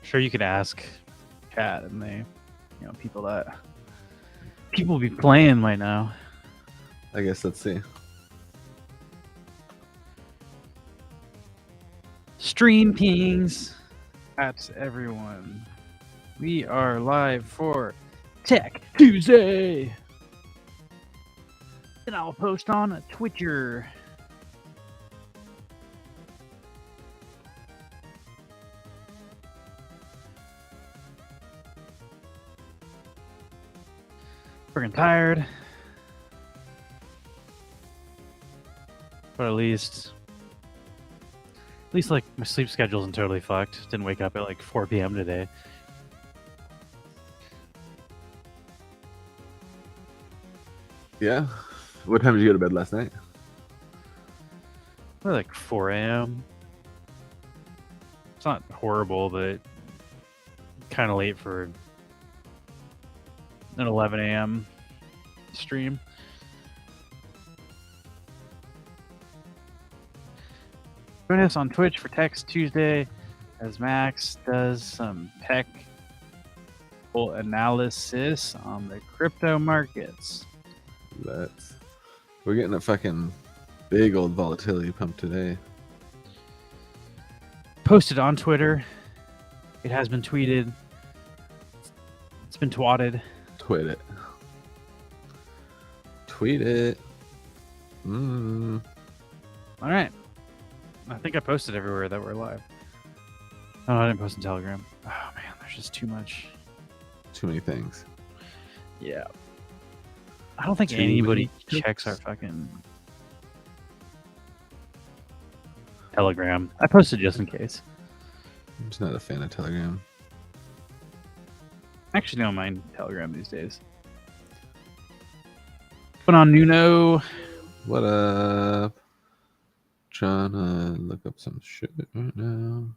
sure you could ask chat and they, people be playing right now. I guess let's see. Stream pings at everyone. We are live for Tech Tuesday. And I'll post on Twitter. Freaking tired. But at least like my sleep schedule isn't totally fucked. Didn't wake up at like 4 p.m. today. Yeah. What time did you go to bed last night? Like 4 a.m. It's not horrible, but kind of late for an 11 a.m. stream. Join us on Twitch for Tech Tuesday as Max does some tech analysis on the crypto markets. We're getting a fucking big old volatility pump today. Posted on Twitter. It has been tweeted. It's been twatted. Tweet it. Tweet it. All right. I think I posted everywhere that we're live. Oh, I didn't post in Telegram. Oh man, there's just too much. Too many things. Yeah. I don't think anybody checks our fucking Telegram. I posted just in case. I'm just not a fan of Telegram. I actually don't mind Telegram these days. Put on Nuno. What up? Trying to look up some shit right now.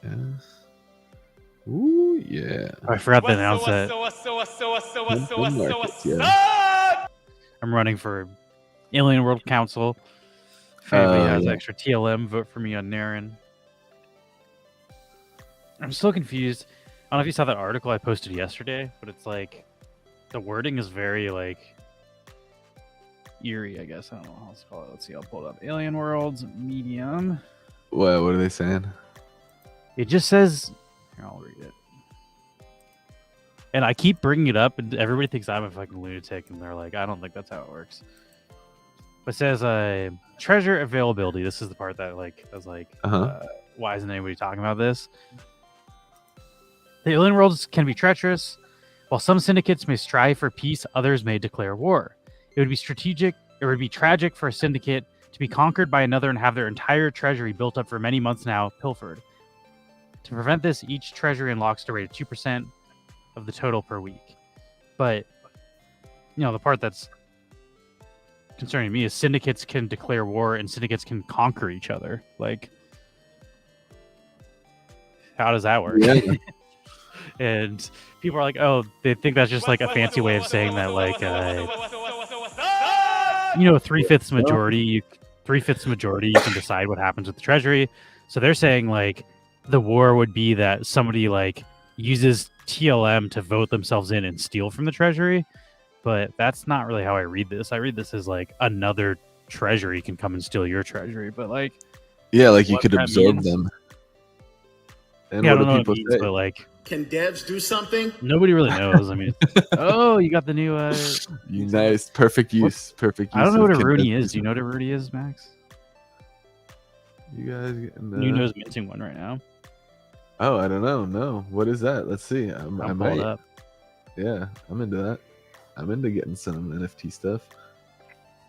VVS. Ooh, yeah. I forgot to announce that. I'm running for Alien World Council. If anybody has extra TLM, vote for me on Naren. I'm still confused. I don't know if you saw that article I posted yesterday, but it's like the wording is very like eerie, I guess. I don't know how to call it. Let's see. I'll pull it up. Alien Worlds Medium. What are they saying? It just says. Here, I'll read it. And I keep bringing it up, and everybody thinks I'm a fucking lunatic, and they're like, I don't think that's how it works. But it says treasure availability. This is the part that like I was like, why isn't anybody talking about this? The alien worlds can be treacherous. While some syndicates may strive for peace, others may declare war. It would be tragic for a syndicate to be conquered by another and have their entire treasury built up for many months now pilfered. To prevent this, each treasury unlocks to rate 2% of the total per week. But, the part that's concerning me is syndicates can declare war and syndicates can conquer each other. Like, how does that work? Yeah. And people are like, oh, they think that's just like a fancy way of saying that, like, 3/5 majority. 3/5 majority, you can decide what happens with the treasury. So they're saying like the war would be that somebody like uses TLM to vote themselves in and steal from the treasury. But that's not really how I read this. I read this as like another treasury can come and steal your treasury. But like, yeah, like you could absorb them. And yeah, what I don't know people what it means, but like, can devs do something? Nobody really knows. I mean, oh, you got the new. Nice, perfect use. Perfect use. I don't know what a Rooney is. Do you know what a Rooney is, Max? You guys getting the... Nuno's minting one right now. Oh, I don't know. No, what is that? Let's see. I might. Up. Yeah, I'm into that. I'm into getting some NFT stuff.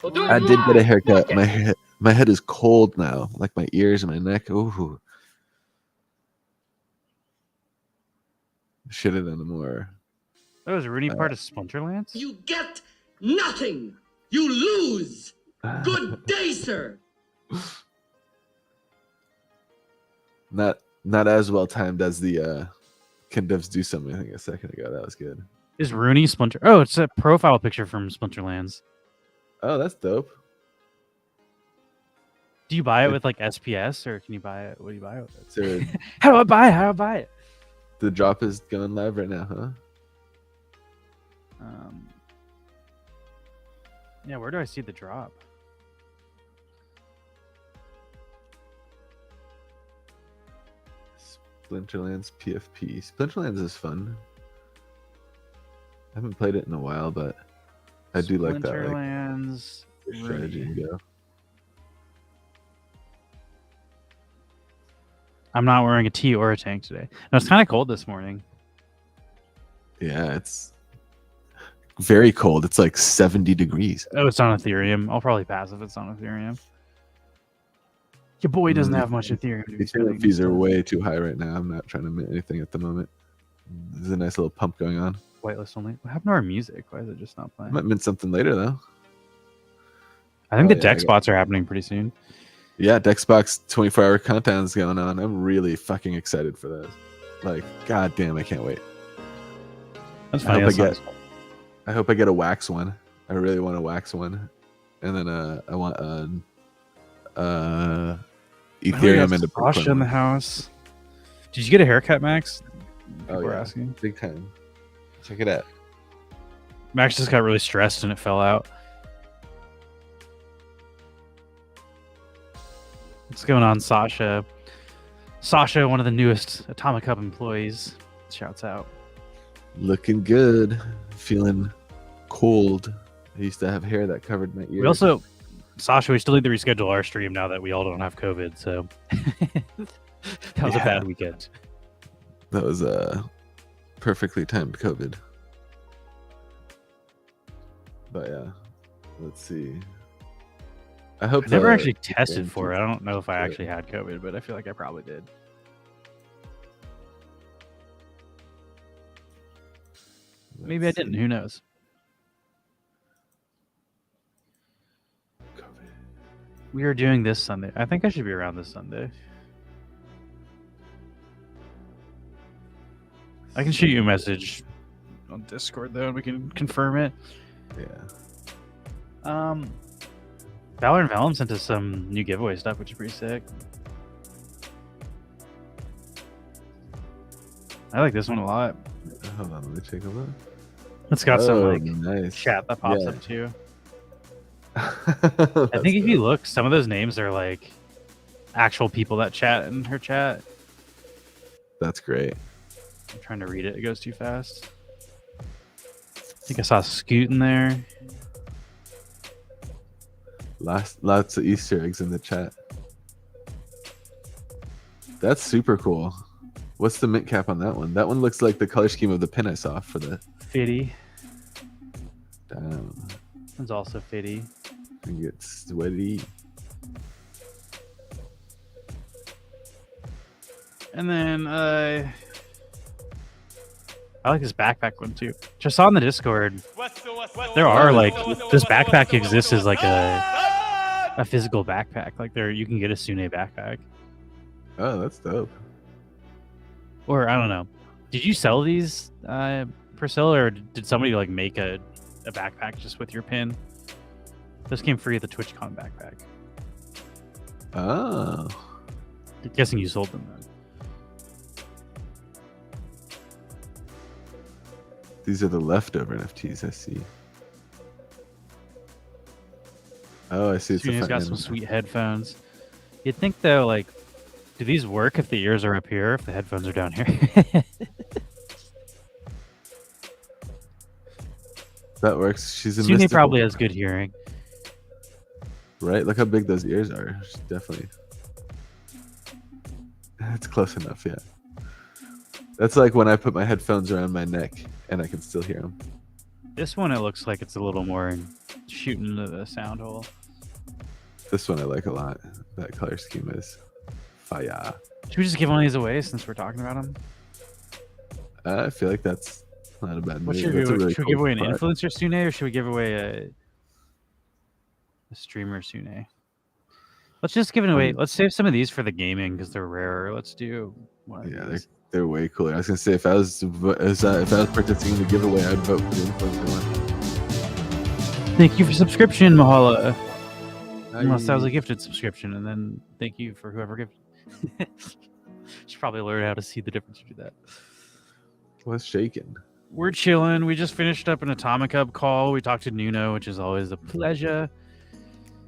Well, I did get a haircut. My head is cold now, like my ears and my neck. Ooh. Should have done more. That was Rooney part of Splinterlands? You get nothing. You lose. Good day, sir. Not as well timed as the Can Devs Do Something, I think, a second ago. That was good. Is Rooney Splinter? Oh, it's a profile picture from Splinterlands. Oh, that's dope. Do you buy it with like SPS or can you buy it? What do you buy it with? So How do I buy it? How do I buy it? the drop is going live right now, huh? Yeah, where do I see the drop? Splinterlands PFP. Splinterlands is fun. I haven't played it in a while, but I do like that. Like Splinterlands strategy and go. I'm not wearing a tee or a tank today. No, it's kind of cold this morning. Yeah, it's very cold. It's like 70 degrees. Oh, it's on Ethereum. I'll probably pass if it's on Ethereum. Your boy doesn't have much Ethereum. To be Ethereum spending fees his are time. way too high right now. I'm not trying to mint anything at the moment. There's a nice little pump going on. Whitelist only. What happened to our music? Why is it just not I playing? might mint something later though. I think Oh, the yeah, deck I got- spots are happening pretty soon. Yeah, Dexbox 24-hour countdown is going on. I'm really fucking excited for those. Like, god damn, I can't wait. That's I funny. hope That's I hope I get a wax one. I really want a wax one, and then I want Ethereum and a Sasha in Bitcoin the one. house. Did you get a haircut, Max? Oh, People were yeah. asking. Big time. Check it out. Max just got really stressed and it fell out. What's going on, Sasha? Sasha, one of the newest Atomic Hub employees, shouts out. Looking good. Feeling cold. I used to have hair that covered my ears. We also, Sasha, we still need to reschedule our stream now that we all don't have COVID. So that was a Yeah. bad weekend. That was perfectly timed COVID. But yeah, let's see. I hope I never the- actually the tested game for it. keeps- I don't know if I Yeah. actually had COVID, but I feel like I probably did. Maybe I Let's didn't. see. Who knows? COVID. We are doing this Sunday. I think I should be around this Sunday. I can shoot you a message on Discord though, and we can confirm it. Yeah. Valor and Vellum sent us some new giveaway stuff, which is pretty sick. I like this one a lot. Hold on, let me take a look. It's got some like nice. chat that pops Yeah. up too. I I think if you look, some of those names are like actual people that chat in her chat. That's great. I'm trying to read it. It goes too fast. I think I saw Scoot in there. Lots of Easter eggs in the chat. That's super cool. What's the mint cap on that one? That one looks like the color scheme of the pin I saw for the Fitty. damn. It's also Fitty. And get sweaty. And then I like this backpack one too. Just saw in the Discord. There are like this backpack exists as like a physical backpack. Like there you can get a Sune backpack. Oh, that's dope. Or I don't know. Did you sell these, Priscilla, or did somebody like make a backpack just with your pin? This came free at the TwitchCon backpack. Oh. I'm guessing you sold them then. These are the leftover NFTs I see. Oh, I see. It's Sune's the got some sweet headphones. You'd think though, like, do these work if the ears are up here, if the headphones are down here? That works. She's a Sune mystical, probably has good hearing. right? Look how big those ears are. She's definitely. It's close enough, yeah. That's like when I put my headphones around my neck and I can still hear them. This one, it looks like it's a little more shooting into the sound hole. This one I like a lot. That color scheme is fire. Should we just give one of these away since we're talking about them? I feel like that's not a bad What move. should we That's a give? really Should we cool give away an spot. influencer Sune, or should we give away a streamer Sune? Let's just give it away. Let's save some of these for the gaming because they're rarer. Let's do one of Yeah, these. they're way cooler. I was gonna say if I was participating in the giveaway, I'd vote for the influencer one. Thank you for subscription, Mahala. Unless that was a gifted subscription, and then thank you for whoever gifted. Should probably learn how to see the difference between that. What's shaking? We're chilling. We just finished up an Atomic Hub call. We talked to Nuno, which is always a pleasure.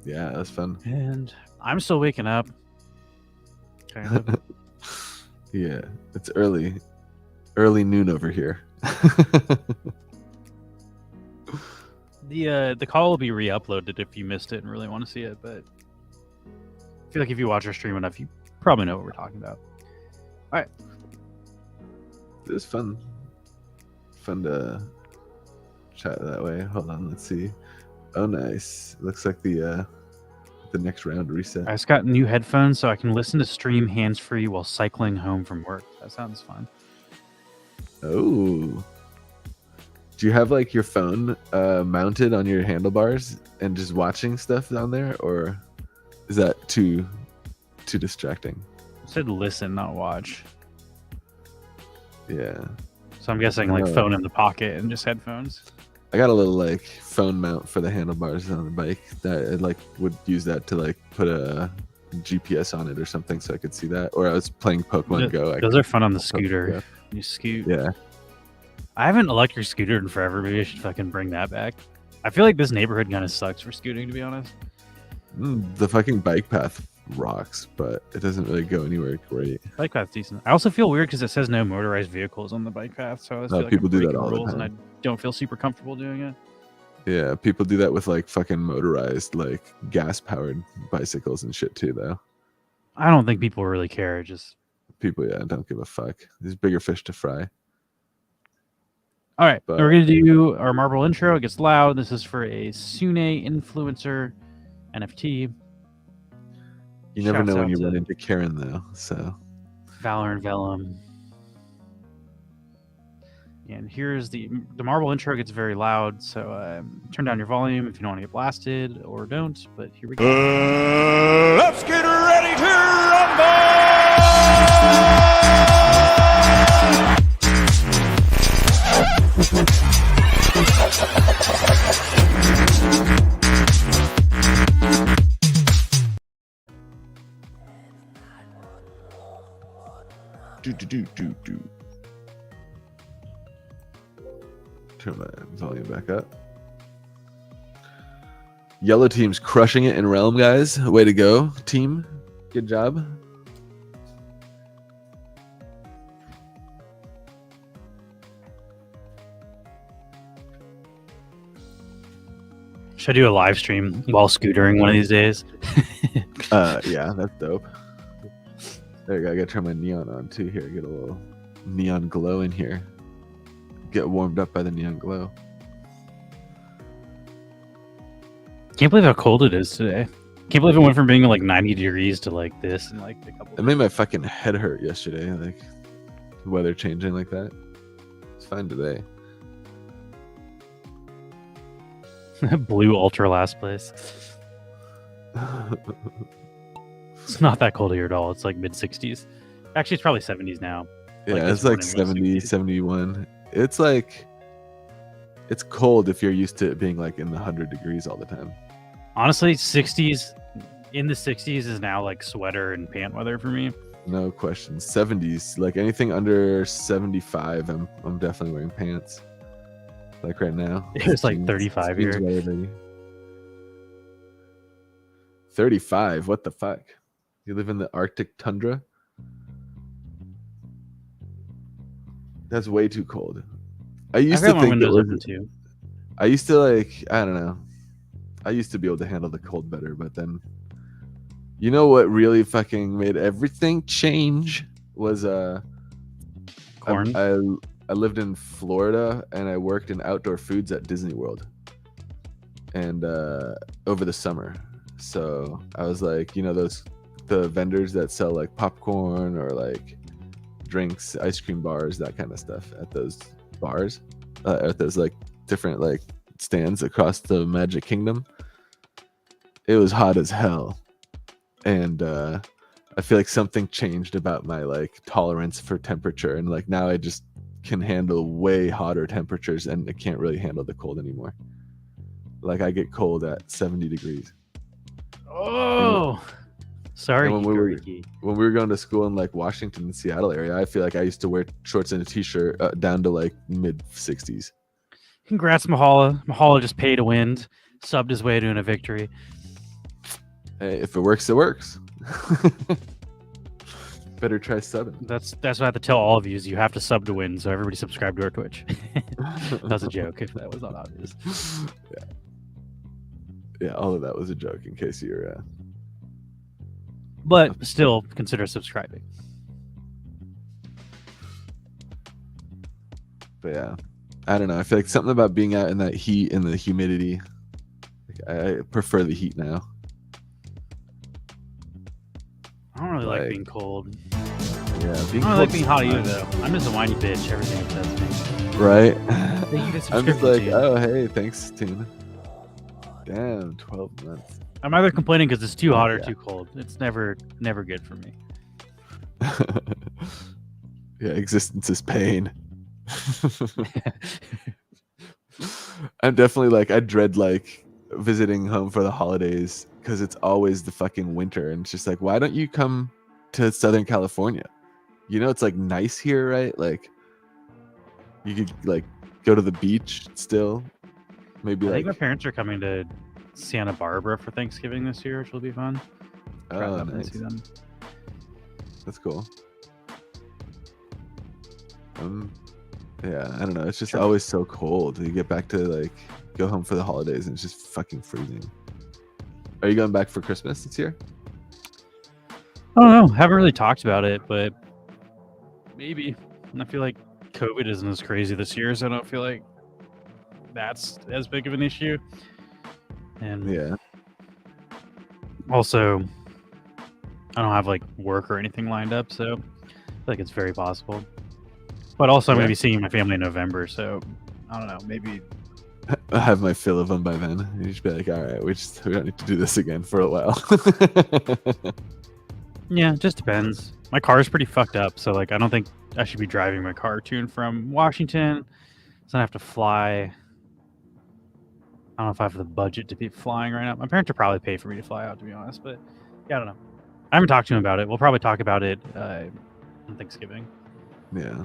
Yeah, that's fun. And I'm still waking up. Kind of. Yeah, it's early noon over here. The call will be re-uploaded if you missed it and really want to see it, but I feel like if you watch our stream enough, you probably know what we're talking about. All right. It was fun to chat that way. Hold on, let's see. Oh, nice. Looks like the next round reset. I just got new headphones so I can listen to stream hands-free while cycling home from work. That sounds fun. Oh. Do you have like your phone mounted on your handlebars and just watching stuff down there, or is that too distracting? I said listen, not watch. Yeah. So I'm guessing like phone in the pocket and just headphones. I got a little like phone mount for the handlebars on the bike that I like would use that to like put a GPS on it or something so I could see that. Or I was playing Pokemon Go. Those are fun on the scooter. You scoot. Yeah. I haven't electric scootered in forever. Maybe I should fucking bring that back. I feel like this neighborhood kind of sucks for scooting, to be honest. The fucking bike path rocks, but it doesn't really go anywhere great. Bike path's decent. I also feel weird because it says no motorized vehicles on the bike path, so I feel like people I'm do that breaking all the rules, time. and I don't feel super comfortable doing it. Yeah, people do that with like fucking motorized, like gas powered bicycles and shit too, though. I don't think people really care. Just People, don't give a fuck. There's bigger fish to fry. all right. But- We're gonna do our Marble intro. It gets loud. This is for a Sune influencer NFT. You never Shouts know when out you to run into Karen, though. So Valor and Vellum. And here's the Marble intro gets very loud, so turn down your volume if you don't want to get blasted, or don't. But here we go. Let's get ready to rumble! do. Turn my volume back up. Yellow team's crushing it in Realm, guys. Way to go, team. Good job. Should I do a live stream while scootering one of these days? Yeah, that's dope. There you go. I gotta turn my neon on too here. Get a little neon glow in here. Get warmed up by the neon glow. Can't believe how cold it is today. Can't believe it went from being like 90 degrees to like this in like a couple. It made my fucking head hurt yesterday. Like the weather changing like that. It's fine today. Blue ultra last place. It's not that cold here at all. It's like mid 60s. Actually, it's probably 70s now. Yeah, Like it's this like morning was 70, 60. 71. It's like, it's cold if you're used to it being like in the 100 degrees all the time. Honestly, 60s in the 60s is now like sweater and pant weather for me. No question. 70s, like anything under 75, I'm definitely wearing pants. Like right now. It's like 35 jeans here. weather, baby. 35? What the fuck? You live in the Arctic tundra? That's way too cold. I used I've to got my think it windows was, open too. I used to like, I don't know. I used to be able to handle the cold better, but then you know what really fucking made everything change was Corn. I lived in Florida and I worked in outdoor foods at Disney World. And over the summer. So I was like, you know, the vendors that sell like popcorn or like drinks, ice cream bars, that kind of stuff at those bars, at those like different like stands across the Magic Kingdom. It was hot as hell. And I feel like something changed about my like tolerance for temperature, and like now I just can handle way hotter temperatures and I can't really handle the cold anymore. Like I get cold at 70 degrees. Oh, sorry, And when we were- Hikariki. When we were going to school in like Washington and Seattle area, I feel like I used to wear shorts and a t-shirt down to like mid 60s. Congrats, Mahala. Mahala just paid to win, subbed his way to a victory. Hey, if it works, it works. Better try subbing. That's what I have to tell all of you is you have to sub to win, so everybody subscribe to our Twitch. That's a joke if that was not obvious. Yeah, all of that was a joke in case you're But still consider subscribing. but yeah. I don't know. I feel like something about being out in that heat and the humidity. Like, I prefer the heat now. I don't really like Like- being cold. Yeah, being I don't like cold's being hot fine, either, though. I'm just a whiny bitch. Everything upsets me. right? Thank you for I'm just subscribing, like, Gene. oh hey, thanks, Tina. Damn, 12 months. I'm either complaining because it's too hot or Yeah. too cold. It's never good for me. Yeah, existence is pain. I'm definitely like, I dread like visiting home for the holidays because it's always the fucking winter, and it's just like, why don't you come to Southern California? You know, it's like nice here, right? Like, you could like go to the beach still. Maybe I like, think my parents are coming to Santa Barbara for Thanksgiving this year, which will be fun. Drive oh, up and nice. see them. That's cool. Yeah, I don't know. It's just always so cold. You get back to like go home for the holidays and it's just fucking freezing. Are you going back for Christmas this year? I don't know. Haven't really talked about it, but maybe. And I feel like COVID isn't as crazy this year, so I don't feel like that's as big of an issue. And Yeah. also, I don't have like work or anything lined up, so I feel like it's very possible. But also, I'm Yeah. going to be seeing my family in November, so I don't know. Maybe I have my fill of them by then. You just be like, all right, we don't need to do this again for a while. Yeah, it just depends. My car is pretty fucked up, so like I don't think I should be driving my car to and from Washington. So I have to fly. I don't know if I have the budget to be flying right now. My parents would probably pay for me to fly out, to be honest. But yeah, I don't know. I haven't talked to him about it. We'll probably talk about it on Thanksgiving. Yeah.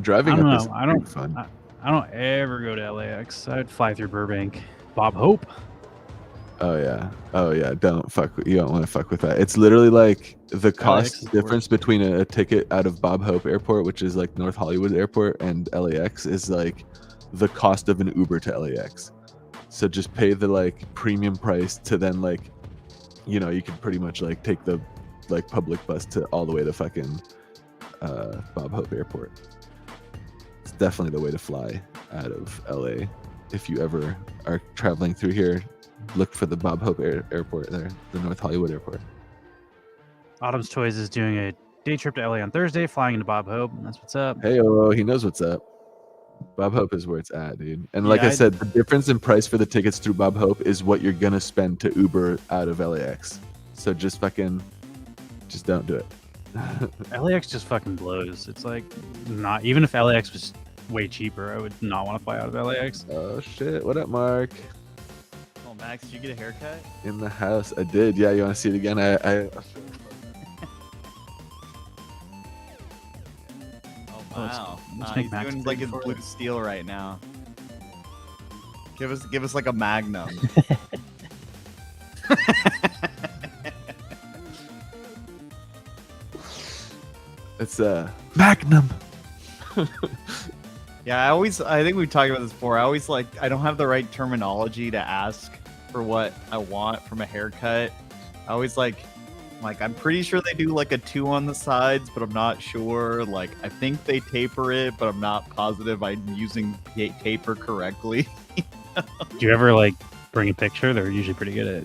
Driving I don't up is know. I don't- pretty fun. I don't ever go to LAX. I'd fly through Burbank. Bob Hope. Oh yeah. Don't fuck. You don't want to fuck with that. It's literally like the cost is difference worse. between a ticket out of Bob Hope Airport, which is like North Hollywood Airport, and LAX is like the cost of an Uber to LAX. So just pay the like premium price to then like, you know, you can pretty much like take the like public bus to all the way to fucking Bob Hope Airport. It's definitely the way to fly out of LA. If you ever are traveling through here, look for the Bob Hope Airport there, the North Hollywood Airport. Autumn's Toys is doing a day trip to LA on Thursday, flying into Bob Hope. That's what's up. Hey, oh, he knows what's up. Bob Hope is where it's at, dude. And like Yeah, I said, the difference in price for the tickets through Bob Hope is what you're gonna spend to Uber out of LAX. So just don't do it. LAX just fucking blows. It's like not even if LAX was way cheaper, I would not want to fly out of LAX. Oh shit! What up, Mark? Oh, Max, did you get a haircut? In the house, I did. Yeah, you want to see it again? I Oh, Oh, let's- wow. let's make He's Max doing pay like his for blue it. steel right now. Give us like a magnum. it's Magnum. Yeah, I think we've talked about this before. I don't have the right terminology to ask for what I want from a haircut. I always I'm pretty sure they do like a 2 on the sides, but I'm not sure. Like, I think they taper it, but I'm not positive I'm using taper correctly. Do you ever like bring a picture? They're usually pretty good at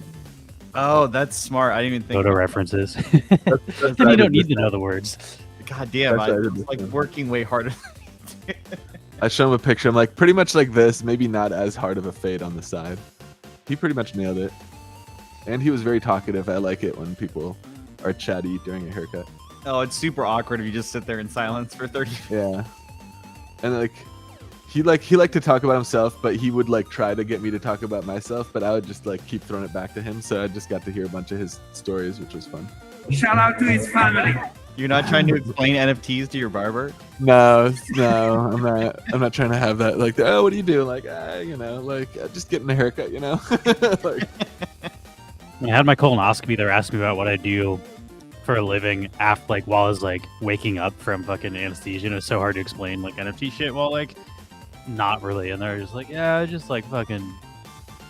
Oh, that's smart. I didn't even think. photo about references. That's Then I you don't did need this to time. know the words. that. God damn, That's what I I did was this like time. working way harder. I show him a picture. I'm like, pretty much like this, maybe not as hard of a fade on the side. He pretty much nailed it. And he was very talkative. I like it when people are chatty during a haircut. Oh, it's super awkward if you just sit there in silence for 30 minutes. Yeah. And like he liked to talk about himself, but he would like try to get me to talk about myself, but I would just like keep throwing it back to him. So I just got to hear a bunch of his stories, which was fun. Shout out to his family. You're not trying to explain NFTs to your barber? No, I'm not trying to have that. Like, oh, what do you do? Like, just getting a haircut, like, When I had my colonoscopy, they were asking me about what I do for a living after, like, while I was like waking up from fucking anesthesia. And it was so hard to explain like NFT shit while like not really. And they're just like, yeah, just like fucking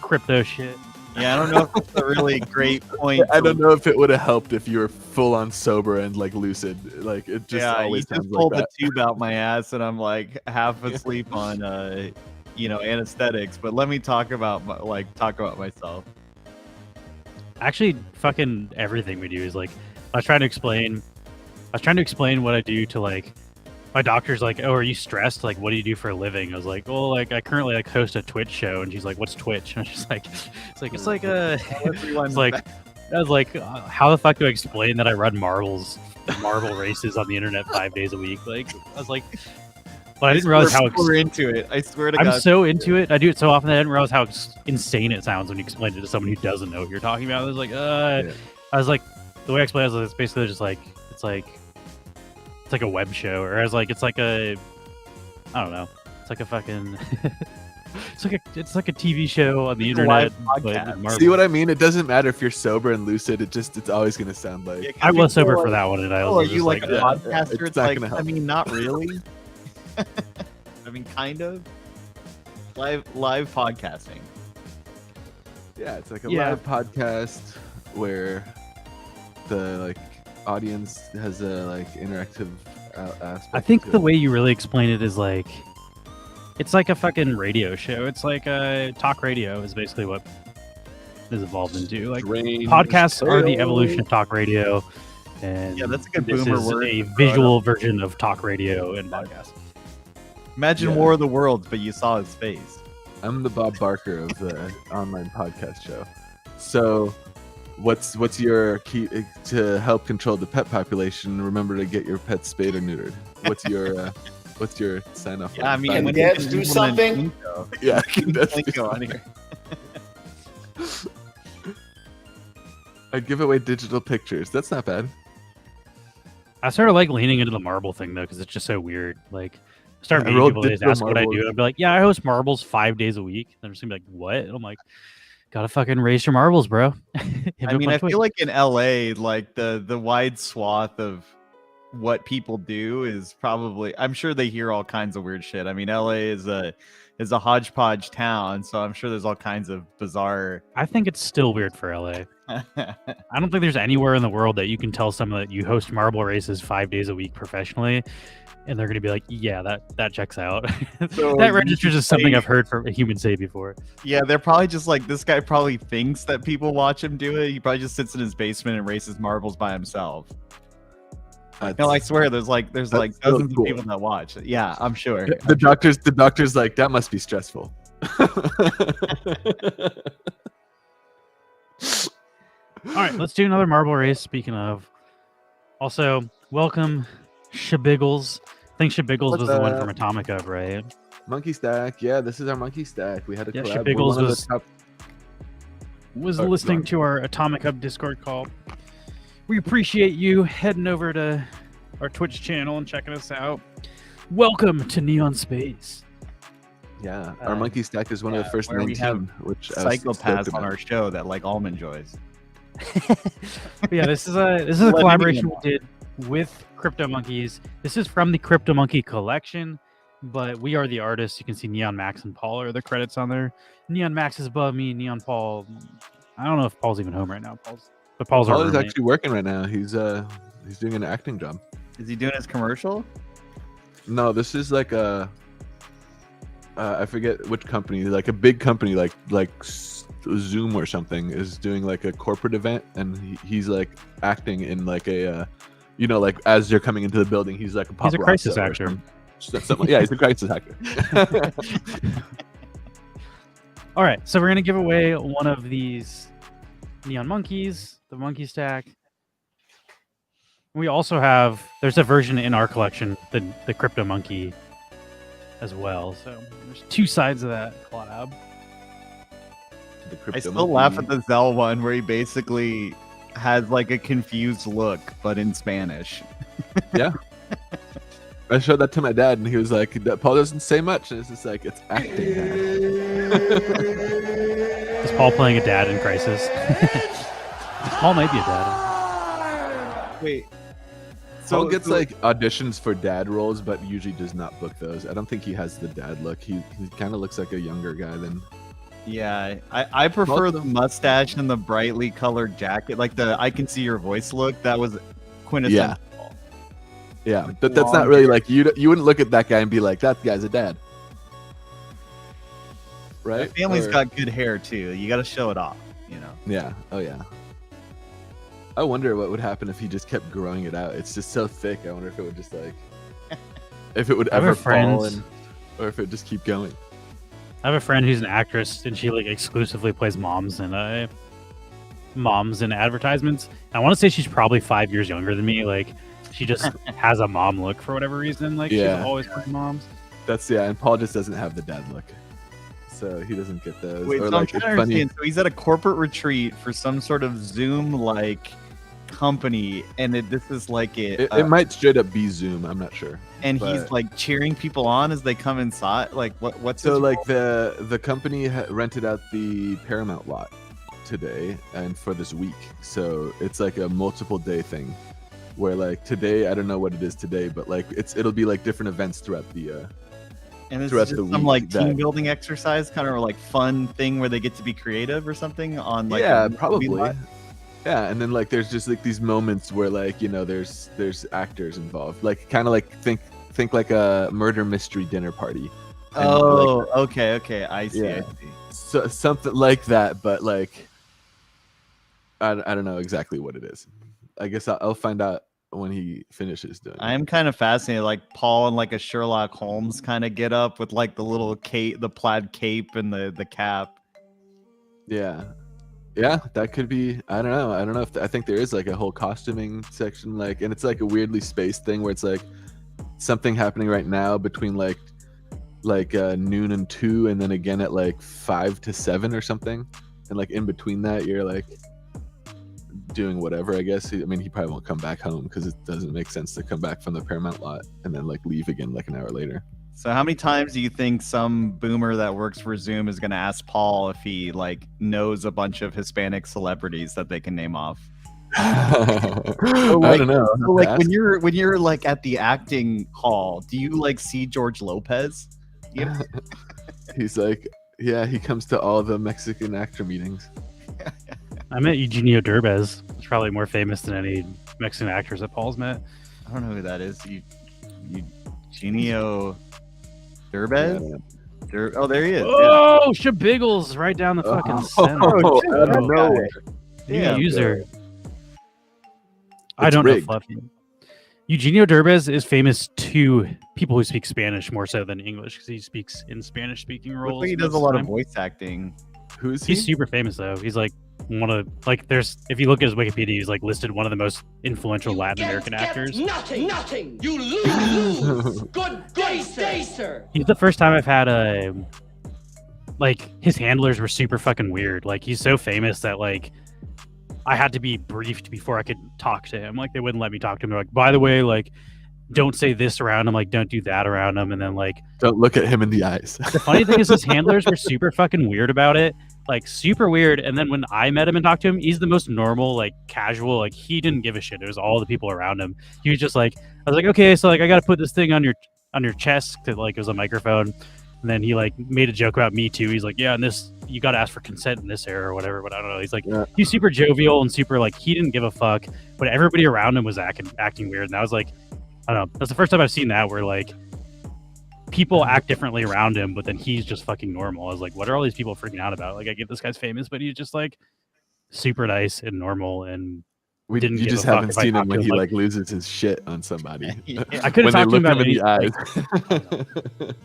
crypto shit. Yeah, I don't know if that's a really great point. I don't know if it would have helped if you were full on sober and like lucid. Like, it just always you just sounds pulled like that. the tube out my ass, and I'm like half asleep on, anesthetics. But let me talk about myself. Actually, fucking everything we do is like, I was trying to explain what I do to like my doctor's like, oh, are you stressed? Like, what do you do for a living? I was like, well, like I currently like host a Twitch show, and she's like, what's Twitch? And I was just like, it's like I was like, how the fuck do I explain that I run marble races on the internet 5 days a week? Like, I was like, but I didn't realize how we're into it. I swear to I'm God. so into it. I do it so often that I didn't realize how insane it sounds when you explain it to someone who doesn't know what you're talking about. I was like, I was like, the way I explain it is it's basically just like it's like a web show, or it's like I don't know. It's like a fucking it's like a TV show on the internet. But with See what I mean? It doesn't matter if you're sober and lucid. It's always gonna sound like. Yeah, 'cause I was sober people for are that one, and I Oh, was are just you like a yeah, podcaster? it's It's not like, gonna help. I mean, not really. I mean, kind of. Live podcasting. Yeah, it's like a Yeah. live podcast where the like audience has a like interactive aspect. I think to the it. way you really explain it is like it's like a fucking radio show. It's like a talk radio is basically what is evolved into. Like Strange podcasts are the tale. evolution of talk radio, and Yeah, that's a good this boomer is word. a visual version of talk radio and podcast. Imagine Yeah. War of the Worlds, but you saw his face. I'm the Bob Barker of the online podcast show. So, what's your key to help control the pet population? Remember to get your pets spayed or neutered. What's your sign off? Yeah, I mean, Can when Debs you do implement something? Inco, yeah, can Debs do Inco on here. I'd give away digital pictures. That's not bad. I sort of like leaning into the marble thing though, because it's just so weird. Like, start I meeting rolled people, they just digital ask what I marbles. do. I'd be like, yeah, I host marbles 5 days a week. They're just gonna be like, what? And I'm like, gotta fucking raise your marbles, bro. I mean, I feel like in LA, like the wide swath of what people do is probably, I'm sure they hear all kinds of weird shit. I mean, LA is a hodgepodge town, so I'm sure there's all kinds of bizarre. I think it's still weird for LA. I don't think there's anywhere in the world that you can tell someone that you host marble races 5 days a week professionally, and they're going to be like, yeah, that checks out. So that you registers could as something say- I've heard from a human say before. Yeah, they're probably just like, this guy probably thinks that people watch him do it. He probably just sits in his basement and races marbles by himself. No, I swear, there's like so dozens cool. of people that watch. Yeah, I'm sure. The doctor's like, that must be stressful. All right, let's do another marble race. Speaking of, also welcome Shabiggles. I think Shabiggles What's was the one up? from Atomic Hub, right? Monkey stack, yeah, this is our monkey stack. We had a Yeah, collab. Shabiggles We're one of the was- top- Was Oh, listening go on. to our Atomic Hub Discord call. We appreciate you heading over to our Twitch channel and checking us out. Welcome to Neon Space. Yeah, our monkey stack is one of the yeah, first where we 19, have which I was stoked Psychopaths on about. our show that like almond joys. But yeah, this is a Let me collaboration know. we did with Crypto Monkeys. This is from the Crypto Monkey collection, but we are the artists. You can see Neon Max and Paul are the credits on there. Neon Max is above me. Neon Paul, I don't know if Paul's even home right now. Paul's Paul our is roommate. actually working right now. He's doing an acting job. Is he doing his commercial? No, this is like a I forget which company, like a big company, like Zoom or something, is doing like a corporate event, and he's like acting in like a, like as they're coming into the building, he's like a He's a paparazzo crisis or actor. something. Yeah, he's a crisis actor. All right, so we're gonna give away one of these Neon Monkeys, the Monkey Stack. We also have, there's a version in our collection, the Crypto Monkey as well. So there's two sides of that collab. The I crypto still laugh monkey. at the Zell one where he basically has like a confused look, but in Spanish. I showed that to my dad, and he was like, "Paul doesn't say much." And it's just like, it's acting. Is Paul playing a dad in Crisis? Paul might be a dad. Wait. Paul gets like auditions for dad roles, but usually does not book those. I don't think he has the dad look. He kind of looks like a younger guy than. Yeah, I prefer the mustache and the brightly colored jacket, like the "I can see your voice" look. That was quintessential. Yeah, but that's not really like you wouldn't look at that guy and be like, that guy's a dad, right? The family's Or- got good hair too. You got to show it off, you know. Yeah. Oh yeah. I wonder what would happen if he just kept growing it out. It's just so thick. I wonder if it would just like, if it would I have ever a fall, friend- or if it would just keep going. I have a friend who's an actress, and she like exclusively plays moms in advertisements. I want to say she's probably 5 years younger than me. Like, she just has a mom look for whatever reason. Like, Yeah. she's always playing moms. And Paul just doesn't have the dad look, so he doesn't get those. Wait, or so like I'm it's trying to funny. understand. So he's at a corporate retreat for some sort of Zoom-like company, and this is like It might straight up be Zoom. I'm not sure. and he's but- like cheering people on as they come inside. Like, what's So his like role? the company rented out the Paramount lot today and for this week. So it's like a multiple day thing where like today, I don't know what it is today, but like it'll be like different events throughout the And this throughout is just the some week like team that- building exercise, kind of like fun thing where they get to be creative or something on like yeah, a movie probably. lot? Yeah, and then like there's just like these moments where like, you know, there's actors involved. Like kind of like think like a murder mystery dinner party. And, Oh, okay, I see. Yeah. So something like that, but like I don't know exactly what it is. I guess I'll find out when he finishes doing it. I'm kind of fascinated, like Paul and like a Sherlock Holmes kind of get up with like the little cape, the plaid cape, and the cap. Yeah, that could be. I don't know if I think there is like a whole costuming section, like, and it's like a weirdly spaced thing where it's like something happening right now between like noon and 2, and then again at like 5 to 7 or something, and like in between that you're like doing whatever. I guess he probably won't come back home because it doesn't make sense to come back from the Paramount lot and then like leave again like an hour later. So how many times do you think some boomer that works for Zoom is going to ask Paul if he like knows a bunch of Hispanic celebrities that they can name off? I don't know. So, like when you're like at the acting hall, do you like see George Lopez? Yeah. He's like, yeah, he comes to all the Mexican actor meetings. I met Eugenio Derbez. He's probably more famous than any Mexican actors that Paul's met. I don't know who that is. Eugenio Derbez? Oh, there he is. Yeah. Oh, Shabiggles right down the fucking center. Oh, shit. out of Oh, nowhere. Damn. User. I It's don't rigged. know Fluffy. Eugenio Derbez is famous to people who speak Spanish more so than English because he speaks in Spanish-speaking Looks roles. like he does a most lot the of time. voice acting. Who is he? He's super famous though. He's like one of there's if you look at his Wikipedia, he's like listed one of the most influential You Latin get American actors. Nothing. You lose. Good day, sir. He's the first time I've had a like his handlers were super fucking weird. Like he's so famous that like I had to be briefed before I could talk to him. Like they wouldn't let me talk to him. They're like, by the way, like don't say this around him, like don't do that around him. And then like Don't look at him in the eyes. the funny thing is his handlers were super fucking weird about it. Like super weird. And then when I met him and talked to him, he's the most normal, like casual, like he didn't give a shit. It was all the people around him. He was just like, I was like, okay, so like I gotta put this thing on your chest to like it was a microphone. And then he like made a joke about me too. He's like, yeah, and this you gotta ask for consent in this era or whatever. But I don't know. He's like he's super jovial and super like he didn't give a fuck. But everybody around him was acting weird. And I was like, I don't know. That's the first time I've seen that where like people act differently around him, but then he's just fucking normal. I was like, what are all these people freaking out about? Like I get this guy's famous, but he's just like super nice and normal and You didn't give just a fuck haven't if I seen him talked to when him, he like- like loses his shit on somebody. I couldn't when talk they to him look him about in any, the eyes.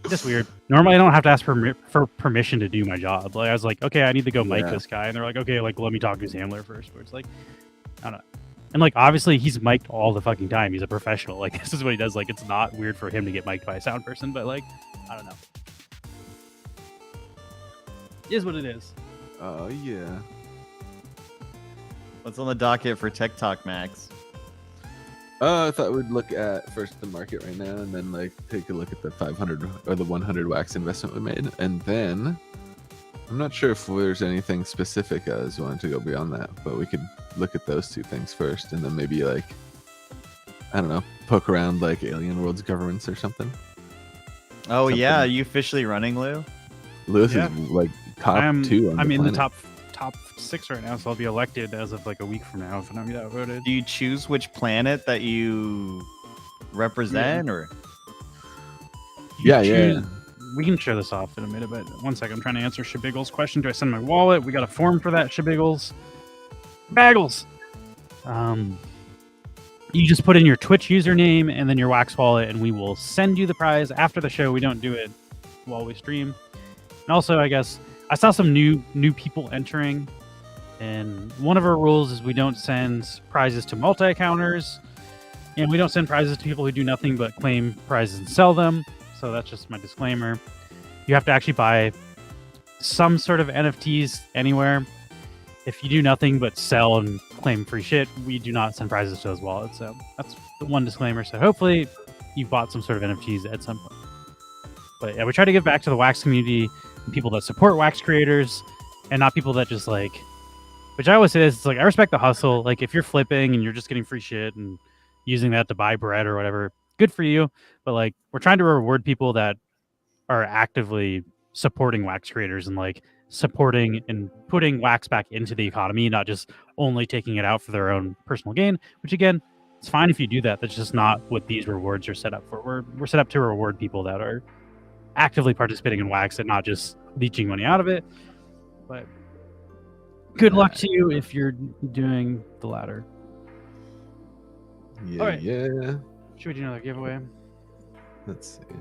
just weird. Normally, I don't have to ask for permission to do my job. Like I was like, okay, I need to go mic Yeah. this guy, and they're like, okay, like let me talk to his handler first. Where it's like, I don't know. And like obviously he's mic'd all the fucking time. He's a professional. Like this is what he does. Like it's not weird for him to get mic'd by a sound person, but like I don't know. It is what it is. Oh yeah. What's on the docket for Tech Talk, Max? I thought we'd look at first the market right now, and then like take a look at the 500 or the 100 wax investment we made, and then I'm not sure if there's anything specific I was wanting to go beyond that, but we could look at those two things first, and then maybe like I don't know, poke around like Alien Worlds governments or something. Oh Something. yeah, are you officially running, Lou? Lewis Yeah. is like top I'm 2 on I'm the in the planet. top 6 right now, so I'll be elected as of like a week from now if I don't get outvoted. Do you choose which planet that you represent, or Yeah, Choose- We can share this off in a minute, but 1 second. I'm trying to answer Shabiggles' question. Do I send my wallet? We got a form for that, Shabiggles. Baggles. You just put in your Twitch username and then your Wax wallet, and we will send you the prize after the show. We don't do it while we stream. And also, I guess I saw some new people entering, and one of our rules is we don't send prizes to multi-accounters, and we don't send prizes to people who do nothing but claim prizes and sell them. So that's just my disclaimer. You have to actually buy some sort of NFTs anywhere. If you do nothing but sell and claim free shit, we do not send prizes to those wallets. So that's the one disclaimer. So hopefully you bought some sort of NFTs at some point. But yeah, we try to give back to the Wax community and people that support Wax creators, and not people that just like, which I always say is, it's like, I respect the hustle. Like if you're flipping and you're just getting free shit and using that to buy bread or whatever, good for you. But like, we're trying to reward people that are actively supporting Wax creators and like supporting and putting Wax back into the economy, not just only taking it out for their own personal gain, which again, it's fine if you do that. That's just not what these rewards are set up for. We're set up to reward people that are actively participating in Wax and not just leeching money out of it. But good luck to you if you're doing the latter. Yeah, All right. yeah. Should we do another giveaway? Let's see.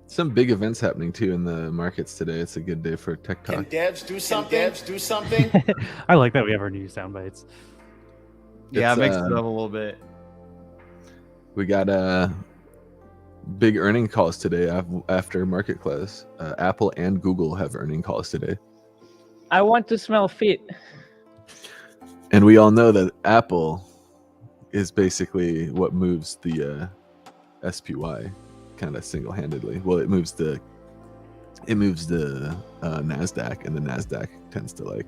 Some big events happening too in the markets today. It's a good day for tech Can talk. devs do something? Devs do something? I like that we have our new sound bites. yeah, It's, mix it uh, up a little bit. We got big earning calls today after market close. Apple and Google have earning calls today. I want to smell feet. And we all know that Apple is basically what moves the SPY kind of single-handedly. Well, it moves the Nasdaq, and the Nasdaq tends to like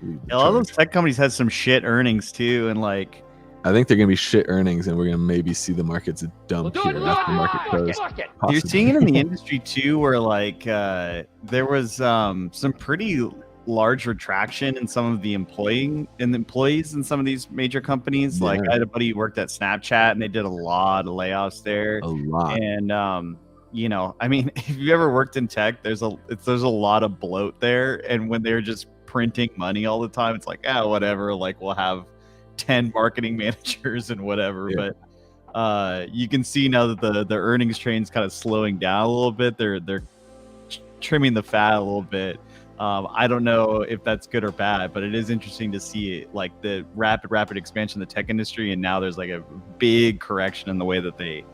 lead the A lot of those charge. tech companies had some shit earnings too, and like I think they're gonna be shit earnings, and we're gonna maybe see the markets dump here after market close. you're possibly. seeing it in the industry too, where like there was some pretty large retraction in some of the employees in some of these major companies. Like Yeah. I had a buddy who worked at Snapchat, and they did a lot of layoffs there. A lot. And you know, I mean, if you ever worked in tech, there's a lot of bloat there, and when they're just printing money all the time, it's like, whatever, like we'll have 10 marketing managers and whatever. Yeah. But you can see now that the earnings train's kind of slowing down a little bit. They're trimming the fat a little bit. I don't know if that's good or bad, but it is interesting to see like the rapid expansion of the tech industry, and now there's like a big correction in the way that they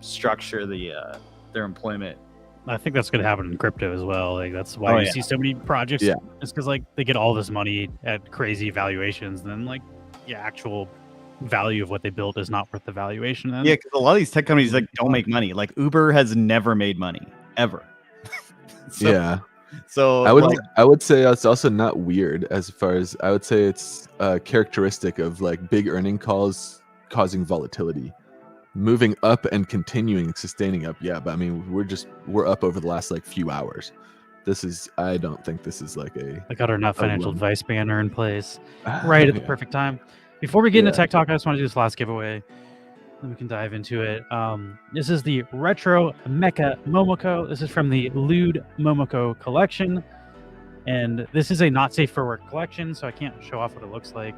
structure their employment. I think that's going to happen in crypto as well. Like that's why you see so many projects. Yeah. It's because like they get all this money at crazy valuations, and then like actual value of what they built is not worth the valuation. Then. Yeah, because a lot of these tech companies like don't make money. Like Uber has never made money ever. So- Yeah. So I would say it's also not weird, as far as I would say it's a characteristic of like big earning calls causing volatility, moving up and continuing sustaining up. Yeah, but I mean we're up over the last like few hours. I don't think this is like I got our not financial run. advice banner in place right at the Yeah. perfect time. Before we get into Yeah. tech talk, I just want to do this last giveaway. Then we can dive into it. This is the Retro Mecha Momoko. This is from the Lewd Momoko collection. And this is a not safe for work collection, so I can't show off what it looks like.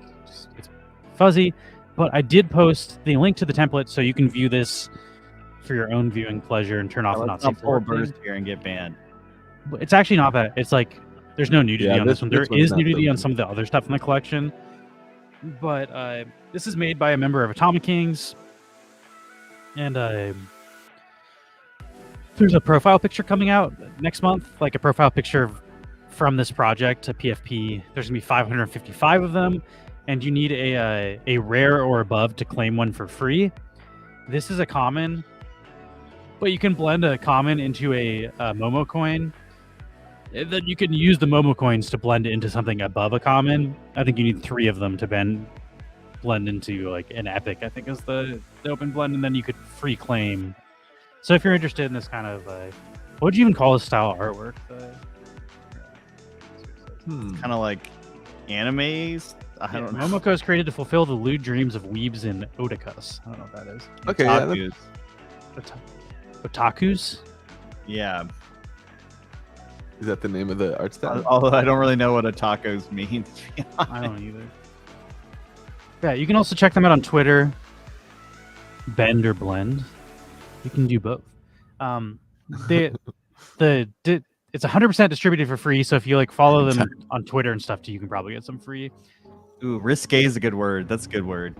It's fuzzy. But I did post the link to the template so you can view this for your own viewing pleasure and turn off the not let's safe not for pull a work thing. burst here and get banned. But it's actually not that. It's like there's no nudity Yeah, on this one. There this one's is not nudity the- on some of the other stuff in the collection. But this is made by a member of Atomic Kings, and there's a profile picture coming out next month, like a profile picture from this project to PFP. There's gonna be 555 of them, and you need a rare or above to claim one for free. This is a common, but you can blend a common into a Momo coin. Then you can use the Momo coins to blend it into something above a common. I think you need 3 of them to blend into like an epic, I think is the open blend, and then you could free claim. So if you're interested in this kind of what would you even call this style of artwork? Kind of like animes. I don't know. Momoko is created to fulfill the lewd dreams of weebs and otakus. I don't know what that is. Okay, yeah, Otakus. Otakus? Yeah. is that the name of the art style? Although I don't really know what a tacos means. To be honest. I don't either. Yeah, you can also check them out on Twitter. Bend or blend. You can do both. It's 100% distributed for free. So if you like follow them on Twitter and stuff too, you can probably get some free. Ooh, risque is a good word. That's a good word.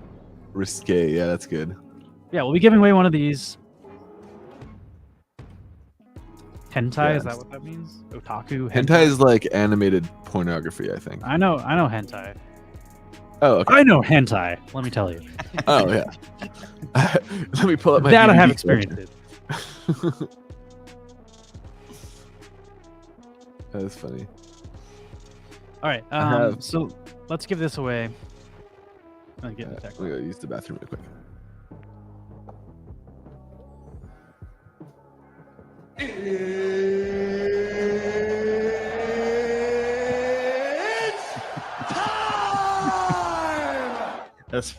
Risque, yeah, that's good. Yeah, we'll be giving away one of these. Hentai, is Yeah. that what that means? Otaku? Hentai is like animated pornography, I think. I know hentai. Oh, okay. I know hentai, let me tell you. Oh, yeah. Let me pull up my That I have DVD experienced it. collection. That's funny. All right, have- so let's give this away. Get in the I'm tech. gonna use the bathroom real quick. That's.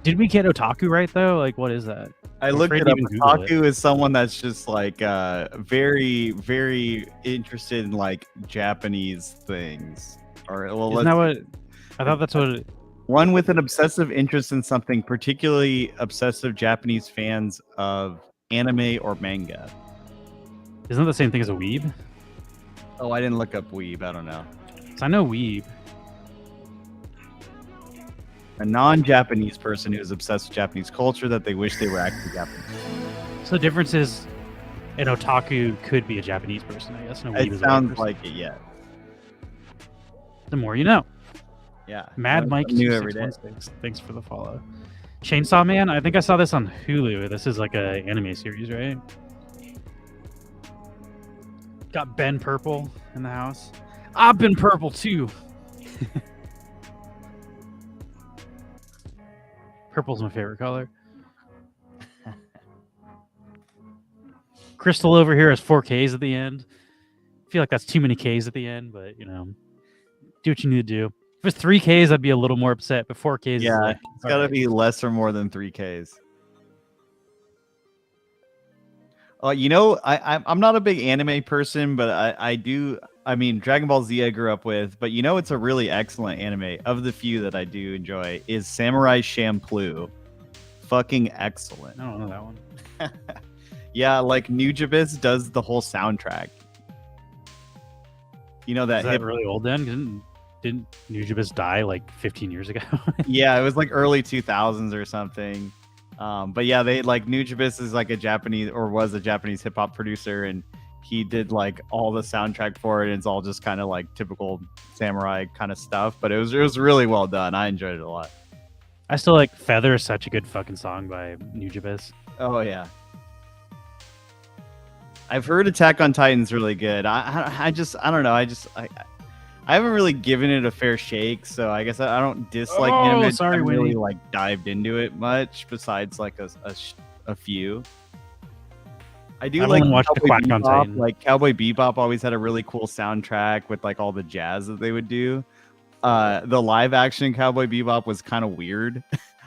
Did we get otaku right though? Like, what is that? I I'm looked afraid it to up. even Google it. Otaku is someone that's just like very, very interested in like Japanese things. Or well, Isn't that what? I thought that's what. one with an obsessive interest in something, particularly obsessive Japanese fans of anime or manga. Isn't that the same thing as a weeb? Oh, I didn't look up weeb. I don't know. 'Cause I know weeb. A non-Japanese person who is obsessed with Japanese culture that they wish they were actually Japanese. So the difference is, an otaku could be a Japanese person, I guess. And a weeb It is a white sounds person. like it, yeah. The more you know. Yeah. Mad Learn Mike something new every day. 2616. Thanks for the follow. Chainsaw Man. I think I saw this on Hulu. This is like a anime series, right? Got Ben Purple in the house. I've been purple too. Purple's my favorite color. Crystal over here has 4 Ks at the end. I feel like that's too many Ks at the end, but you know, do what you need to do. If it's 3 Ks, I'd be a little more upset, but 4 Ks is Yeah, like, it's got to be less or more than 3Ks. You know, I'm not a big anime person, but I do. I mean, Dragon Ball Z I grew up with, but you know, it's a really excellent anime. Of the few that I do enjoy, is Samurai Champloo. Fucking excellent. I don't know that one. Yeah, like Nujabes does the whole soundtrack. You know that Is that hip really old then? Didn't Nujabes die like 15 years ago? Yeah, it was like early 2000s or something. But yeah, they like Nujabes is like a Japanese or was a Japanese hip hop producer, and he did like all the soundtrack for it. And it's all just kind of like typical samurai kind of stuff, but it was really well done. I enjoyed it a lot. I still like Feather is such a good fucking song by Nujabes. Oh yeah, I've heard Attack on Titan's really good. I don't know. I haven't really given it a fair shake, so I guess I don't dislike anime. sorry, I haven't really Winnie. like dived into it much, besides like a few. I do I've like only watched the Cowboy Quack on Bebop. Titan. Like Cowboy Bebop always had a really cool soundtrack with like all the jazz that they would do. The live action Cowboy Bebop was kind of weird.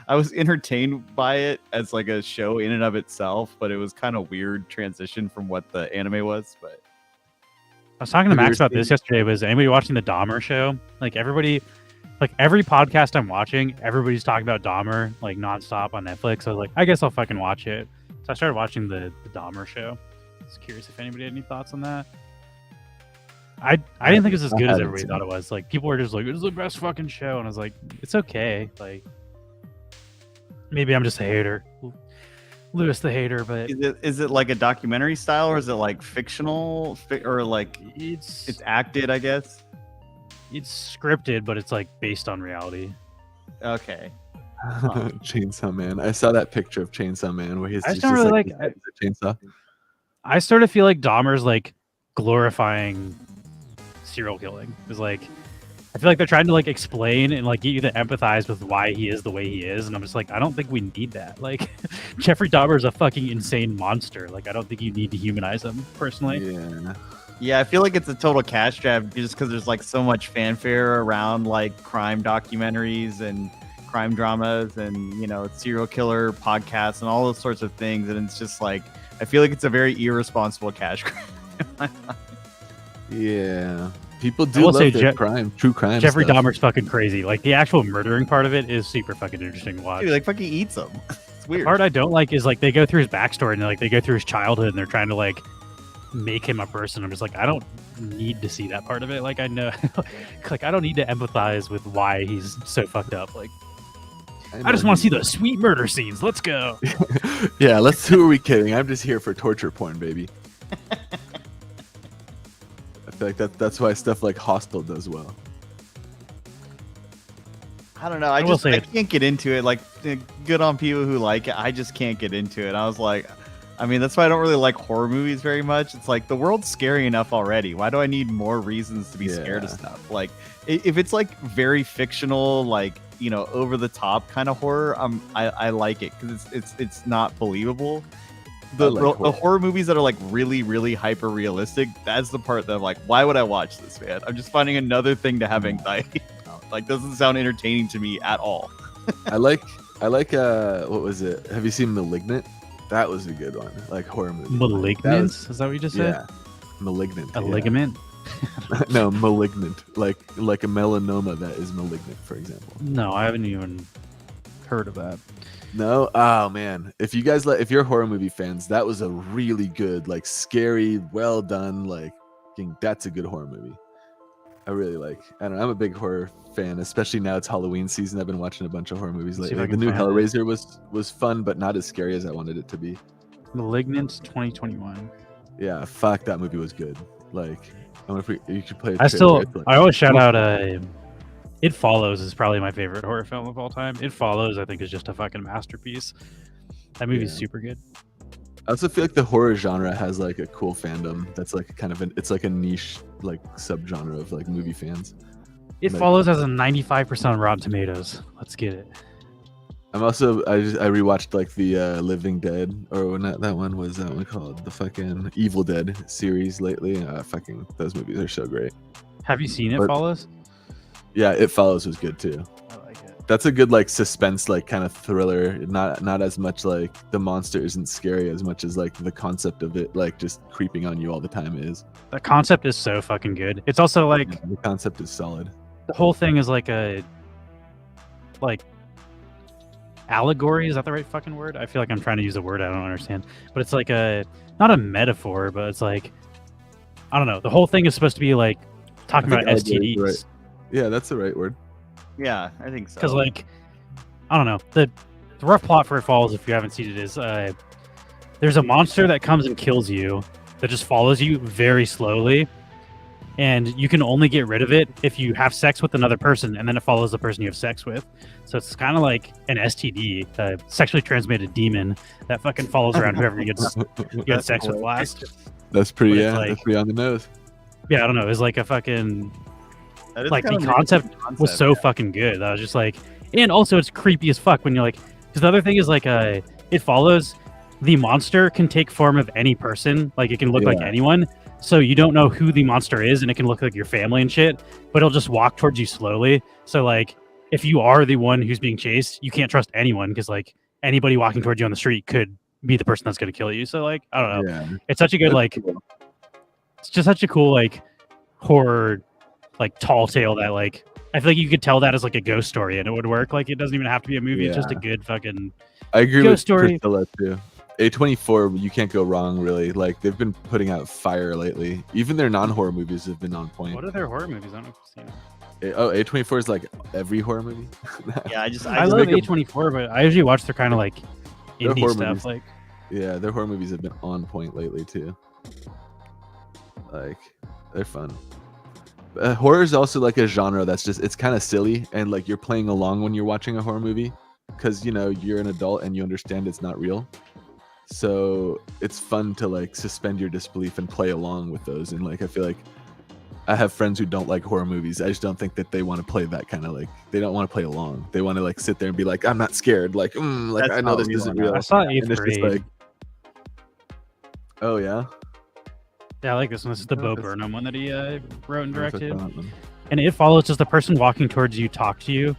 I was entertained by it as like a show in and of itself, but it was kind of weird transition from what the anime was. But I was talking to Have you Max ever about this yesterday. Was anybody watching the Dahmer show? Like everybody, like every podcast I'm watching, everybody's talking about Dahmer like nonstop on Netflix. I was like, I guess I'll fucking watch it. So I started watching the Dahmer show. I was curious if anybody had any thoughts on that. I didn't think it was as I good as haven't everybody seen thought it was. Like people were just like, "It's the best fucking show," and I was like, "It's okay." Like maybe I'm just a hater, Lewis the hater, but Is it like a documentary style, or is it like fictional, or like it's acted? I guess. it's scripted, but it's like based on reality. Okay. Chainsaw Man. I saw that picture of Chainsaw Man where he's I just just don't really like like- a chainsaw. I sort of feel like Dahmer's like glorifying serial killing. It's like I feel like they're trying to like explain and like get you to empathize with why he is the way he is, and I'm just like, I don't think we need that. Like Jeffrey Dahmer is a fucking insane monster. Like I don't think you need to humanize him personally. Yeah. Yeah, I feel like it's a total cash grab just because there's like so much fanfare around like crime documentaries and crime dramas and serial killer podcasts and all those sorts of things, and it's just like I feel like it's a very irresponsible cash grab. Yeah. People I do will love say their true crime. Jeffrey stuff. Dahmer's fucking crazy. Like the actual murdering part of it is super fucking interesting to watch. Dude, like fucking eats them. It's The weird. part I don't like is like they go through his backstory and like they go through his childhood and they're trying to like make him a person. I'm just like, I don't need to see that part of it. Like I know, like I don't need to empathize with why he's so fucked up. Like I just want to see those sweet murder scenes. Let's go. Yeah, who are we kidding? I'm just here for torture porn, baby. I feel like that's why stuff like Hostel does well. I don't know. I will say I it- can't get into it. Like, good on people who like it. I just can't get into it. I was like, I mean, that's why I don't really like horror movies very much. It's like the world's scary enough already. Why do I need more reasons to be scared of Yeah. stuff? Like, if it's like very fictional, like over the top kind of horror, I like it because it's not believable. I like The horror movies that are like really, really hyper realistic, that's the part that I'm like, why would I watch this, man? I'm just finding another thing to have anxiety about. Like, doesn't sound entertaining to me at all. I like what was it? Have you seen Malignant? That was a good one. Like horror movie. Malignant? Is that what you just said? Yeah. Malignant. A yeah. ligament? No, malignant. Like a melanoma that is malignant, for example. No, I haven't even heard of that. No? Oh man. If you guys if you're horror movie fans, that was a really good, like scary, well done, like that's a good horror movie. I really like. I don't know, I'm a big horror fan, especially now it's Halloween season. I've been watching a bunch of horror movies See if lately. I The can new find it. Hellraiser was fun, but not as scary as I wanted it to be. Malignant 2021. Yeah, fuck, that movie was good. Like, I wonder if you should play. I always shout out It Follows is probably my favorite horror film of all time. It Follows, I think, is just a fucking masterpiece. That movie's Yeah. super good. I also feel like the horror genre has like a cool fandom. That's like kind of it's like a niche like subgenre of like movie fans. It Like- Follows has a 95% on Rotten Tomatoes. Let's get it. I'm also I rewatched like the Living Dead, or not that one, was that one called the fucking Evil Dead series lately. Fucking those movies are so great. Have you seen It But- Follows? Yeah, It Follows was good too. I like it. That's a good like suspense like kind of thriller. Not as much like the monster isn't scary as much as like the concept of it like just creeping on you all the time is. The concept is so fucking good. It's also like Yeah, the concept is solid. the whole thing is like a allegory. Is that the right fucking word? I feel like I'm trying to use a word I don't understand. But it's like not a metaphor, but it's like I don't know. The whole thing is supposed to be like talking I about think allegory is STDs. right. Yeah, that's the right word. Yeah, I think so. Because like I don't know, the rough plot for It Follows, if you haven't seen it, is there's a monster that comes and kills you that just follows you very slowly, and you can only get rid of it if you have sex with another person, and then it follows the person you have sex with. So it's kind of like an STD, a sexually transmitted demon that fucking follows around whoever you get sex with last. That's pretty. But it's Yeah, like- that's pretty on the nose. Yeah, I don't know. It's like a fucking That is like kind the of an concept interesting was so concept, fucking good. I was just like, and also it's creepy as fuck when you're like, because the other thing is like, It Follows, the monster can take form of any person, like it can look like Yeah. anyone. So you don't know who the monster is, and it can look like your family and shit, but it'll just walk towards you slowly. So like, if you are the one who's being chased, you can't trust anyone because like anybody walking towards you on the street could be the person that's gonna kill you. So like, I don't know. Yeah. It's such a good That's like, cool. it's just such a cool like horror like tall tale that like I feel like you could tell that as like a ghost story and it would work. Like it doesn't even have to be a movie. It's just a Yeah. good fucking I agree Ghost with story. Priscilla too. A24, you can't go wrong, really. Like, they've been putting out fire lately. Even their non-horror movies have been on point. What are their horror movies? I don't know if you've seen them. Oh, A24 is like every horror movie. Yeah, I just love make a- A24, but I usually watch their kind of like Their indie horror stuff. movies. Like, Yeah, their horror movies have been on point lately too. Like, they're fun. Horror is also like a genre that's just, it's kind of silly, and like you're playing along when you're watching a horror movie because, you know, you're an adult and you understand it's not real. So it's fun to like suspend your disbelief and play along with those. And like, I feel like I have friends who don't like horror movies. I just don't think that they want to play that kind of, like, they don't want to play along. They want to like sit there and be like, I'm not scared. Like, like That's I know how this we isn't wanna- real. I saw And Eighth it's just Grade. like, oh yeah. Yeah, I like this one. This is the Bo That's- Burnham one that he wrote and I don't know if I directed. saw that one. And it follows just the person walking towards you, talk to you.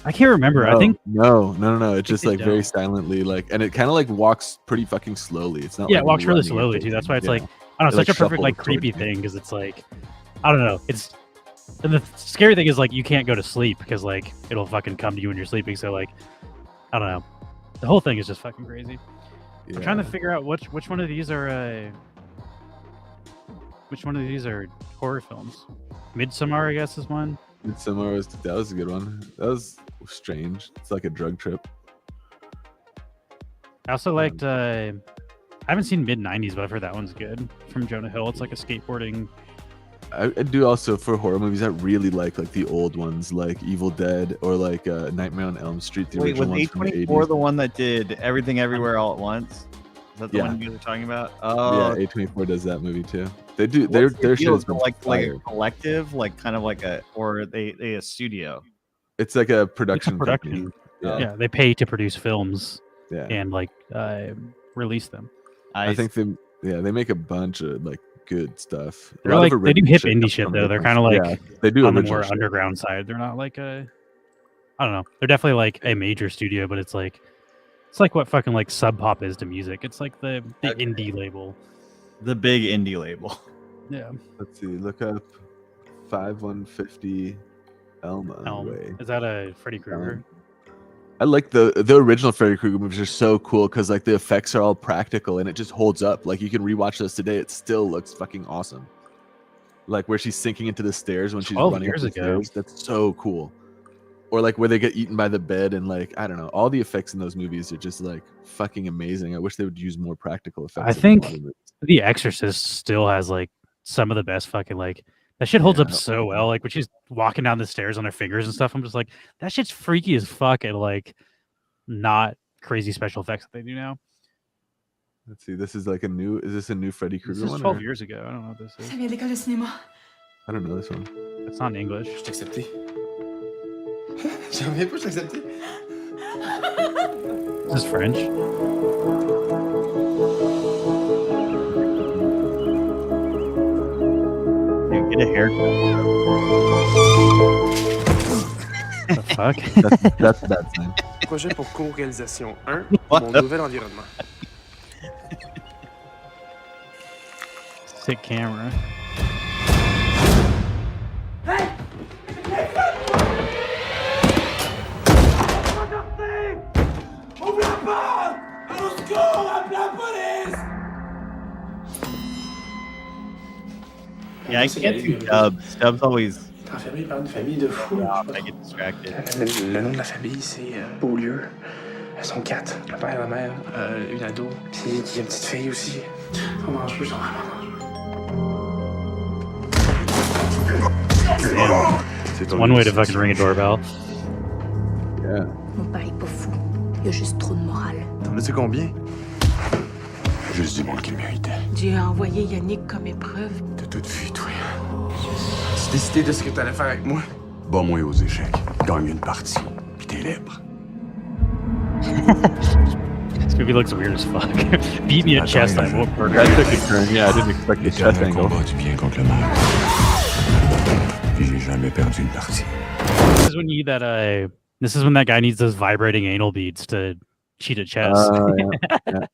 I can't remember. I think no. It's just they like very don't. silently, like, and it kind of like walks pretty fucking slowly. It's not. yeah, like it walks really running or slowly too. That's why it's anything. like I don't know, It, such like, a perfect like shuffles creepy towards you. thing because it's like I don't know. It's and the scary thing is like you can't go to sleep because like it'll fucking come to you when you're sleeping. So like I don't know. The whole thing is just fucking crazy. Yeah. I'm trying to figure out which one of these are horror films. Midsommar, I guess, is one. Midsommar that was a good one. That was strange. It's like a drug trip. I also liked. I haven't seen mid '90s, but I've heard that one's good from Jonah Hill. It's like a skateboarding. I do also for horror movies. I really like the old ones, like Evil Dead or like Nightmare on Elm Street. The Wait, was original ones from the A24 80s. the one that did Everything Everywhere All at Once? Is that the Yeah. one you guys are talking about? Oh, Yeah, A24 does that movie too. They do. what's Their shit deal? has Is it been like fire. a collective, like kind of like a studio. It's like a It's a production. production. company. Yeah. Yeah, they pay to produce films Yeah. and like release them. I think they make a bunch of like good stuff. A They're lot of like they do original hip shit indie comes shit from though. They're different- kind of like yeah, they do on the original more shit. underground side. They're not like I don't know. They're definitely like a major studio, but it's like what fucking like Sub Pop is to music. It's like the indie label. the big indie label. Yeah. Let's see. Look up 5150 Elma Elm. Way. Is that a Freddy Krueger? I like the original Freddy Krueger movies are so cool because like the effects are all practical and it just holds up. Like you can rewatch those today, it still looks fucking awesome. Like where she's sinking into the stairs when she's 12 running years up the ago. stairs. That's so cool. Or like where they get eaten by the bed and like I don't know, all the effects in those movies are just like fucking amazing. I wish they would use more practical effects. I in think modern movies. The Exorcist still has like some of the best fucking like that shit holds Yeah. up so well. Like when she's walking down the stairs on her fingers and stuff, I'm just like, that shit's freaky as fuck and like not crazy special effects that they do now. Let's see. This is like is this a new Freddy This Krueger is one? 12 or- years ago. I don't know what this is. Ça vient d'école de cinéma. I don't know this one. It's not in English. Je t'ai accepté. J'en reviens pas, je t'ai accepté. This is French. Dude, get a haircut. The fuck? That's a bad sign. Projet pour co-réalisation 1, What mon the- nouvel environnement. Sick camera. Yeah, I can't do dubs. Dubs always. Il est enfermé par une famille de fous. I get distracted. Le nom de la famille, c'est Beaulieu. Elles sont 4. Le père, la mère, une ado. Puis il y a une petite fille aussi. Ils sont dangereux, ils sont vraiment dangereux. One way to fucking ring a doorbell. Yeah. Mon père est pas fou. Il a juste trop de morale. T'en as-tu combien? Juste du monde qu'il méritait. J'ai envoyé Yannick comme épreuve. T'as tout vu, toi. Tu décidé de ce que t'allais faire avec moi? Bats-moi aux échecs. Gagne une partie. Puis t'es libre. This movie looks weird as fuck. Beat me at chest, I won't murder That you. took a turn. Yeah, I didn't expect the chest Un angle. combat du bien contre le mal. Puis j'ai jamais perdu une partie. This is when you need that this is when that guy needs those vibrating anal beads to cheat at chess. Yeah.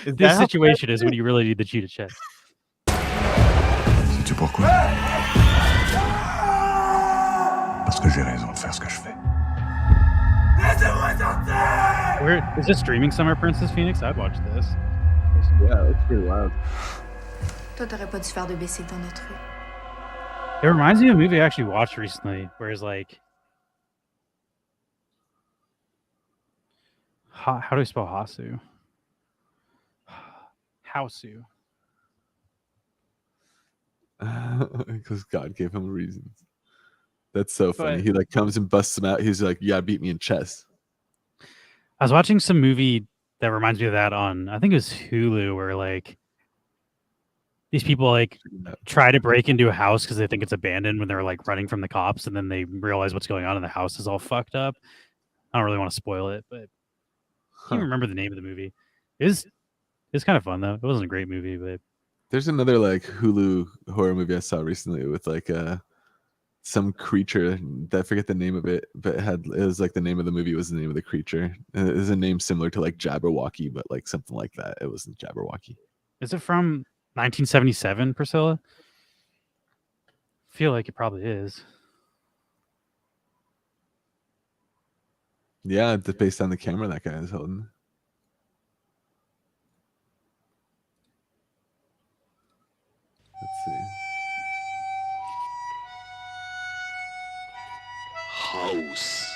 Is This that how- situation is when you really need the cheat at chess. Sais-tu pourquoi? Parce que j'ai raison de faire ce que je fais. Where is this streaming somewhere, Princess Phoenix? I'd watch this. Yeah, that's pretty wild. Toi, t'aurais pas dû faire de basic dans notre rue. It reminds me of a movie I actually watched recently, where it's like, how do I spell Hasu? Hausu. Because God gave him reasons. That's so funny. But- He like comes and busts him out. He's like, "Yeah, beat me in chess." I was watching some movie that reminds me of that on, I think it was Hulu, where like these people like try to break into a house because they think it's abandoned when they're like running from the cops, and then they realize what's going on and the house is all fucked up. I don't really want to spoil it, but I can't remember the name of the movie. It's kind of fun though. It wasn't a great movie, but There's another like Hulu horror movie I saw recently with like some creature. I forget the name of it, but it was like the name of the movie was the name of the creature. And it was a name similar to like Jabberwocky, but like something like that. It wasn't Jabberwocky. is it from 1977, Priscilla? I feel like it probably is. Yeah, it's based on the camera that guy is holding. Let's see. House.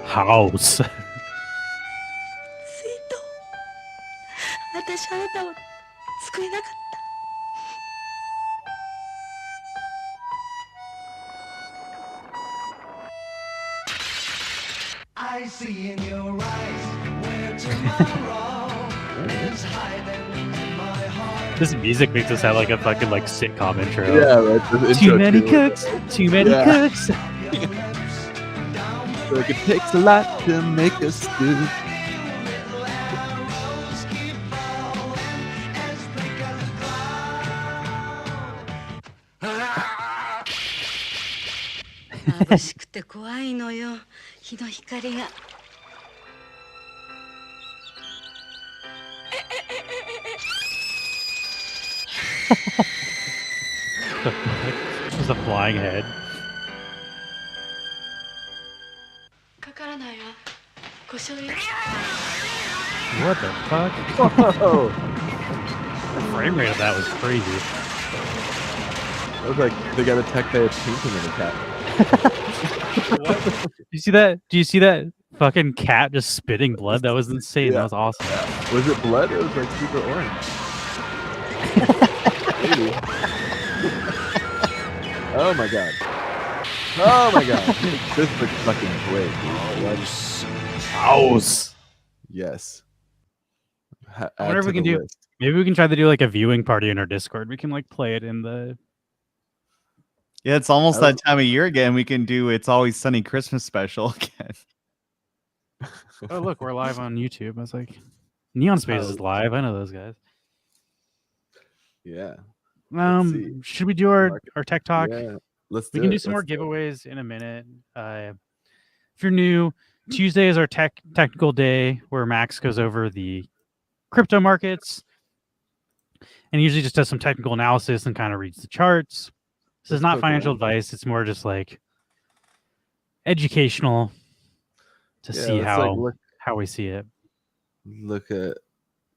House. 私あなたを救えなかった。 I see in your eyes where tomorrow is hiding in my heart. This music makes us sound like a fucking like sitcom intro. Yeah, right. the Too intro many too. cooks. Too many Yeah. cooks. Like, it takes a lot to make a stew. Ah! 眩しくて怖いのよ。日の光が。 Just a flying head. かからないわ。故障よ。 What the fuck? Whoa! The frame rate of that was crazy. It was like they got attacked by a painting of a cat. Do you see that? Do you see that fucking cat just spitting blood? That was insane. Yeah. That was awesome. Was it blood? It was like super orange. Maybe. Oh my god. Oh my god. This looks fucking great, dude. House. Yes. I wonder if we can do. Maybe we can try to do like a viewing party in our Discord. We can like play it in the. Yeah, it's almost I that time of year again. We can do It's Always Sunny Christmas special again. Oh look, we're live on YouTube. I was like, Neon Space is live. I know those guys. Yeah. see. Should we do our tech talk? Yeah. Let's We do can do it. some more Let's do it. giveaways in a minute. If you're new, Tuesday is our technical day where Max goes over the crypto markets and usually just does some technical analysis and kind of reads the charts. This is not click financial around. advice. It's more just like educational to Yeah, see let's, how like, how we see it. look at,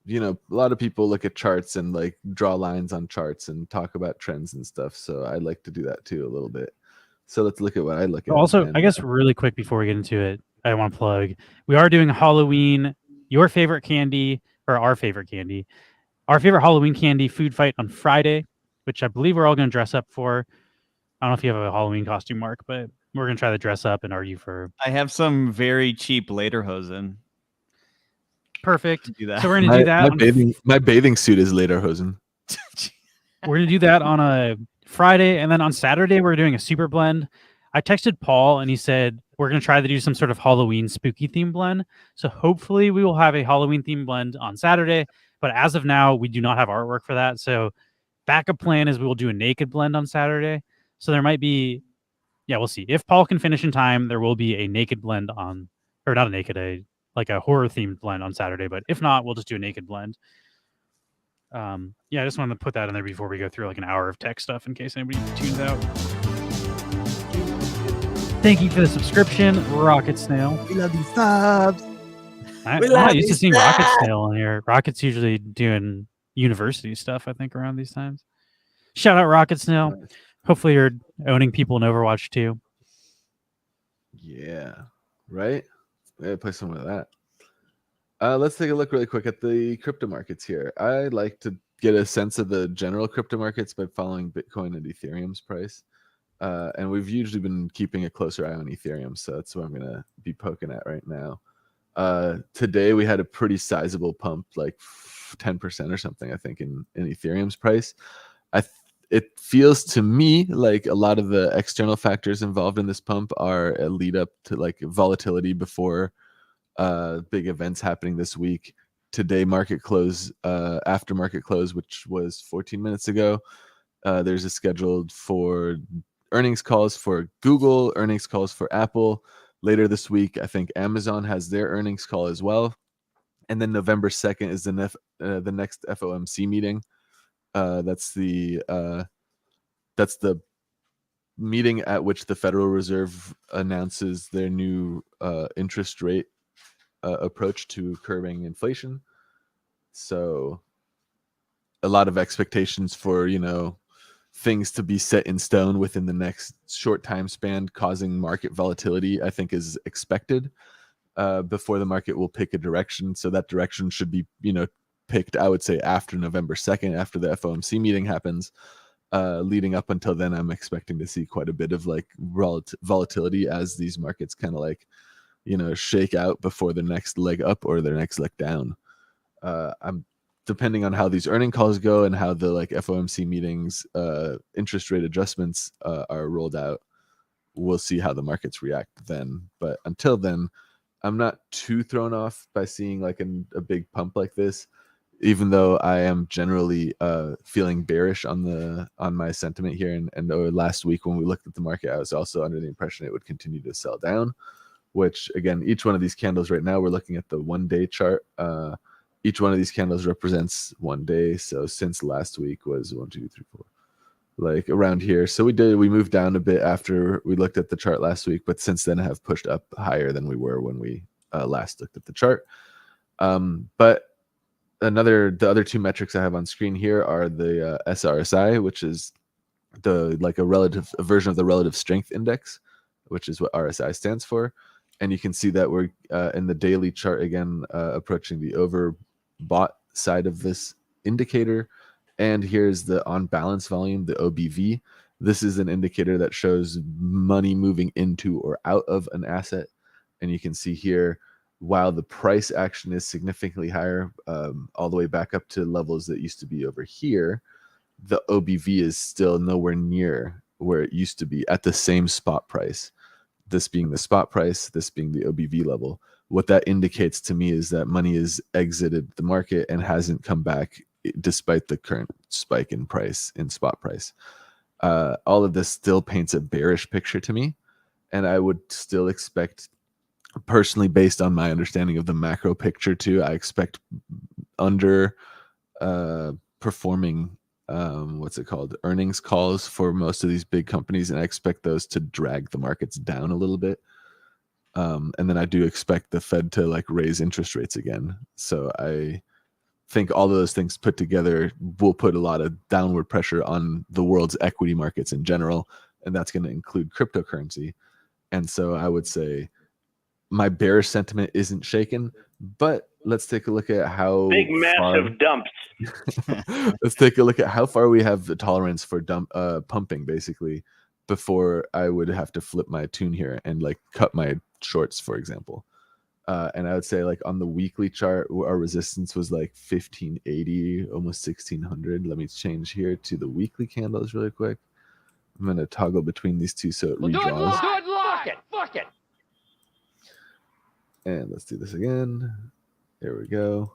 a lot of people look at charts and like draw lines on charts and talk about trends and stuff. So I like to do that too a little bit. So let's look at what I look at. Also, and, I guess really quick before we get into it, I want to plug. We are doing Halloween, your favorite candy or our favorite candy, our favorite Halloween candy food fight on Friday, which I believe we're all going to dress up for. I don't know if you have a Halloween costume, Mark, but we're going to try to dress up and argue for. I have some very cheap lederhosen. Perfect. Do that. So we're going to do that. my bathing suit is lederhosen. We're going to do that on a Friday, and then on Saturday we're doing a super blend. I texted Paul and he said we're going to try to do some sort of Halloween spooky theme blend. So hopefully we will have a Halloween theme blend on Saturday, but as of now we do not have artwork for that. So backup plan is we will do a naked blend on Saturday. So there might be, we'll see. If Paul can finish in time, there will be a naked blend on, or not a naked, like a horror themed blend on Saturday, but if not, we'll just do a naked blend. I just wanted to put that in there before we go through like an hour of tech stuff in case anybody tunes out. Thank you for the subscription, Rocket Snail. We love these subs. I'm We not love used to these seeing Rocket subs. Snail on here. Rocket's usually doing university stuff, I think, around these times. Shout out Rocket Snail. Hopefully you're owning people in Overwatch too. Yeah, right. Yeah, play some of that. Let's take a look really quick at the crypto markets here. I like to get a sense of the general crypto markets by following Bitcoin and Ethereum's price. And we've usually been keeping a closer eye on Ethereum, so that's what I'm going to be poking at right now. Today we had a pretty sizable pump, like 10% or something, I think, in Ethereum's price. It feels to me like a lot of the external factors involved in this pump are a lead up to like volatility before big events happening this week. Today, market close, after market close, which was 14 minutes ago, there's a scheduled for earnings calls for Google, earnings calls for Apple. Later this week, I think Amazon has their earnings call as well. And then November 2nd is the next FOMC meeting. That's the meeting at which the Federal Reserve announces their new interest rate approach to curbing inflation. So a lot of expectations for, things to be set in stone within the next short time span, causing market volatility, I think is expected before the market will pick a direction. So that direction should be, picked, I would say, after November 2nd, after the FOMC meeting happens. Leading up until then, I'm expecting to see quite a bit of like volatility as these markets kind of like, shake out before the next leg up or their next leg down. I'm depending on how these earning calls go and how the like FOMC meetings, interest rate adjustments are rolled out. We'll see how the markets react then. But until then, I'm not too thrown off by seeing like a big pump like this, even though I am generally feeling bearish on my sentiment here. And last week when we looked at the market, I was also under the impression it would continue to sell down, which again, each one of these candles right now, we're looking at the 1-day chart. Each one of these candles represents 1 day. So since last week was 1, 2, 3, 4, like around here. So we moved down a bit after we looked at the chart last week, but since then have pushed up higher than we were when we last looked at the chart. But the other two metrics I have on screen here are the SRSI, which is a version of the relative strength index, which is what RSI stands for. And you can see that we're in the daily chart again, approaching the overbought side of this indicator. And here's the on balance volume, the OBV. This is an indicator that shows money moving into or out of an asset. And you can see here, while the price action is significantly higher, all the way back up to levels that used to be over here, the OBV is still nowhere near where it used to be at the same spot price. This being the spot price, this being the OBV level. What that indicates to me is that money has exited the market and hasn't come back despite the current spike in price, in spot price. All of this still paints a bearish picture to me. And I would still expect, personally, based on my understanding of the macro picture too, I expect under performing earnings calls for most of these big companies, and I expect those to drag the markets down a little bit. And then I do expect the Fed to like raise interest rates again. So I think all of those things put together will put a lot of downward pressure on the world's equity markets in general, and that's going to include cryptocurrency. And so I would say my bearish sentiment isn't shaken, but let's take a look at how Big massive dumps. Let's take a look at how far we have the tolerance for pumping, basically, before I would have to flip my tune here and like cut my shorts, for example. And I would say like on the weekly chart, our resistance was like 1580, almost 1600. Let me change here to the weekly candles really quick. I'm going to toggle between these two so it redraws. Fuck it. And let's do this again. There we go.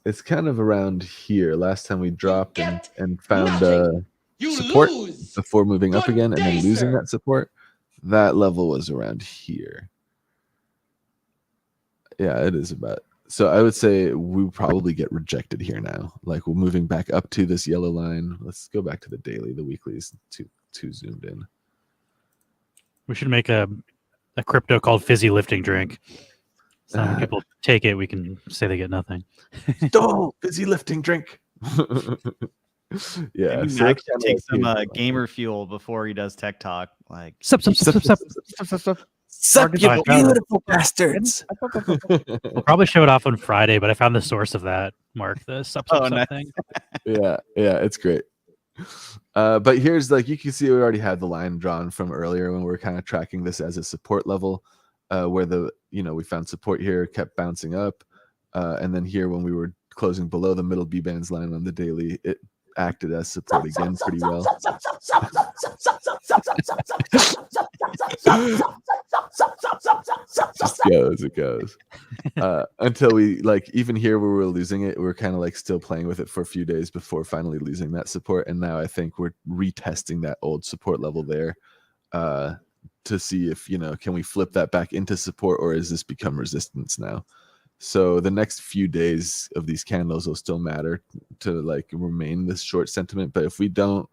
It's kind of around here. Last time we dropped and found support before moving up again and then losing that support. That level was around here. Yeah, it is about. So I would say we probably get rejected here now. Like we're moving back up to this yellow line. Let's go back to the daily. The weekly is too zoomed in. We should make a crypto called fizzy lifting drink. So when people take it, we can say they get nothing. Oh, busy lifting drink. Yeah, Maybe so Max that's should take kinda some like gamer fuel before he does tech talk. Like, Sup. Sup, you Marcus- beautiful bastards. We'll probably show it off on Friday, but I found the source of that, Mark, the sup nice. thing. yeah, it's great. But here's like you can see we already had the line drawn from earlier when we were kind of tracking this as a support level, where we found support here, kept bouncing up, and then here when we were closing below the middle B bands line on the daily, it acted as support again pretty well. Just goes, it goes. Until we even here where we're losing it, we're kind of like still playing with it for a few days before finally losing that support. And now I think we're retesting that old support level there to see if, can we flip that back into support, or has this become resistance now? So the next few days of these candles will still matter to remain this short sentiment. But if we don't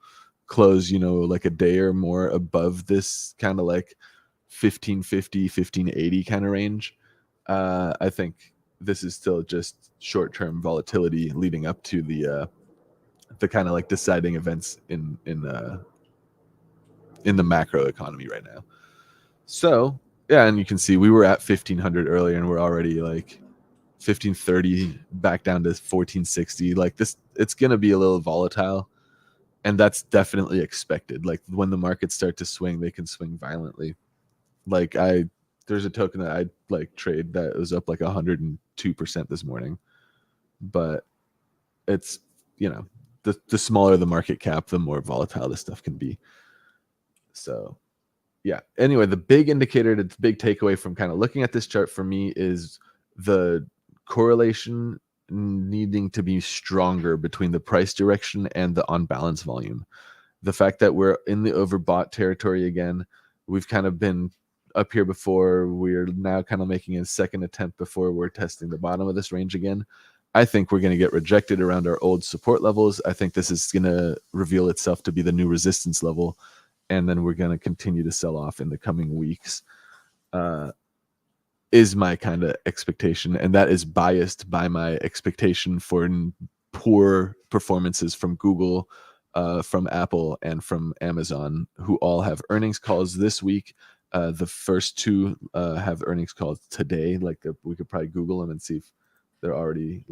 close, like a day or more above this kind of 1550, 1580 kind of range, I think this is still just short-term volatility leading up to the kind of deciding events in the macro economy right now. So yeah, and you can see we were at 1500 earlier, and we're already 1530 back down to 1460. This, it's gonna be a little volatile, and that's definitely expected. When the markets start to swing, they can swing violently. There's a token that I trade that was up 102% this morning, but it's the smaller the market cap, the more volatile this stuff can be. So yeah, anyway, the big indicator, the big takeaway from kind of looking at this chart for me is the correlation needing to be stronger between the price direction and the on balance volume. The fact that we're in the overbought territory again, we've kind of been up here before, we're now kind of making a second attempt before we're testing the bottom of this range again. I think we're going to get rejected around our old support levels. I think this is going to reveal itself to be the new resistance level, and then we're going to continue to sell off in the coming weeks, is my kind of expectation. And that is biased by my expectation for poor performances from Google, from Apple, and from Amazon, who all have earnings calls this week. The first two have earnings calls today. We could probably Google them and see if they're already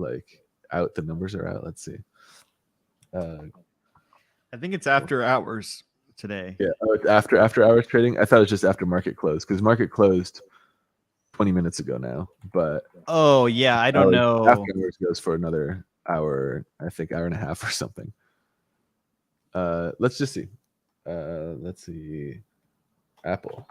out. The numbers are out. Let's see. I think it's after hours today. Yeah, it's after hours trading. I thought it was just after market close, because market closed 20 minutes ago now. But oh yeah, I don't know. After hours goes for another hour, I think hour and a half or something. Let's just see. Let's see. Apple.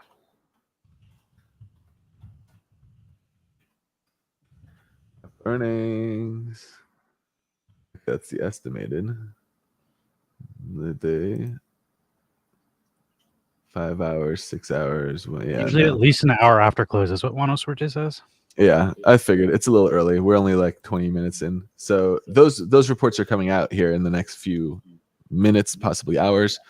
Earnings. That's the estimated. The day. 5 hours, 6 hours. Well, yeah. Usually at least an hour after close is what Juano Suerte says. Yeah, I figured it's a little early. We're only 20 minutes in. So those reports are coming out here in the next few minutes, possibly hours,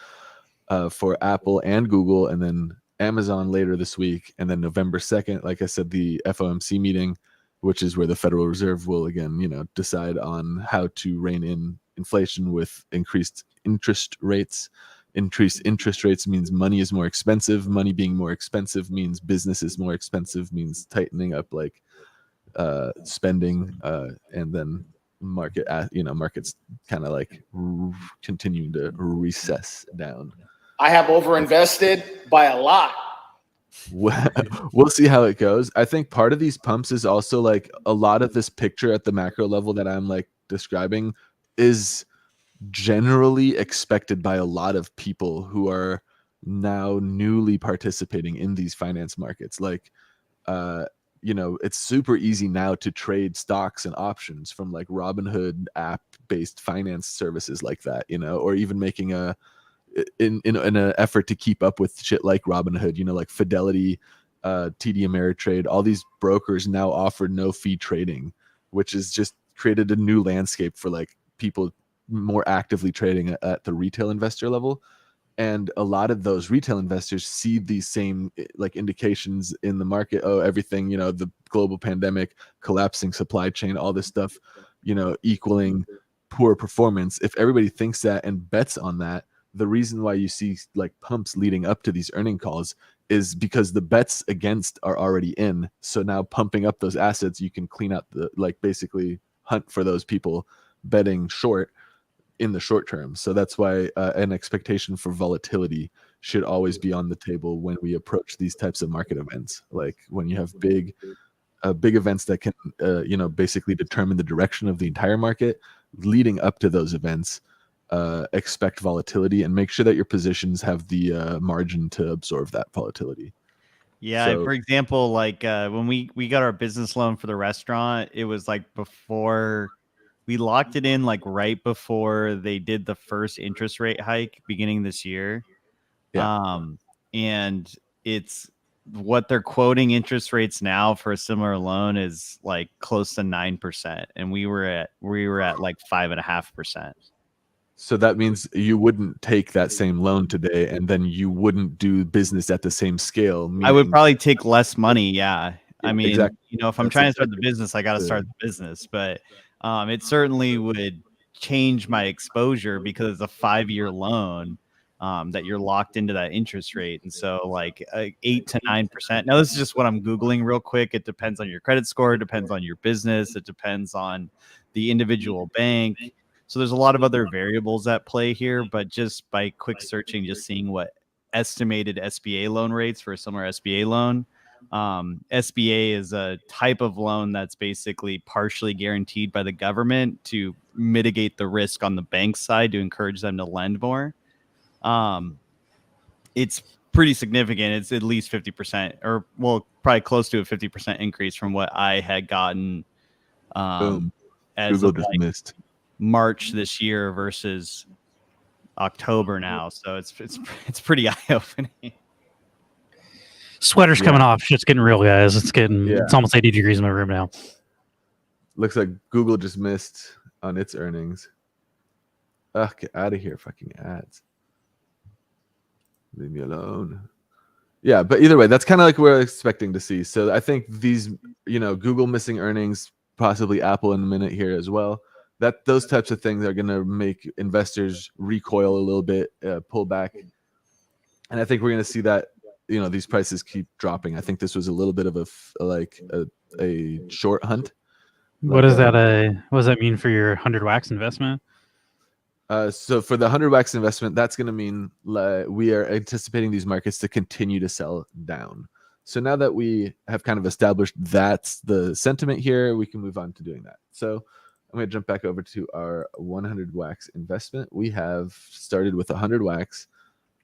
for Apple and Google, and then Amazon later this week. And then November 2nd, like I said, the FOMC meeting, which is where the Federal Reserve will again, decide on how to rein in inflation with increased interest rates. Increased interest rates means money is more expensive. Money being more expensive means business is more expensive, means tightening up spending, and then markets kind of continuing to recess down. I have overinvested by a lot. We'll see how it goes. I think part of these pumps is also a lot of this picture at the macro level that I'm describing is generally expected by a lot of people who are now newly participating in these finance markets. It's super easy now to trade stocks and options from Robinhood app based finance services like that, or even making in an effort to keep up with shit like Robinhood, Fidelity, TD Ameritrade. All these brokers now offer no fee trading, which has just created a new landscape for people more actively trading at the retail investor level. And a lot of those retail investors see these same like indications in the market. Oh, everything, the global pandemic, collapsing supply chain, all this stuff, equaling poor performance. If everybody thinks that and bets on that, the reason why you see like pumps leading up to these earning calls is because the bets against are already in. So now pumping up those assets, you can clean out basically hunt for those people betting short in the short term. So that's why an expectation for volatility should always be on the table when we approach these types of market events. Like when you have big events that can, basically determine the direction of the entire market leading up to those events, expect volatility and make sure that your positions have the margin to absorb that volatility. Yeah, So- for example, like when we got our business loan for the restaurant, it was like before we locked it in, like right before they did the first interest rate hike beginning this year. Yeah. And it's what they're quoting interest rates now for a similar loan is like close to 9%, and we were at like 5.5%. So that means you wouldn't take that same loan today, and then you wouldn't do business at the same scale. I would meaning- probably take less money. Yeah. I mean, exactly. if I'm That's trying to start the exactly business, I got to the- start the business. But it certainly would change my exposure because it's a 5-year loan that you're locked into that interest rate. And so like 8 to 9%. Now, this is just what I'm Googling real quick. It depends on your credit score. It depends on your business. It depends on the individual bank. So there's a lot of other variables at play here, but just by quick searching, just seeing what estimated SBA loan rates for a similar SBA loan. SBA is a type of loan that's basically partially guaranteed by the government to mitigate the risk on the bank side to encourage them to lend more. It's pretty significant. It's at least 50% or probably close to a 50% increase from what I had gotten Boom. as Google of just like missed. March this year versus October now. So it's pretty eye-opening. Sweater's Yeah. coming off. Shit's getting real, guys. It's Yeah. it's almost 80 degrees in my room now. Looks like Google just missed on its earnings. Ugh, get out of here, fucking ads. Leave me alone. Yeah, but either way, that's kind of like what we're expecting to see. So I think these, Google missing earnings, possibly Apple in a minute here as well. That those types of things are going to make investors recoil a little bit, pull back, and I think we're going to see that these prices keep dropping. I think this was a little bit of a short hunt. What does that mean for your 100 wax investment? So for the 100 wax investment, that's going to mean we are anticipating these markets to continue to sell down. So now that we have kind of established that's the sentiment here, we can move on to doing that. So I'm going to jump back over to our 100 wax investment. We have started with 100 wax,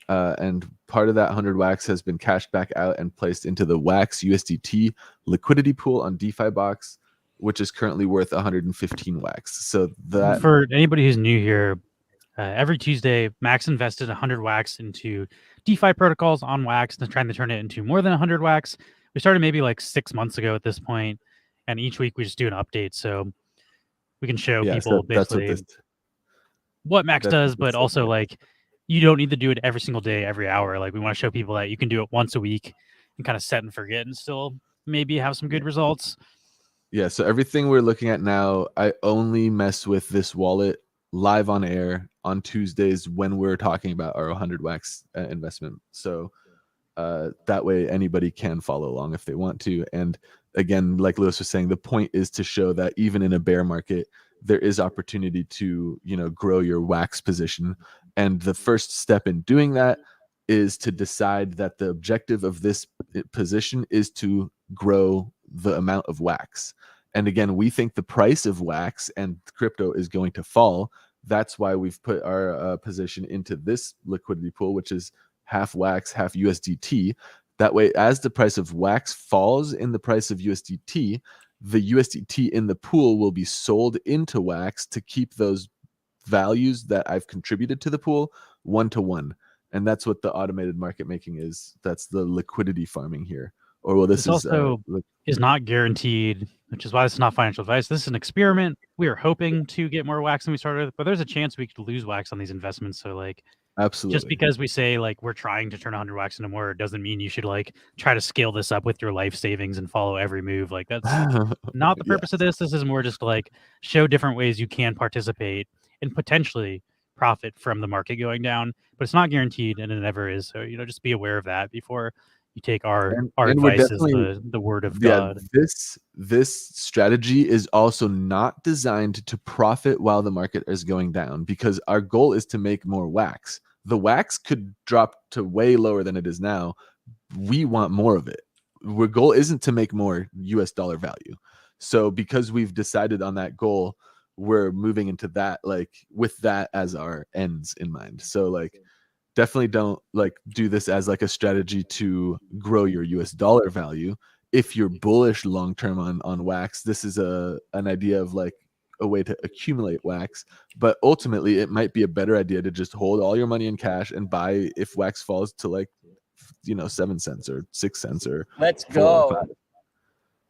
and part of that 100 wax has been cashed back out and placed into the Wax USDT liquidity pool on DeFi Box, which is currently worth 115 wax. So that For anybody who's new here, every Tuesday, Max invested 100 wax into DeFi protocols on Wax and trying to turn it into more than 100 wax. We started maybe like 6 months ago at this point, and each week we just do an update so we can show people basically what Max does, but also like you don't need to do it every single day, every hour. Like we want to show people that you can do it once a week and kind of set and forget and still maybe have some good results. Yeah, so everything we're looking at now, I only mess with this wallet live on air on Tuesdays when we're talking about our 100 wax investment. So that way anybody can follow along if they want to. And again, like Lewis was saying, the point is to show that even in a bear market, there is opportunity to, grow your wax position. And the first step in doing that is to decide that the objective of this position is to grow the amount of wax. And again, we think the price of wax and crypto is going to fall. That's why we've put our position into this liquidity pool, which is half wax, half USDT. That way, as the price of wax falls in the price of USDT, the USDT in the pool will be sold into wax to keep those values that I've contributed to the pool 1-to-1. And that's what the automated market making is. That's the liquidity farming here. Or well, this also is not guaranteed, which is why it's not financial advice. This is an experiment. We are hoping to get more wax than we started with, but there's a chance we could lose wax on these investments. So like Absolutely. Just because we say like we're trying to turn 100 wax into more doesn't mean you should like try to scale this up with your life savings and follow every move. Like that's not the purpose of this. This is more just like show different ways you can participate and potentially profit from the market going down, but it's not guaranteed and it never is. So, just be aware of that before you take our And we're advice as definitely- the word of Yeah, God. this strategy is also not designed to profit while the market is going down, because our goal is to make more wax. The wax could drop to way lower than it is now. We want more of it. Our goal isn't to make more US dollar value. So because we've decided on that goal, we're moving into that, like with that as our ends in mind. So like definitely don't like do this as like a strategy to grow your US dollar value. If you're bullish long term on wax, this is an idea of like a way to accumulate wax, but ultimately it might be a better idea to just hold all your money in cash and buy if wax falls to like 7 cents or 6 cents or Let's 4 or go. 5.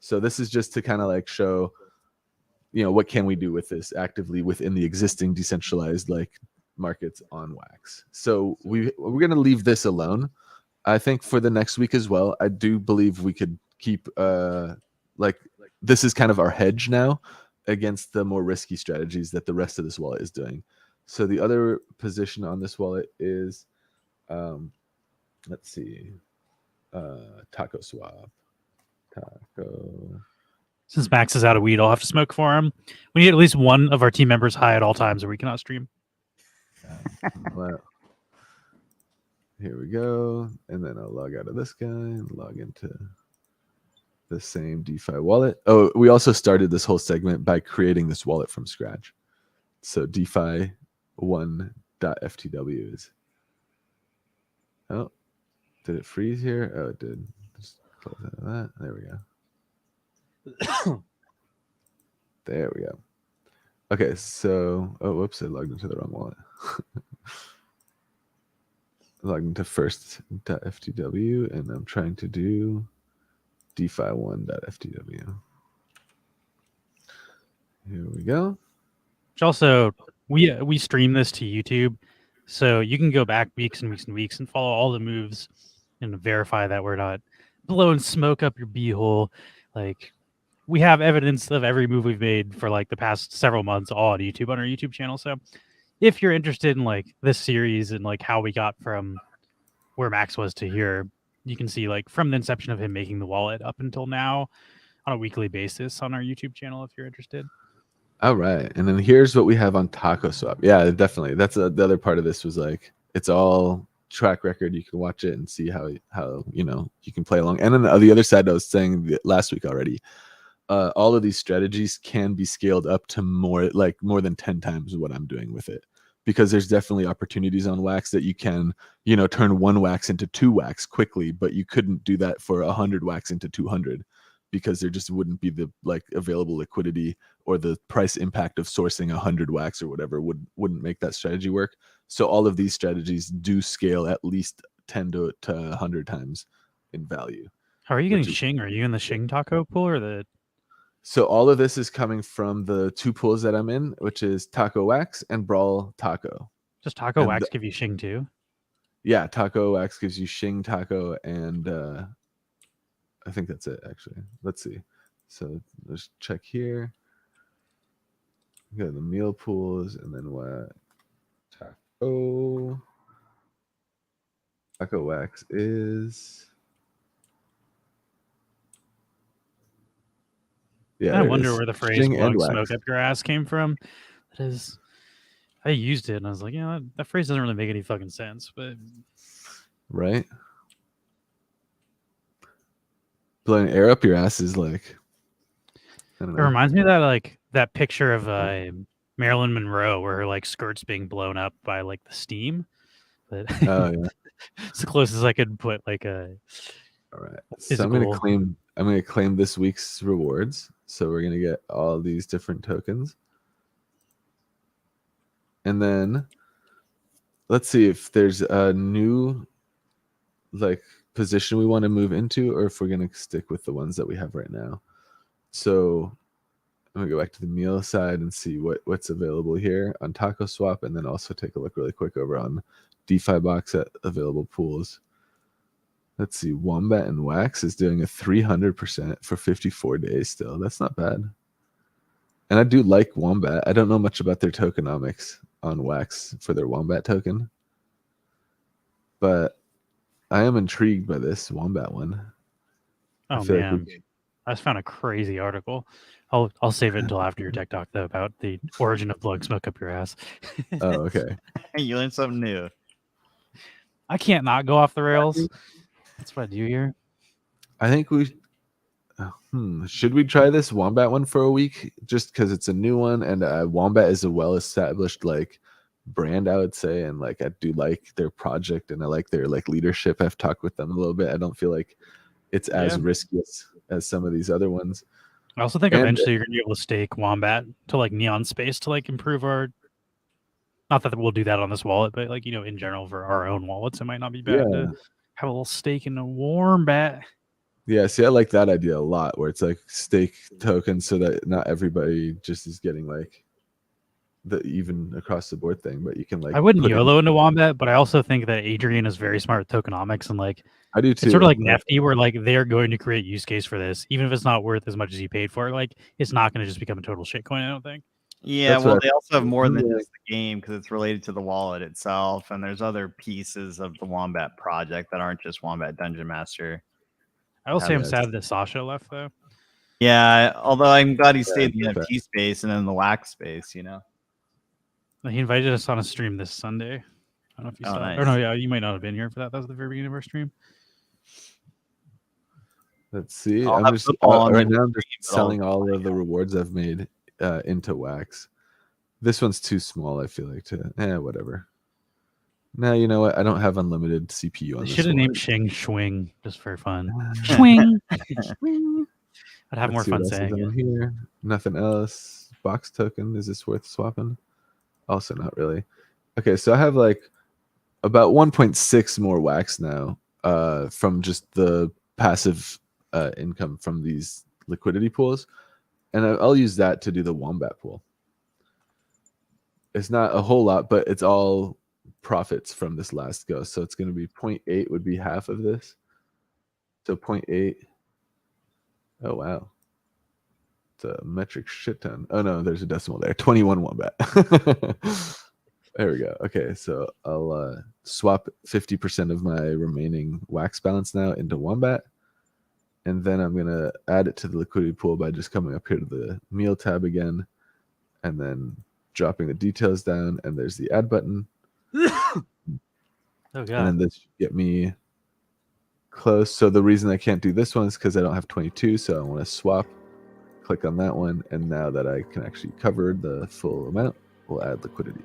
So this is just to kind of like show what can we do with this actively within the existing decentralized like markets on wax. So we're going to leave this alone. I think for the next week as well, I do believe we could keep like this is kind of our hedge now against the more risky strategies that the rest of this wallet is doing. So the other position on this wallet is let's see, Taco Swap. Taco. Since Max is out of weed, I'll have to smoke for him. We need at least one of our team members high at all times or we cannot stream. Well, here we go. And then I'll log out of this guy and log into the same DeFi wallet. Oh, we also started this whole segment by creating this wallet from scratch. So DeFi1.ftw is. Oh, did it freeze here? Oh, it did. Just close out of that. There we go. There we go. Okay, so whoops, I logged into the wrong wallet. Logged into first.ftw and I'm trying to do DeFi1.ftw. Here we go. Which also we stream this to YouTube, so you can go back weeks and weeks and weeks and follow all the moves and verify that we're not blowing smoke up your beehole. Like we have evidence of every move we've made for like the past several months all on YouTube on our YouTube channel. So if you're interested in like this series and like how we got from where Max was to here, you can see like from the inception of him making the wallet up until now on a weekly basis on our YouTube channel if you're interested. All right. And then here's what we have on Taco Swap. Yeah, definitely. That's the other part of this was like, it's all track record. You can watch it and see how you can play along. And then on the other side, I was saying last week already, all of these strategies can be scaled up to more than 10 times what I'm doing with it. Because there's definitely opportunities on wax that you can, turn 1 wax into 2 wax quickly, but you couldn't do that for 100 wax into 200 because there just wouldn't be the available liquidity or the price impact of sourcing 100 wax or whatever wouldn't make that strategy work. So all of these strategies do scale at least 10 to 100 times in value. How are you getting Shing? Are you in the Shing taco pool or the? So all of this is coming from the 2 pools that I'm in, which is Taco Wax and Brawl Taco. Does Taco Wax give you Shing too? Yeah, Taco Wax gives you Shing Taco and I think that's it actually. Let's see. So let's check here. We got the meal pools and then what? Taco Wax is. Yeah, I wonder where the phrase Shing and "blowing wax. smoke up your ass" came from. That is, I used it and I was like, that phrase doesn't really make any fucking sense. But Right? Blowing air up your ass is like. I don't it know. reminds me of that picture of Marilyn Monroe where her skirt's being blown up by the steam. But Oh yeah. it's the closest I could put a. All right. So Physical. I'm gonna claim this week's rewards. So we're gonna get all these different tokens. And then let's see if there's a new position we want to move into, or if we're gonna stick with the ones that we have right now. So I'm gonna go back to the meal side and see what's available here on Taco Swap, and then also take a look really quick over on DeFi box at available pools. Let's see. Wombat and Wax is doing a 300% for 54 days still. That's not bad. And I do like Wombat. I don't know much about their tokenomics on Wax for their Wombat token. But I am intrigued by this Wombat one. Oh feel like man, I just found a crazy article. I'll save it until after your tech talk though about the origin of blowing smoke up your ass. Oh, okay. You learned something new. I can't not go off the rails. That's what I do here. I think we should we try this Wombat one for a week just because it's a new one and Wombat is a well-established like brand, I would say, and like I do like their project and I like their like leadership. I've talked with them a little bit. I don't feel like it's as risky as some of these other ones. I also think eventually you're gonna be able to stake Wombat to like Neon Space to like improve our. Not that we'll do that on this wallet, but like in general for our own wallets, it might not be bad to have a little stake in a Wombat. Yeah, see, I like that idea a lot, where it's like stake tokens so that not everybody just is getting like the even across the board thing, but you can like. I wouldn't YOLO into Wombat, but I also think that Adrian is very smart with tokenomics and like I do too. It's sort of like Nefty, where like they're going to create use case for this, even if it's not worth as much as you paid for it. Like it's not going to just become a total shitcoin. I don't think. Yeah, well, they also have more than just the game because it's related to the wallet itself, and there's other pieces of the Wombat project that aren't just Wombat Dungeon Master. I will say I'm sad that Sasha left though. Yeah, although I'm glad he stayed in the NFT space and in the Wax space. You know, he invited us on a stream this Sunday. I don't know if you saw it. Or no, yeah, you might not have been here for that. That was the very beginning of our stream. Let's see. I'm just right now. I'm just selling all of the rewards I've made into Wax. This one's too small. I feel like to whatever. Now you know what? I don't have unlimited CPU on this. Should have named Shing Schwing just for fun. Schwing. I'd have more fun saying it. Here. Nothing else. Box token. Is this worth swapping? Also not really. Okay, so I have like about 1.6 more Wax now from just the passive income from these liquidity pools, and I'll use that to do the Wombat pool. It's not a whole lot, but it's all profits from this last go, so it's going to be 0.8 would be half of this, so 0.8. Oh wow, it's a metric shit ton. Oh no, there's a decimal there. 21 Wombat. There we go. Okay, so I'll swap 50% of my remaining Wax balance now into Wombat. And then I'm going to add it to the liquidity pool by just coming up here to the meal tab again. And then dropping the details down. And there's the add button. Oh, God. And then this should get me close. So the reason I can't do this one is because I don't have 22. So I want to swap. Click on that one. And now that I can actually cover the full amount, we'll add liquidity.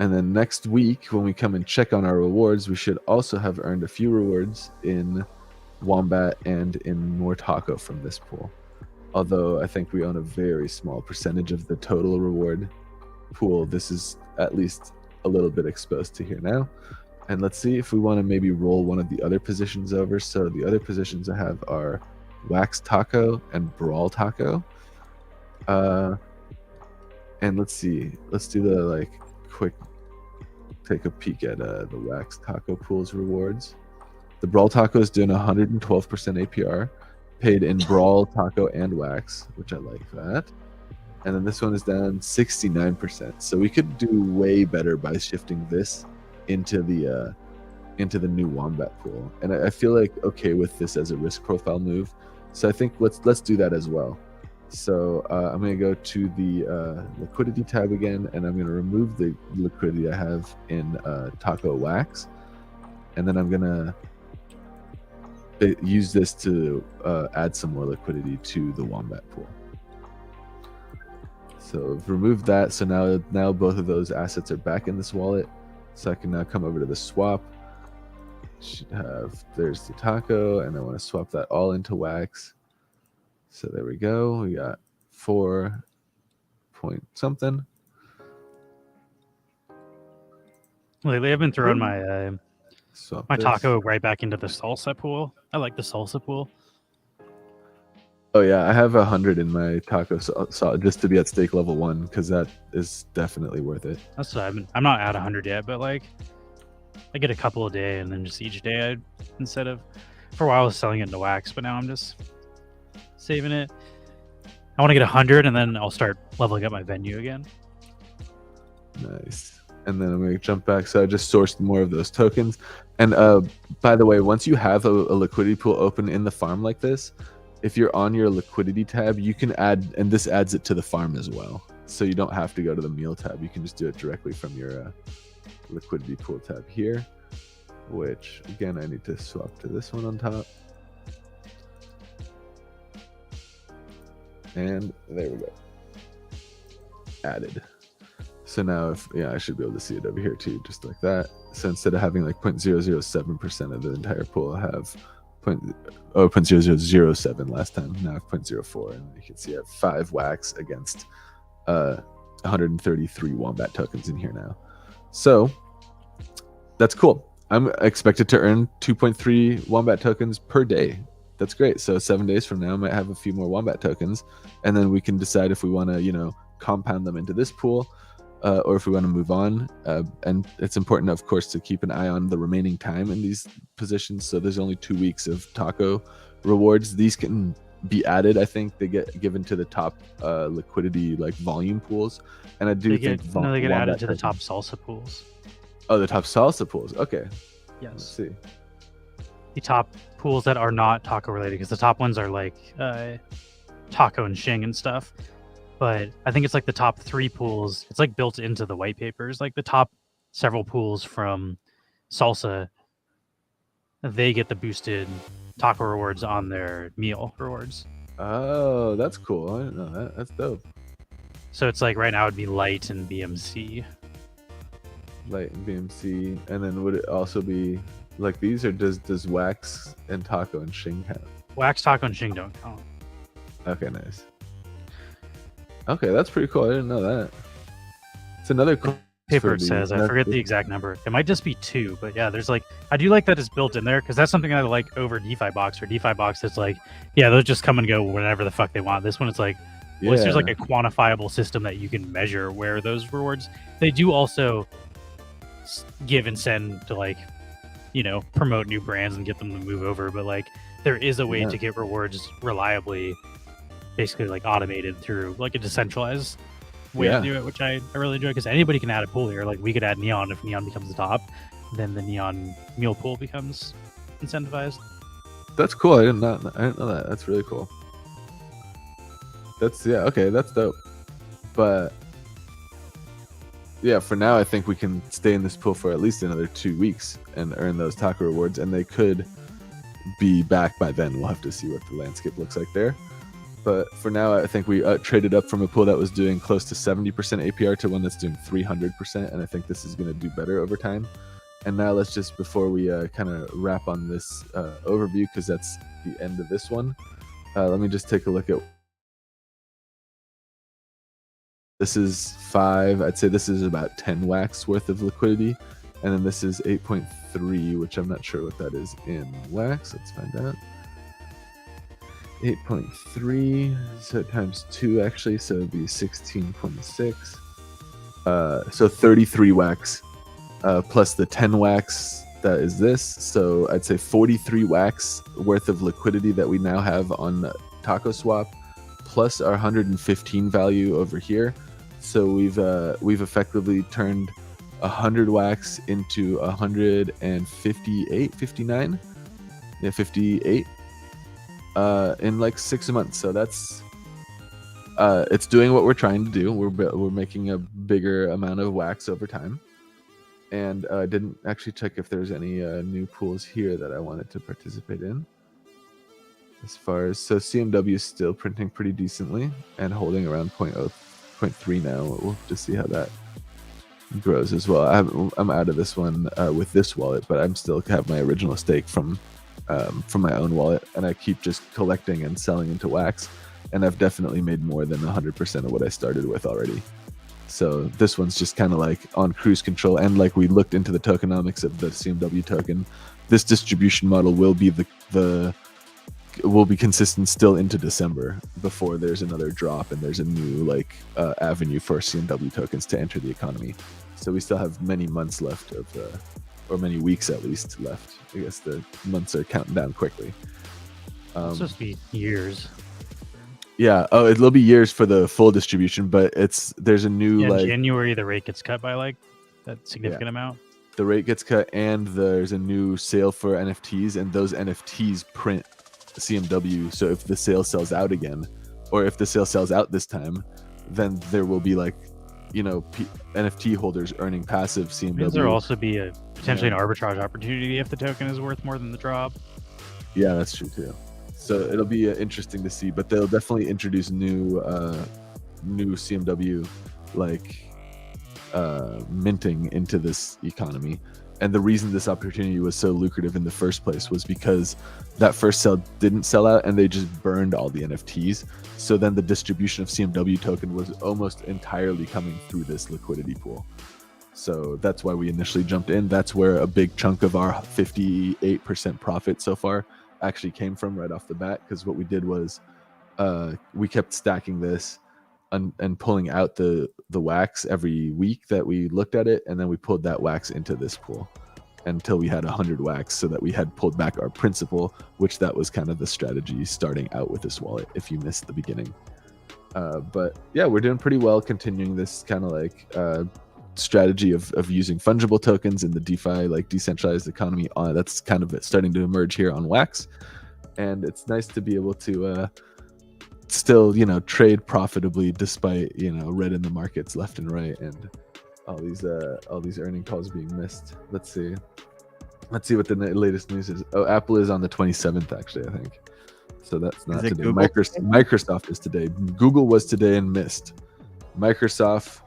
And then next week, when we come and check on our rewards, we should also have earned a few rewards in Wombat and in Mortaco from this pool. Although I think we own a very small percentage of the total reward pool, this is at least a little bit exposed to here now. And let's see if we want to maybe roll one of the other positions over. So the other positions I have are Wax Taco and Brawl Taco. And let's see. Let's do the like quick take a peek at the Wax Taco pool's rewards. The Brawl Taco is doing 112% APR, paid in Brawl, Taco, and Wax, which I like that. And then this one is down 69%. So we could do way better by shifting this into the new Wombat pool. And I feel like okay with this as a risk profile move. So I think let's do that as well. So I'm going to go to the liquidity tab again, and I'm going to remove the liquidity I have in Taco Wax. And then I'm going to use this to add some more liquidity to the Wombat pool. So I've removed that. So now both of those assets are back in this wallet. So I can now come over to the swap. Should have, there's the Taco, and I want to swap that all into Wax. So there we go. We got 4 point something. Lately, I've been throwing my this. Taco right back into the salsa pool. I like the salsa pool. Oh yeah, I have 100 in my taco sauce just to be at stake level 1 because that is definitely worth it. That's what I'm not at 100 yet, but like I get a couple a day, and then just each day instead of for a while I was selling it into wax, but now I'm just saving it. I want to get 100, and then I'll start leveling up my venue again. Nice. And then I'm going to jump back. So I just sourced more of those tokens. And by the way, once you have a liquidity pool open in the farm like this, if you're on your liquidity tab, you can add, and this adds it to the farm as well. So you don't have to go to the meal tab. You can just do it directly from your liquidity pool tab here, which again, I need to swap to this one on top. And there we go. Added. So now I should be able to see it over here too, just like that. So instead of having like 0.007% of the entire pool, I have 0.0007 last time. Now I have 0.04, and you can see I have 5 wax against 133 wombat tokens in here now. So that's cool. I'm expected to earn 2.3 wombat tokens per day. That's great. So 7 days from now, I might have a few more wombat tokens, and then we can decide if we want to, compound them into this pool, or if we want to move on. And it's important, of course, to keep an eye on the remaining time in these positions. So there's only 2 weeks of taco rewards. These can be added. I think they get given to the top liquidity like volume pools, and I do They think get added to the top salsa pools. Oh, the top salsa pools. Okay. Yes. Let's see. The top pools that are not taco related, because the top ones are like taco and shing and stuff. But I think it's like the top 3 pools. It's like built into the white papers. Like the top several pools from salsa, they get the boosted taco rewards on their meal rewards. Oh, that's cool. I didn't know that. That's dope. So it's like right now it'd be light and BMC. Light and BMC, and then would it also be like these, or does wax and taco and shing count? Wax, taco, and shing don't count. Okay, nice. Okay, that's pretty cool. I didn't know that. It's another cool Paper it says, I forget the exact number. It might just be 2, but yeah, there's like, I do like that it's built in there, because that's something I like over DeFi Box. Or DeFi Box, it's like, yeah, those just come and go whenever the fuck they want. This one, it's like, at least there's like a quantifiable system that you can measure where those rewards. They do also give and send to like, promote new brands and get them to move over, but like there is a way to get rewards reliably, basically like automated through like a decentralized way to do it, which I really enjoy, because anybody can add a pool here. Like we could add Neon. If Neon becomes the top, then the Neon meal pool becomes incentivized. That's cool. I didn't know that. That's really cool. That's that's dope. But yeah, for now I think we can stay in this pool for at least another 2 weeks and earn those taco rewards, and they could be back by then. We'll have to see what the landscape looks like there. But for now, I think we traded up from a pool that was doing close to 70% APR to one that's doing 300%, and I think this is going to do better over time. And now let's just, before we kind of wrap on this overview, because that's the end of this one, let me just take a look at. This is 5. I'd say this is about 10 wax worth of liquidity, and then this is 8.3, which I'm not sure what that is in wax. Let's find out. 8.3, so times 2 actually, so it'd be 16.6. So 33 wax, plus the 10 wax that is this. So I'd say 43 wax worth of liquidity that we now have on Taco Swap, plus our 115 value over here. So we've effectively turned 100 wax into 158, 59, 58. In like 6 months. So that's it's doing what we're trying to do. We're making a bigger amount of wax over time, and I didn't actually check if there's any new pools here that I wanted to participate in. As far as, so CMW is still printing pretty decently and holding around 0.3 now. We'll just see how that grows as well. I'm out of this one with this wallet, but I'm still have my original stake from my own wallet, and I keep just collecting and selling into wax, and I've definitely made more than 100% of what I started with already. So this one's just kind of like on cruise control, and like we looked into the tokenomics of the CMW token, this distribution model will be the will be consistent still into December before there's another drop and there's a new like avenue for CMW tokens to enter the economy. So we still have many months left of or many weeks at least left. I guess the months are counting down quickly. It's supposed to be years. Yeah. Oh, it'll be years for the full distribution, but there's a new In like January the rate gets cut by like that significant amount. the rate gets cut and there's a new sale for NFTs, and those NFTs print CMW. So if the sale sells out again, or if the sale sells out this time, then there will be like, you know, NFT holders earning passive CMW. There will also be a potentially an arbitrage opportunity if the token is worth more than the drop. Yeah, that's true too. So it'll be interesting to see, but they'll definitely introduce new CMW like minting into this economy. And the reason this opportunity was so lucrative in the first place was because that first sale didn't sell out and they just burned all the NFTs. So then the distribution of CMW token was almost entirely coming through this liquidity pool. So that's why we initially jumped in. That's where a big chunk of our 58% profit so far actually came from right off the bat. Because what we did was we kept stacking this and pulling out the wax every week that we looked at it, and then we pulled that wax into this pool until we had 100 wax, so that we had pulled back our principal, which that was kind of the strategy starting out with this wallet if you missed the beginning. But yeah, we're doing pretty well continuing this kind of like strategy of using fungible tokens in the DeFi like decentralized economy. That's kind of starting to emerge here on Wax, and it's nice to be able to still, you know, trade profitably despite, you know, red in the markets left and right, and all these earning calls being missed. Let's see what the latest news is. Oh, Apple is on the 27th actually, I think. So that's not today. Microsoft is today. Google was today and missed. Microsoft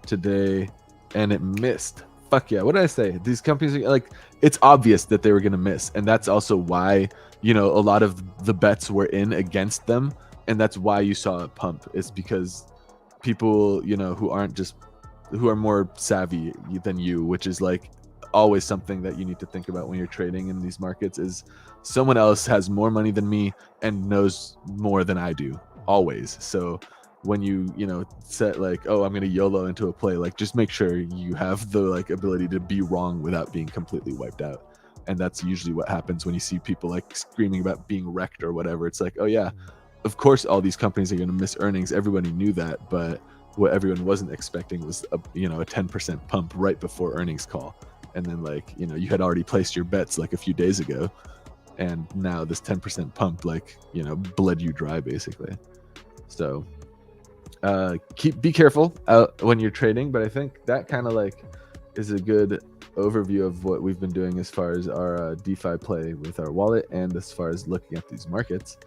today and it missed. Fuck yeah. What did I say? These companies are like, it's obvious that they were going to miss, and that's also why, you know, a lot of the bets were in against them. And that's why you saw it pump. It's because people, you know, who are more savvy than you, which is like always something that you need to think about when you're trading in these markets, is someone else has more money than me and knows more than I do, always. So when you know, set like, oh, I'm going to YOLO into a play, like just make sure you have the like ability to be wrong without being completely wiped out. And that's usually what happens when you see people like screaming about being wrecked or whatever. It's like, oh yeah, of course, all these companies are going to miss earnings. Everybody knew that, but what everyone wasn't expecting was a 10% pump right before earnings call, and then like, you know, you had already placed your bets like a few days ago, and now this 10% pump like, you know, bled you dry basically. So be careful when you're trading, but I think that kind of like is a good overview of what we've been doing as far as our DeFi play with our wallet, and as far as looking at these markets.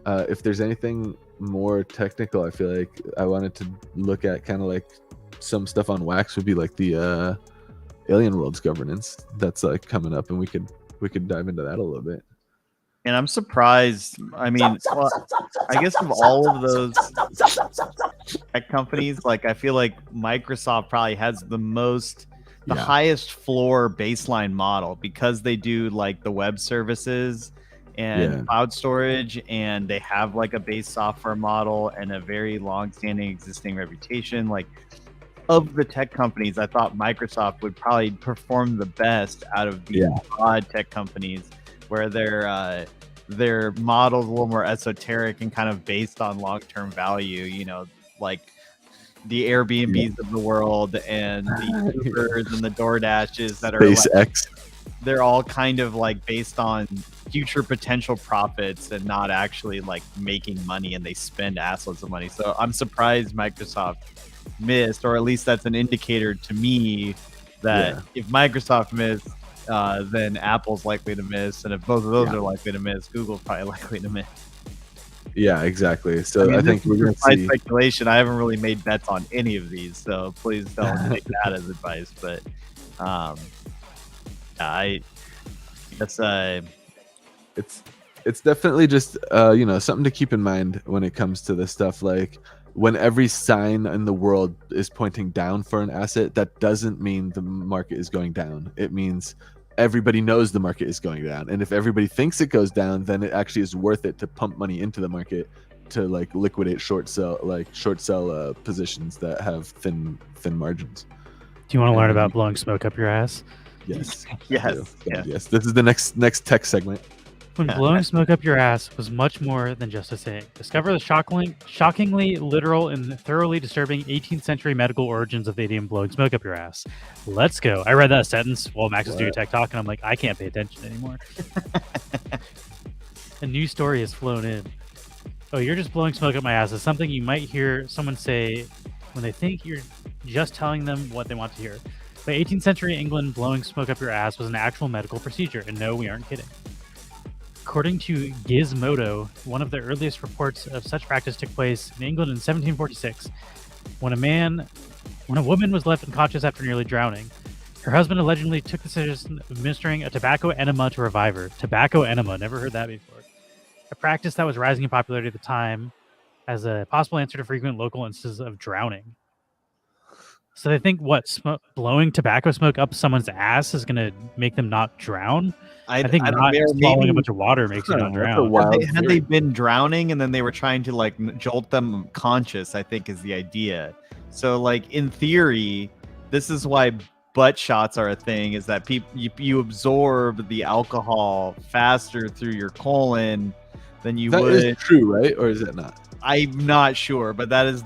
If there's anything more technical, I feel like I wanted to look at kind of like some stuff on Wax would be like the Alien Worlds governance that's like coming up, and we could dive into that a little bit. And I'm surprised. I mean, well, I guess of all of those tech companies, like I feel like Microsoft probably has the highest floor baseline model, because they do like the web services and cloud storage, and they have like a base software model and a very long-standing existing reputation. Like, of the tech companies, I thought Microsoft would probably perform the best out of the broad tech companies, where their model's a little more esoteric and kind of based on long-term value, you know, like the Airbnbs of the world and the Ubers and the DoorDashes that are SpaceX. They're all kind of like based on future potential profits and not actually like making money, and they spend assloads of money. So I'm surprised Microsoft missed, or at least that's an indicator to me that if Microsoft missed, then Apple's likely to miss, and if both of those are likely to miss, Google's probably likely to miss. Yeah, exactly. So I think we're going to see speculation. I haven't really made bets on any of these, so please don't take that as advice. But I guess it's definitely just you know, something to keep in mind when it comes to this stuff. Like, when every sign in the world is pointing down for an asset, that doesn't mean the market is going down. It means everybody knows the market is going down, and if everybody thinks it goes down, then it actually is worth it to pump money into the market to like liquidate short sell positions that have thin margins. Do you want to learn about blowing smoke up your ass? Yes. Yes, I do. yes. Yes. This is the next tech segment. When blowing smoke up your ass was much more than just a saying. Discover the shockingly literal and thoroughly disturbing 18th century medical origins of the idiom blowing smoke up your ass. Let's go. I read that sentence while Max was doing tech talk, and I'm like, I can't pay attention anymore. A new story has flown in. Oh, you're just blowing smoke up my ass is something you might hear someone say when they think you're just telling them what they want to hear. By 18th century England, blowing smoke up your ass was an actual medical procedure, and no, we aren't kidding. According to Gizmodo, one of the earliest reports of such practice took place in England in 1746, when a woman was left unconscious after nearly drowning. Her husband allegedly took the suggestion of administering a tobacco enema to revive her. Tobacco enema, never heard that before. A practice that was rising in popularity at the time as a possible answer to frequent local instances of drowning. So they think blowing tobacco smoke up someone's ass is going to make them not drown? I think not swallowing a bunch of water makes you not drown. Had they been drowning and then they were trying to like jolt them conscious, I think is the idea. So like in theory, this is why butt shots are a thing, is that you absorb the alcohol faster through your colon than you would. That is true, right? Or is it not? I'm not sure, but that is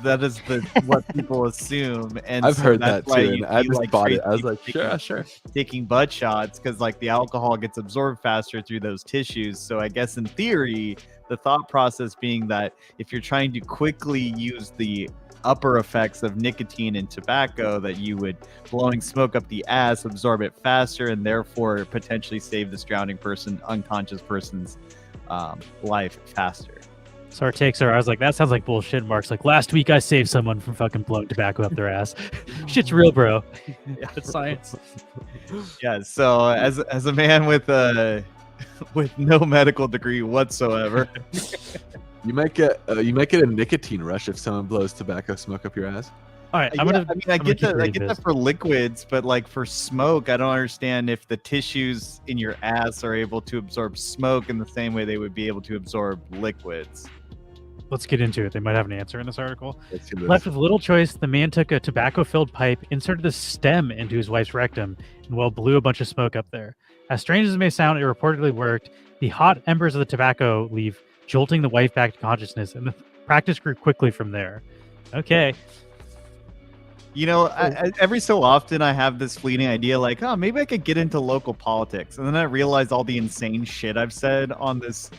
what people assume. And I've heard that's that why too, and I just bought it. I was like, sure. Taking butt shots because like the alcohol gets absorbed faster through those tissues. So I guess in theory, the thought process being that if you're trying to quickly use the upper effects of nicotine and tobacco, that you would blowing smoke up the ass, absorb it faster, and therefore potentially save this drowning unconscious person's life faster. So our takes are, I was like, that sounds like bullshit. Mark's like, last week I saved someone from fucking blowing tobacco up their ass. Shit's real, bro. It's science. Yeah. So as a man with no medical degree whatsoever, you might get a nicotine rush if someone blows tobacco smoke up your ass. All right, I get that for liquids, but like for smoke, I don't understand if the tissues in your ass are able to absorb smoke in the same way they would be able to absorb liquids. Let's get into it. They might have an answer in this article. Left with little choice, the man took a tobacco-filled pipe, inserted the stem into his wife's rectum, and blew a bunch of smoke up there. As strange as it may sound, it reportedly worked. The hot embers of the tobacco leaf jolting the wife back to consciousness, and the practice grew quickly from there. Okay. You know, every so often I have this fleeting idea like, oh, maybe I could get into local politics. And then I realize all the insane shit I've said on this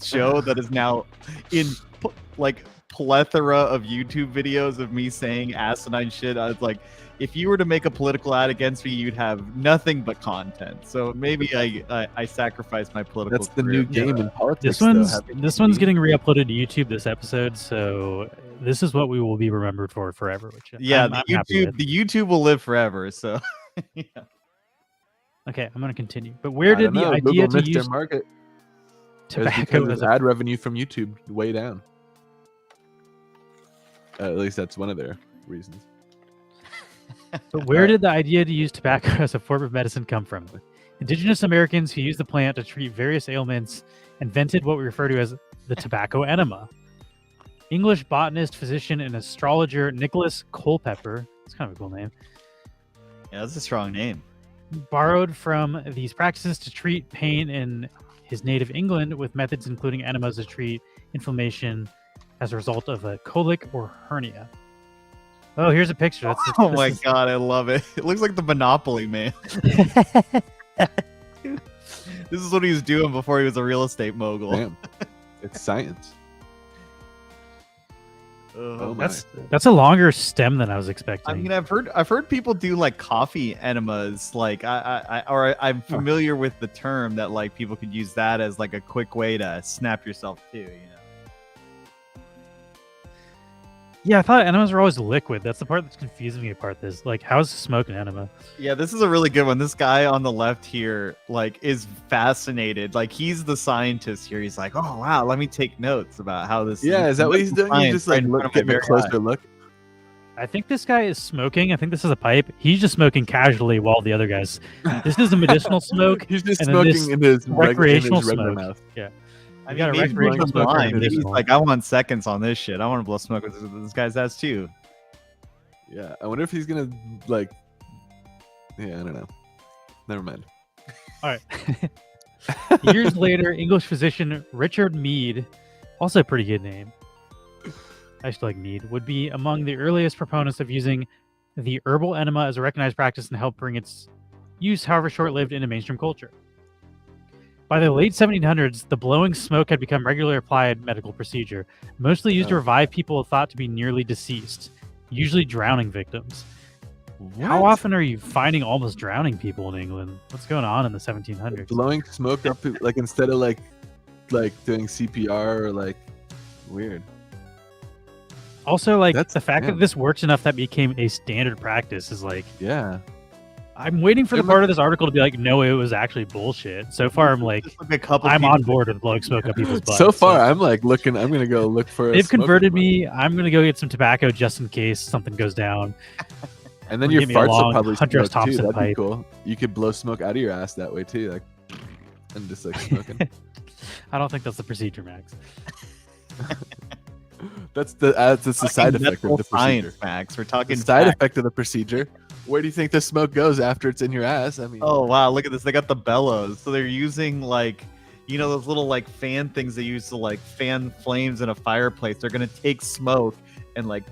show that is now in like plethora of YouTube videos of me saying asinine shit. I was like, if you were to make a political ad against me, you'd have nothing but content. So maybe I sacrifice my political That's the career. new game in politics. This one's getting re-uploaded to YouTube this episode, so this is what we will be remembered for forever. Which the YouTube will live forever. So yeah. Okay, I'm gonna continue. But where did the idea to use market tobacco as ad revenue from YouTube way down? At least that's one of their reasons. But where did the idea to use tobacco as a form of medicine come from? Indigenous Americans who used the plant to treat various ailments invented what we refer to as the tobacco enema. English botanist, physician, and astrologer Nicholas Culpeper, that's kind of a cool name. Yeah, that's a strong name. Borrowed from these practices to treat pain in his native England, with methods including enemas to treat inflammation as a result of a colic or hernia. Oh, here's a picture. God, I love it. It looks like the Monopoly Man. This is what he was doing before he was a real estate mogul. Damn. It's science. That's a longer stem than I was expecting. I mean, I've heard people do like coffee enemas. Like I'm familiar with the term that like people could use that as like a quick way to snap yourself too. You know. Yeah, I thought enemas were always liquid. That's the part that's confusing me about this. Like, how is smoke an enema? Yeah, this is a really good one. This guy on the left here, like, is fascinated. Like, he's the scientist here. He's like, oh, wow, let me take notes about how this... Yeah, is that what he's doing? He's just, like, getting a closer look? I think this guy is smoking. I think this is a pipe. He's just smoking casually while the other guys. This is a medicinal smoke. He's just and then this smoking in his recreational regular smoke. mouth. Yeah. I You got a mean, maybe recreational he's smoke and a blind. Maybe he's medicinal. like, I want seconds on this shit. I want to blow smoke with this guy's ass too. Yeah, I wonder if he's gonna like. Yeah, I don't know. Never mind. All right. Years later, English physician Richard Mead, also a pretty good name. I just like Mead, would be among the earliest proponents of using the herbal enema as a recognized practice and help bring its use, however short-lived, into mainstream culture. By the late 1700s, the blowing smoke had become regularly applied medical procedure, mostly used to revive people thought to be nearly deceased, usually drowning victims. How What? often are you finding almost drowning people in England? What's going on in the 1700s? Blowing smoke up like instead of like doing CPR or like weird. Also, like That's- the fact yeah. that this works enough that became a standard practice is like, Yeah. I'm waiting for the It part of this article to be like, no, it was actually bullshit. So far, I'm like, Just like a couple. I'm people- on board with blowing smoke up people's butts. So far, I'm like looking. I'm gonna go look for. they've converted me. I'm gonna go get some tobacco just in case something goes down. And then Or your give me a farts long will probably Hunter S. smoke too. Thompson That'd be pipe. cool. You could blow smoke out of your ass that way too, like, and just like smoking. I don't think that's the procedure, Max. That's the side effect of Medical the procedure. science, Max. We're The talking side facts. effect of the procedure. Where do you think the smoke goes after it's in your ass? I mean, Oh wow, look at this. They got the bellows. So they're using like, you know, those little like fan things they use to like fan flames in a fireplace. They're gonna take smoke and like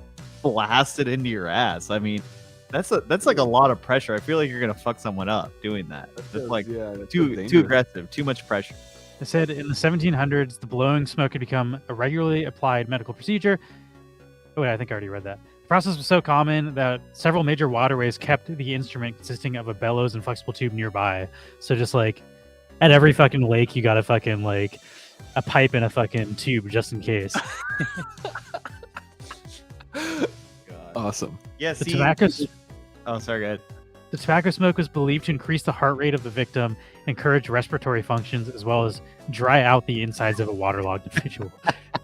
blast it into your ass. I mean, that's like a lot of pressure. I feel like you're gonna fuck someone up doing that. It's like yeah, that's so too dangerous. aggressive, too much pressure. They said in the 1700s, the blowing smoke had become a regularly applied medical procedure. Oh, wait, I think I already read that. The process was so common that several major waterways kept the instrument consisting of a bellows and flexible tube nearby. So just like at every fucking lake, you got a fucking like a pipe and a fucking tube just in case. Awesome. Yeah, The see, tobacco, oh sorry, go ahead. the tobacco smoke was believed to increase the heart rate of the victim, encourage respiratory functions, as well as dry out the insides of a waterlogged individual,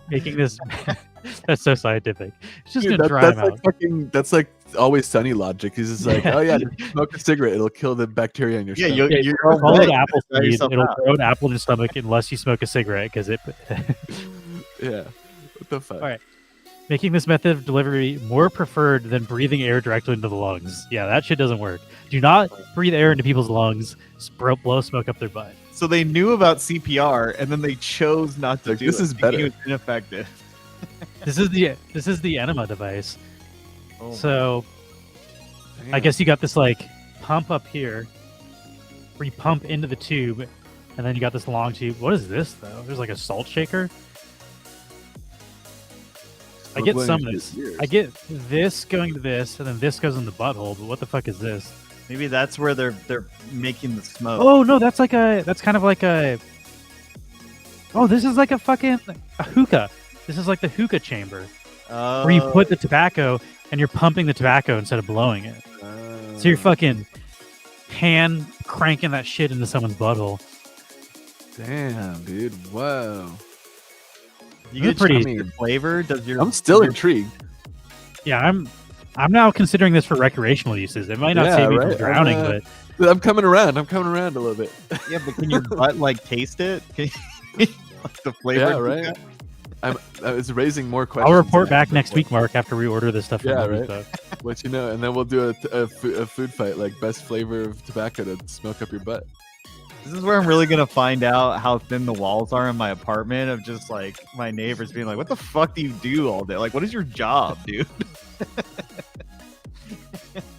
making this. That's so scientific. It's just Dude, gonna dry that's them like out. fucking. That's like Always Sunny logic. He's just like, oh yeah, just smoke a cigarette. It'll kill the bacteria in your Yeah, stomach. Yeah, you're follow right. the apple Dry seed. yourself It'll out. grow an apple in your stomach unless you smoke a cigarette, because it. Yeah. What the fuck? All right. Making this method of delivery more preferred than breathing air directly into the lungs. Yeah, that shit doesn't work. Do not breathe air into people's lungs. Blow smoke up their butt. So they knew about CPR and then they chose not to Like, do this it. is thinking better. It was ineffective. This is the enema device. Oh, So I Damn. guess you got this like pump up here, where you pump into the tube, and then you got this long tube. What is this though? There's like a salt shaker. I Smoke get blowing some of into this. your ears. I get this going to this, and then this goes in the butthole. But what the fuck is this? maybe that's where they're making the smoke. Oh no, that's kind of like a. Oh, this is like a fucking a hookah. This is like the hookah chamber where you put the tobacco and you're pumping the tobacco instead of blowing it. So you're fucking hand cranking that shit into someone's butthole. Damn, dude. Whoa. You They're get pretty- pretty flavor. Does your I'm still your- intrigued. Yeah, I'm now considering this for recrecreational uses. It might not Yeah, save me right? from drowning, but I'm coming around. I'm coming around a little bit. Yeah, but can your butt like taste it? Can you, like the flavor? Yeah, of right. hookah? I was raising more questions. I'll report than back answers. next week, Mark, after we order this stuff from Yeah, Home right. Depot. Let you know, and then we'll do a food fight, like best flavor of tobacco to smoke up your butt. This is where I'm really gonna find out how thin the walls are in my apartment. Of just like my neighbors being like, "What the fuck do you do all day? Like, what is your job, dude?"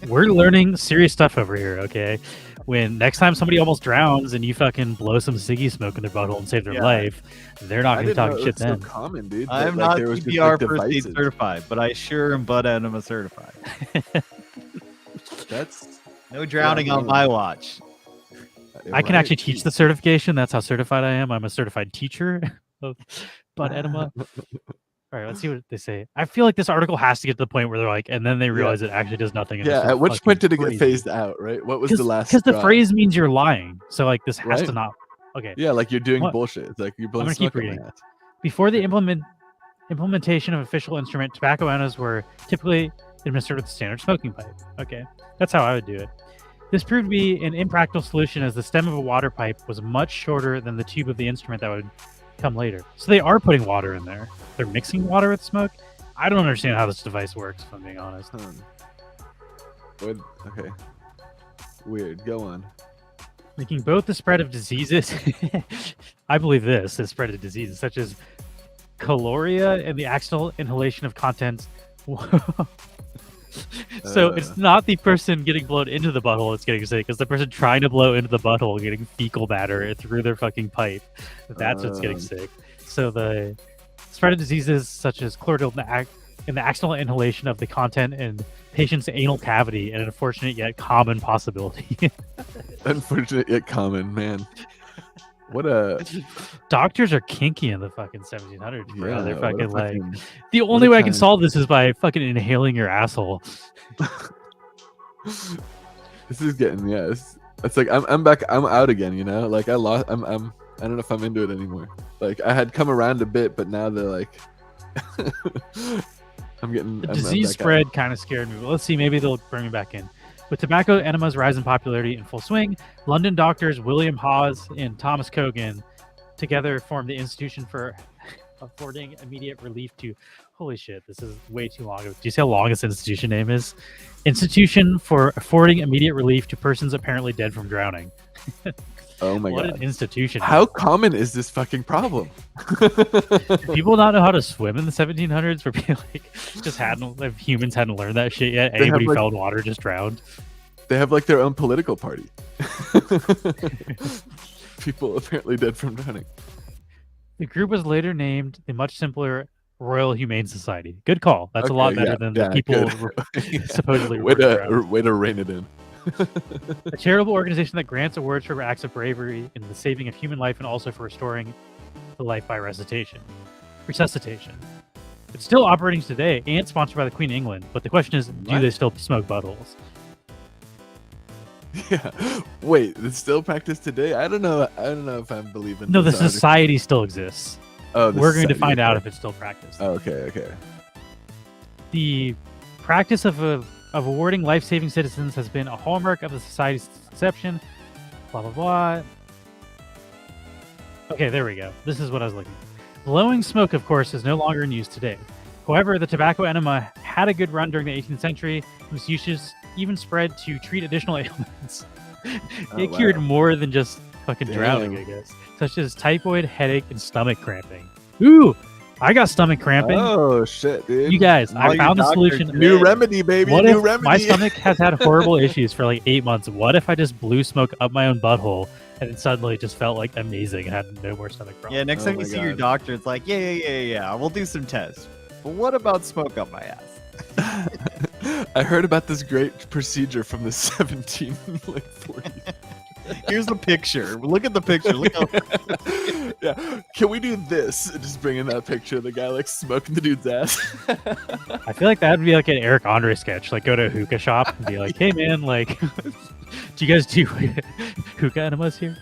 We're learning serious stuff over here, okay? When next time somebody almost drowns and you fucking blow some ciggy smoke in their butthole and save their Yeah. life, they're not I going to didn't know talk it shit was so then. common, dude. I that, am like, not there was just, CPR like, first aid devices. certified, but I sure am butt enema certified. That's No drowning Yeah, on no. my watch. I can right. actually teach the certification. That's how certified I am. I'm a certified teacher of butt enema. All right, let's see what they say. I feel like this article has to get to the point where they're like, and then they realize it actually does nothing. and Yeah. it's At which fucking point did it get crazy. phased out? Right. What was the last? Because the straw? phrase means you're lying. So like this has to Right. not. Okay. Yeah, like you're doing What? bullshit. It's like you're blowing gonna keep smoke up my reading. ass. Before the implementation of official instrument, tobacco enemas were typically administered with a standard smoking pipe. Okay, that's how I would do it. This proved to be an impractical solution as the stem of a water pipe was much shorter than the tube of the instrument that would come later. So they are putting water in there. They're mixing water with smoke. I don't understand how this device works, if I'm being honest. Okay. Weird. Go on. Making both the spread of diseases, I believe this, the spread of diseases such as chloria and the accidental inhalation of contents. So it's not the person getting blown into the butthole that's getting sick. It's the person trying to blow into the butthole getting fecal matter through their fucking pipe. That's what's getting sick. So the spread of diseases such as chlorophyll in the accidental inhalation of the content in patient's anal cavity, an unfortunate yet common possibility. Unfortunate yet common, man. What a Doctors are kinky in the fucking 1700s, bro. Yeah, They're what a fucking like fucking- the what only a way I can time. solve this is by fucking inhaling your asshole. This is getting it's like I'm back. I'm out again. You know, like I lost. I don't know if I'm into it anymore. Like I had come around a bit, but now they're like, I'm getting The I'm disease back out. spread kind of scared me. But let's see, maybe they'll bring me back in. With tobacco enemas' rise in popularity in full swing, London doctors William Hawes and Thomas Cogan together formed the Institution for Affording Immediate Relief to. Holy shit, this is way too long. Do you see how long this institution name is? Institution for Affording Immediate Relief to Persons Apparently Dead from Drowning. Oh my What god! an institution. How common is this fucking problem? Do people not know how to swim in the 1700s? Where people like just if humans hadn't learned that shit yet. They have, Anybody like- fell in water just drowned. They have like their own political party. People apparently dead from drowning. The group was later named the much simpler Royal Humane Society. Good call. That's a lot Okay, better yeah, than yeah, the people good. supposedly way were drowned. to rein it in. A charitable organization that grants awards for acts of bravery in the saving of human life and also for restoring the life by resuscitation. It's still operating today and sponsored by the Queen of England. But the question is, do What? they still smoke buttholes? Yeah. Wait, it's still practiced today? I don't know if I'm believing. No, the this article. society still exists. Oh, the We're going to society, find out okay. if it's still practiced. Oh, okay. The practice of awarding life-saving citizens has been a hallmark of the society's inception. Blah blah blah. Okay, there we go. This is what I was looking for. Blowing smoke, of course, is no longer in use today. However, the tobacco enema had a good run during the 18th century and was even spread to treat additional ailments. It cured wow. more than just fucking drowning, Damn. I guess, such as typhoid, headache, and stomach cramping. Ooh, I got stomach cramping. Oh shit, dude. You guys, All I your found the doctors solution. did. New remedy, baby. What New if remedy. my stomach has had horrible issues for like 8 months? What if I just blew smoke up my own butthole and it suddenly just felt like amazing and had no more stomach problems? Yeah, next Oh time my you see your God. doctor, it's like, yeah, we'll do some tests. But what about smoke up my ass? I heard about this great procedure from the 1740s. Here's the picture. Look at the picture. Look how Yeah, can we do this? Just bring in that picture of the guy like smoking the dude's ass. I feel like that would be like an Eric Andre sketch. Like go to a hookah shop and be like, "Hey man, like, do you guys do hookah enemas here?"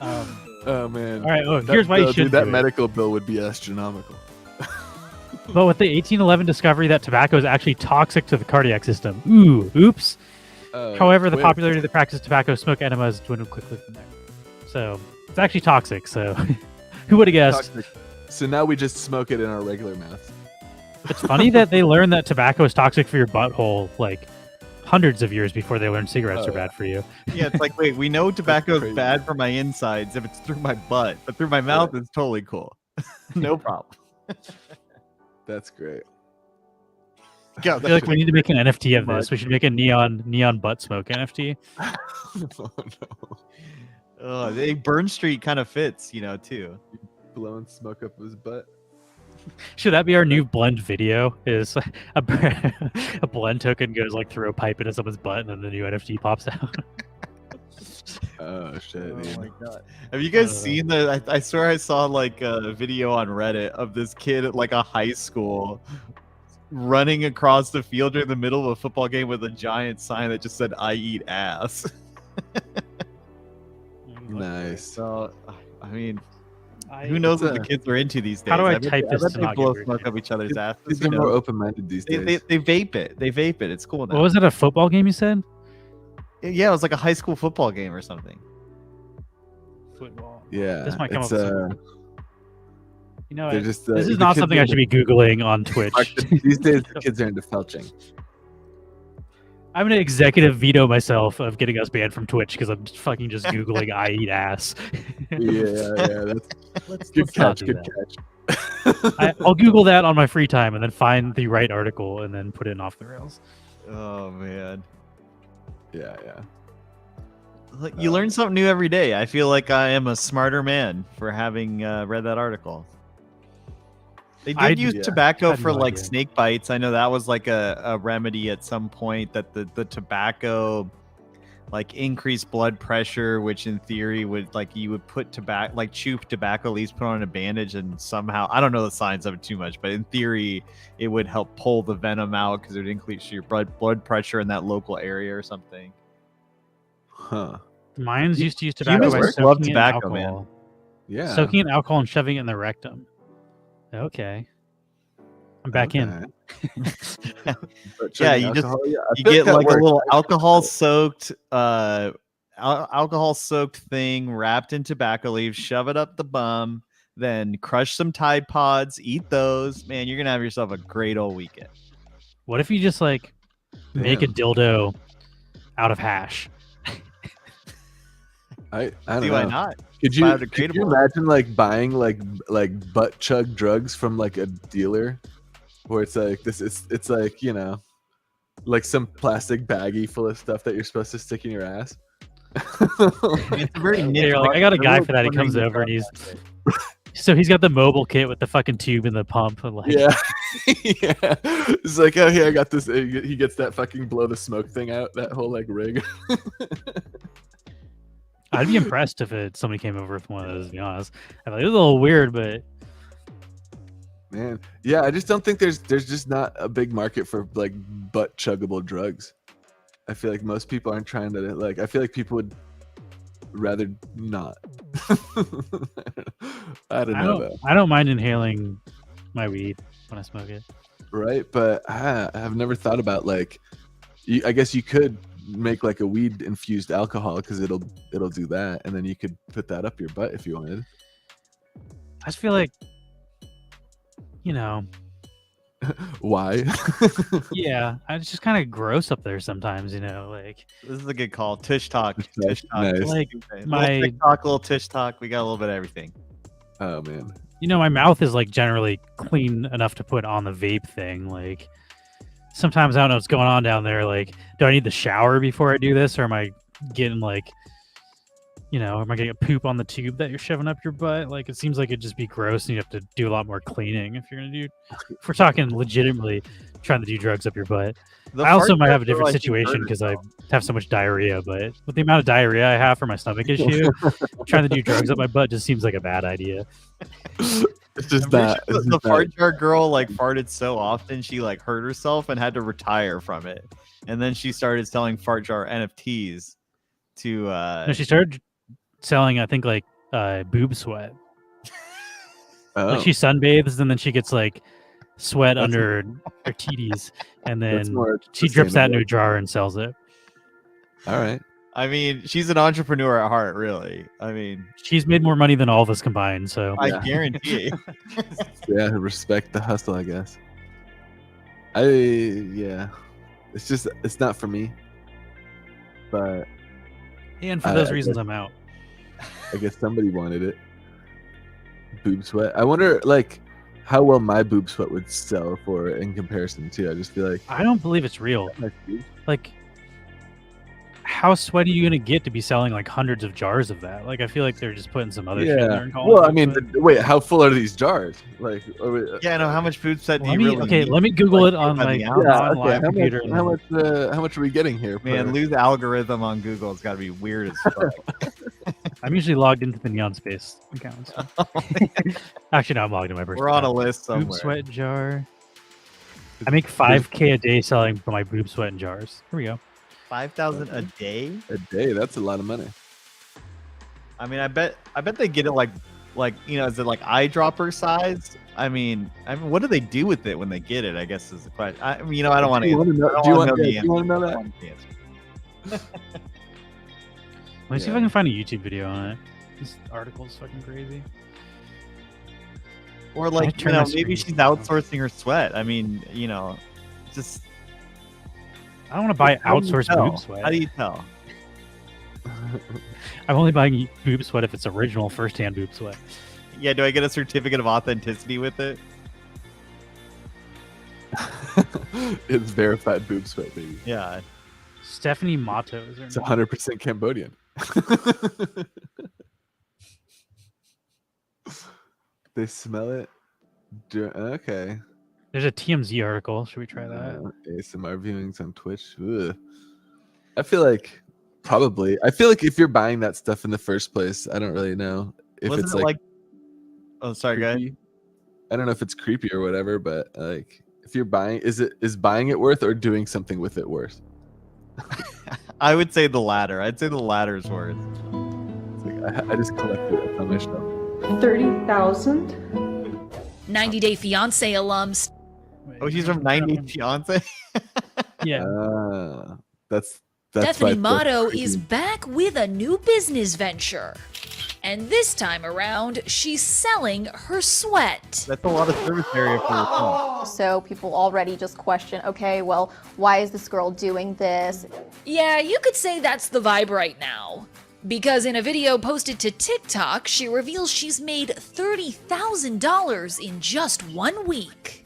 Oh man. All right. Oh, here's why you dude, should that do it. medical bill would be astronomical. But with the 1811 discovery that tobacco is actually toxic to the cardiac system. Oops. However, the Wait, popularity of the practice of tobacco smoke enemas dwindled quickly from there. So it's actually toxic. So who would have guessed? toxic. So now we just smoke it in our regular mouth. It's funny that they learned that tobacco is toxic for your butthole like hundreds of years before they learned cigarettes are Oh, yeah. bad for you. Yeah, it's like, wait, we know tobacco is crazy. bad for my insides if it's through my butt, but through my mouth it's totally cool. No problem. That's great. Yeah, I feel like we need to make an NFT of Much. this. We should make a neon butt smoke NFT. Oh, no. Oh, Burn Street kind of fits, too. Blowing smoke up his butt. Should that be our new blend video? Is a blend token goes like through a pipe into someone's butt and then the new NFT pops out. Oh shit, dude. God. Have you guys seen I swear I saw like a video on Reddit of this kid at like a high school running across the field during the middle of a football game with a giant sign that just said "I eat ass." Nice. So, I mean, Who knows what the It's, kids are into these days? How do I bet type they- this I bet to they not blow get smoke up each other's asses. Kids Who are more knows? open-minded these They days. vape it. They vape it. It's cool now. What was it? A football game you said? Yeah, it was like a high school football game or something. Football. Yeah, This might come it's, up. With some- you know, they're what? just, This the is not kids something are I should be googling on Twitch. these days, the kids are into felching. I'm gonna executive veto myself of getting us banned from Twitch because I'm fucking just googling "I eat ass." Yeah, that's Let's good not catch. do Good that. catch. I'll Google that on my free time and then find the right article and then put it in off the rails. Oh man, Yeah. Like, you learn something new every day. I feel like I am a smarter man for having read that article. They did use yeah. tobacco Had for no like idea. snake bites. I know that was like a remedy at some point, that the tobacco like increased blood pressure, which in theory would, like, you would put tobacco, like chew tobacco leaves, put on a bandage, and somehow, I don't know the science of it too much, but in theory it would help pull the venom out because it would increase your blood pressure in that local area or something. Huh. Mines used to use tobacco Humans by love soaking it in tobacco, man. alcohol. Yeah. Soaking it in alcohol and shoving it in the rectum. Okay. I'm back in. But Yeah, chugging you just alcohol, yeah, I you feel get that like a works. little alcohol soaked thing wrapped in tobacco leaves, shove it up the bum, then crush some Tide Pods, eat those. Man, you're gonna have yourself a great old weekend. What if you just like make a Damn. dildo out of hash? I don't See know. why not? Could you Biodegradable. imagine like buying like butt chug drugs from like a dealer, where it's like this? It's like, you know, like some plastic baggie full of stuff that you're supposed to stick in your ass. It's a very Yeah, niche you're like, I market. got a guy Everyone's for that. He wondering comes the over and he's process. so he's got the mobile kit with the fucking tube and the pump. And like, Yeah, yeah. It's like, oh yeah, I got this. He gets that fucking blow the smoke thing out. That whole like rig. I'd be impressed if somebody came over with one of those. To be honest, I'm like, it's a little weird, but Man, yeah, I just don't think there's just not a big market for like butt chuggable drugs. I feel like most people aren't trying to like. I feel like people would rather not. I don't know though. I don't mind inhaling my weed when I smoke it. Right, but I have never thought about like. I guess you could make like a weed infused alcohol because it'll do that, and then you could put that up your butt if you wanted. I just feel like, you know, Why? yeah, it's just kind of gross up there sometimes. You know, like This is a good call. Tush talk. Tush Tush talk, talk. nice. Like, Little my- TikTok, little tush talk. We got a little bit of everything. Oh man. you know, my mouth is like generally clean enough to put on the vape thing. Like sometimes I don't know what's going on down there. Like, do I need the shower before I do this, or am I getting like, you know, am I gonna get poop on the tube that you're shoving up your butt? Like, it seems like it'd just be gross, and you have to do a lot more cleaning if you're gonna do. If we're talking legitimately trying to do drugs up your butt. The I also fart might have a jokes are different like situation inverted, because I though. have so much diarrhea. But with the amount of diarrhea I have for my stomach issue, trying to do drugs up my butt just seems like a bad idea. It's just I'm pretty that. sure the fart jar girl like farted so often she like hurt herself and had to retire from it, and then she started selling fart jar NFTs to. No, she started selling, I think, like boob sweat. Oh, Like she sunbathes and then she gets like sweat That's- under her titties, and that's then more she drips that into a sustainable. jar and sells it. All right. I mean, she's an entrepreneur at heart, really. I mean, She's made more money than all of us combined. So I Yeah. guarantee. Yeah, respect the hustle, I guess. Yeah. It's not for me. But and for I- those I reasons, guess- I'm out. I guess somebody wanted it. Boob sweat. I wonder like how well my boob sweat would sell for in comparison to. I just feel like I don't believe it's real. my boobs- Like, how sweaty are you gonna get to be selling like hundreds of jars of that? Like, I feel like they're just putting some other shit in there yeah. and calling Well, it I mean, sweat. wait, how full are these jars? Like, Yeah, I know how much food set do Let you me really need? let me Google Like, it on by my the ounce? non-live computer. and how then- much are we getting here? Man, per- lose algorithm on Google. It's got to be weird as fuck. I'm usually logged into the Neon Space account. so- Actually, no, I'm logged in my personal. We're on a account. list Boob somewhere. sweat jar. I make 5K a day selling my boob sweat in jars. Here we go. 5,000 a day. a day. That's a lot of money. I mean, I bet they get it like Like, is it like eyedropper size? I mean, what do they do with it when they get it? I guess is the question. I don't want to. Do you want to know? Do you want to know that? Let me see if I can find a YouTube video on it. This article is fucking crazy. Or like, maybe she's outsourcing her sweat. I mean, just. I don't want to buy outsourced boob sweat. How do you tell? I'm only buying boob sweat if it's original first-hand boob sweat. Yeah, do I get a certificate of authenticity with it? It's verified boob sweat, baby. Yeah. Stephanie Mato is her It's name. 100% Cambodian. They smell it. Okay. There's a TMZ article. Should we try that? ASMR viewings on Twitch. Ugh. I feel like probably. I feel like if you're buying that stuff in the first place, I don't really know if Wasn't it's it like. Oh, sorry, guys. I don't know if it's creepy or whatever, but like, if you're buying, is buying it worth or doing something with it worth? I would say the latter. I'd say the latter is worth. It's like, I just collected it on my shelf. 30,000. 90 Day Fiancé alums. Oh, she's from 90 Day Fiancé? Yeah. That's Stephanie Mato is back with a new business venture. And this time around, she's selling her sweat. That's a lot of service area for her phone. So people already just question, okay, well, why is this girl doing this? Yeah, you could say that's the vibe right now. Because in a video posted to TikTok, she reveals she's made $30,000 in just 1 week.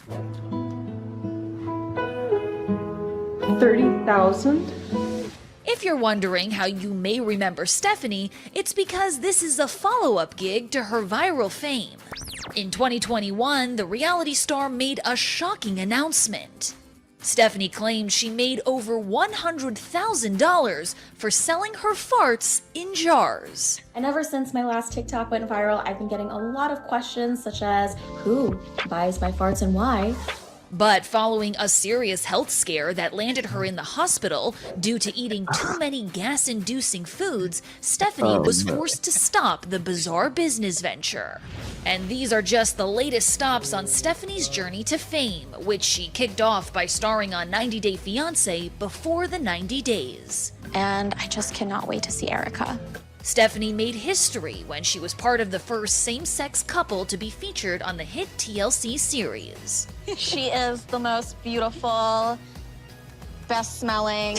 30,000? If you're wondering how you may remember Stephanie, it's because this is a follow-up gig to her viral fame. In 2021, the reality star made a shocking announcement. Stephanie claims she made over $100,000 for selling her farts in jars. And ever since my last TikTok went viral, I've been getting a lot of questions such as, who buys my farts and why? But following a serious health scare that landed her in the hospital due to eating too many gas-inducing foods, Stephanie was forced to stop the bizarre business venture. And these are just the latest stops on Stephanie's journey to fame, which she kicked off by starring on 90 Day Fiancé before the 90 days. And I just cannot wait to see Erica. Stephanie made history when she was part of the first same-sex couple to be featured on the hit TLC series. She is the most beautiful, best smelling,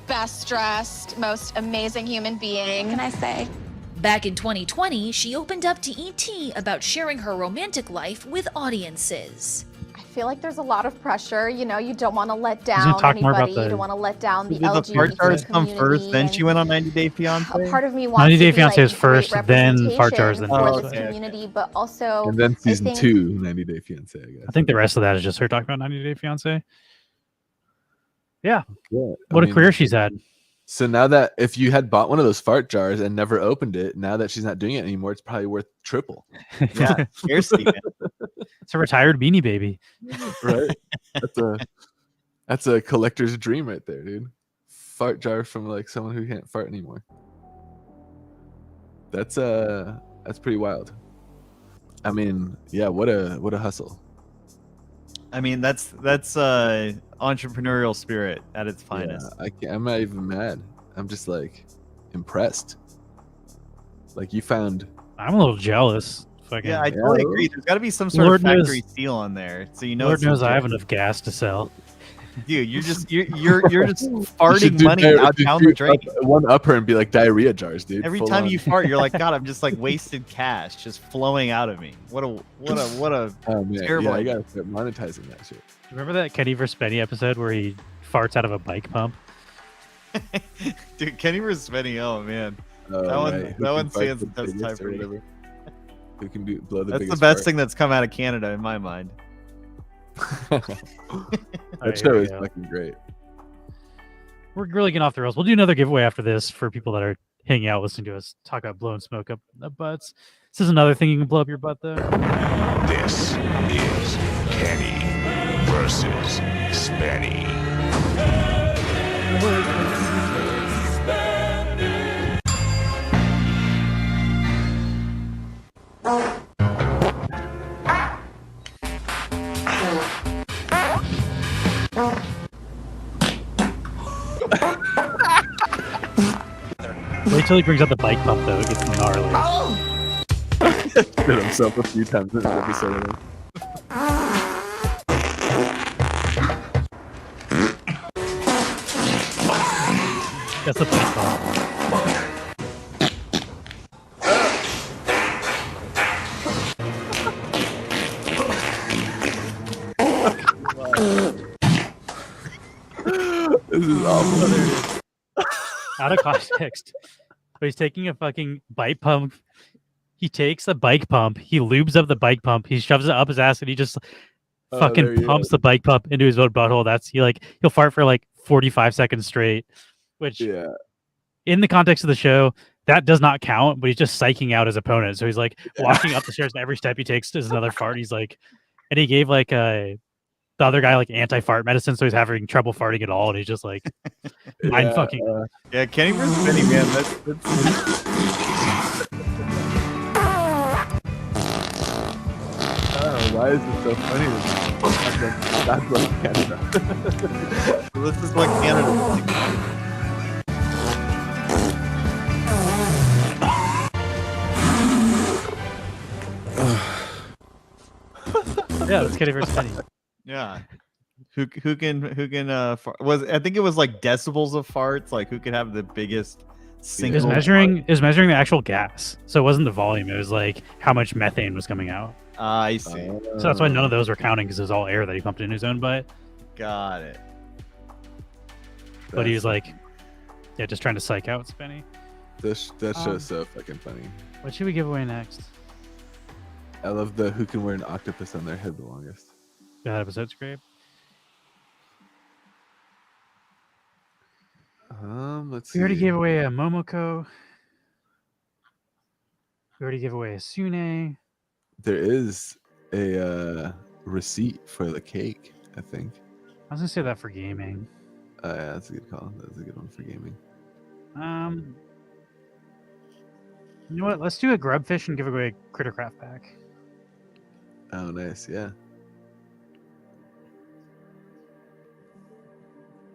best dressed, most amazing human being. What can I say? Back in 2020, she opened up to ET about sharing her romantic life with audiences. I feel like there's a lot of pressure. You know, you don't want to let down talk more about anybody. You the- don't want to let down the Did the fart LGBT jars come community. first, then and she went on 90 Day Fiancé? a part of me 90 wants Day to be, Fiancé like, is first, great then fart jars, representation then for fart this jars. community, but also And then I season think- 2, 90 Day Fiancé, I guess. I think the rest of that is just her talking about 90 Day Fiancé. Yeah. Yeah, What I a mean, career she's had. So now that if you had bought one of those fart jars and never opened it, now that she's not doing it anymore, it's probably worth triple. Yeah, scarcity, man. It's a retired Beanie Baby. Right? That's a collector's dream right there, dude. Fart jar from like someone who can't fart anymore. That's pretty wild. I mean, yeah, what a hustle. I mean, that's entrepreneurial spirit at its finest. Yeah, I'm not even mad. I'm just like impressed. Like you found. I'm a little jealous. Fucking, Yeah, I totally agree. There's got to be some sort Lord of factory knows- seal on there, so you know. Lord it's knows I have legit. enough gas to sell. Dude, you're just you're just You should farting do money di- out do down the drain. One upper and be like diarrhea jars, dude. Every full time on. you fart, you're like, God, I'm just like wasted cash just flowing out of me. What a Oh man, terrible yeah, I idea. gotta start monetizing that shit. Remember that Kenny vs. Penny episode where he farts out of a bike pump? dude. Kenny Rosvetti, oh man, Oh, That one- right. that Who one can fart stands the the test of biggest time or for me. whatever. Who can blow the that's the biggest best fart. thing that's come out of Canada in my mind. That Alright, show here we is go. fucking great. We're really getting off the rails. We'll do another giveaway after this for people that are hanging out listening to us talk about blowing smoke up the butts. This is another thing you can blow up your butt though. This is Kenny versus Spenny. until he brings out the bike pump, though, it gets gnarly. Hit himself a few times in the episode. That's the bike pump. This is awful. Out of context. But he's taking a fucking bike pump. He takes a bike pump. He lubes up the bike pump. He shoves it up his ass, and he just there fucking you pumps go. the bike pump into his own butthole. That's he'll fart for like 45 seconds straight. Which, Yeah. in the context of the show, that does not count. But he's just psyching out his opponent. So he's like walking up the stairs, and every step he takes is another fart. He's like, and he gave like the other guy like anti-fart medicine, so he's having trouble farting at all, and he's just like mind fucking. Yeah, Kenny versus Benny, man. That's Why is it so funny? That's like Canada. this is what Canada's like. Yeah, that's Kenny versus Kenny. Yeah. Who can was I think it was like decibels of farts, like who could have the biggest It single was measuring the actual gas, so it wasn't the volume. It was like how much methane was coming out. I see. So that's why none of those were counting, because it was all air that he pumped in his own butt. Got it. But he was like, yeah, just trying to psych out Spenny. That show's so fucking funny. What should we give away next? I love the who can wear an octopus on their head the longest. That episode's great. Let's see. We already gave away a Momoko. We already gave away a Sune. There is a receipt for the cake, I think. I was gonna say that for gaming. Yeah, that's a good call. That's a good one for gaming. You know what? Let's do a Grubfish and give away a Crittercraft pack. Oh, nice. Yeah.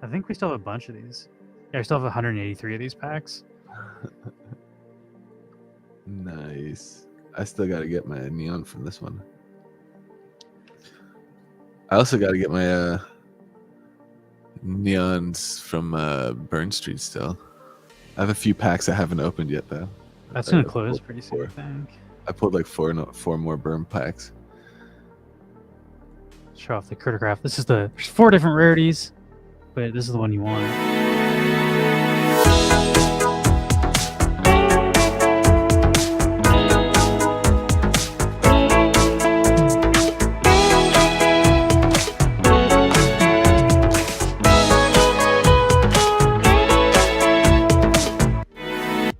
I think we still have a bunch of these. Yeah, we still have 183 of these packs. Nice. I still got to get my neon from this one. I also got to get my neons from Burn Street still. I have a few packs I haven't opened yet, though. That's gonna close pretty soon, I think. I pulled like four more burn packs. Show off the Crittercraft. This is there's 4 different rarities, but this is the one you want.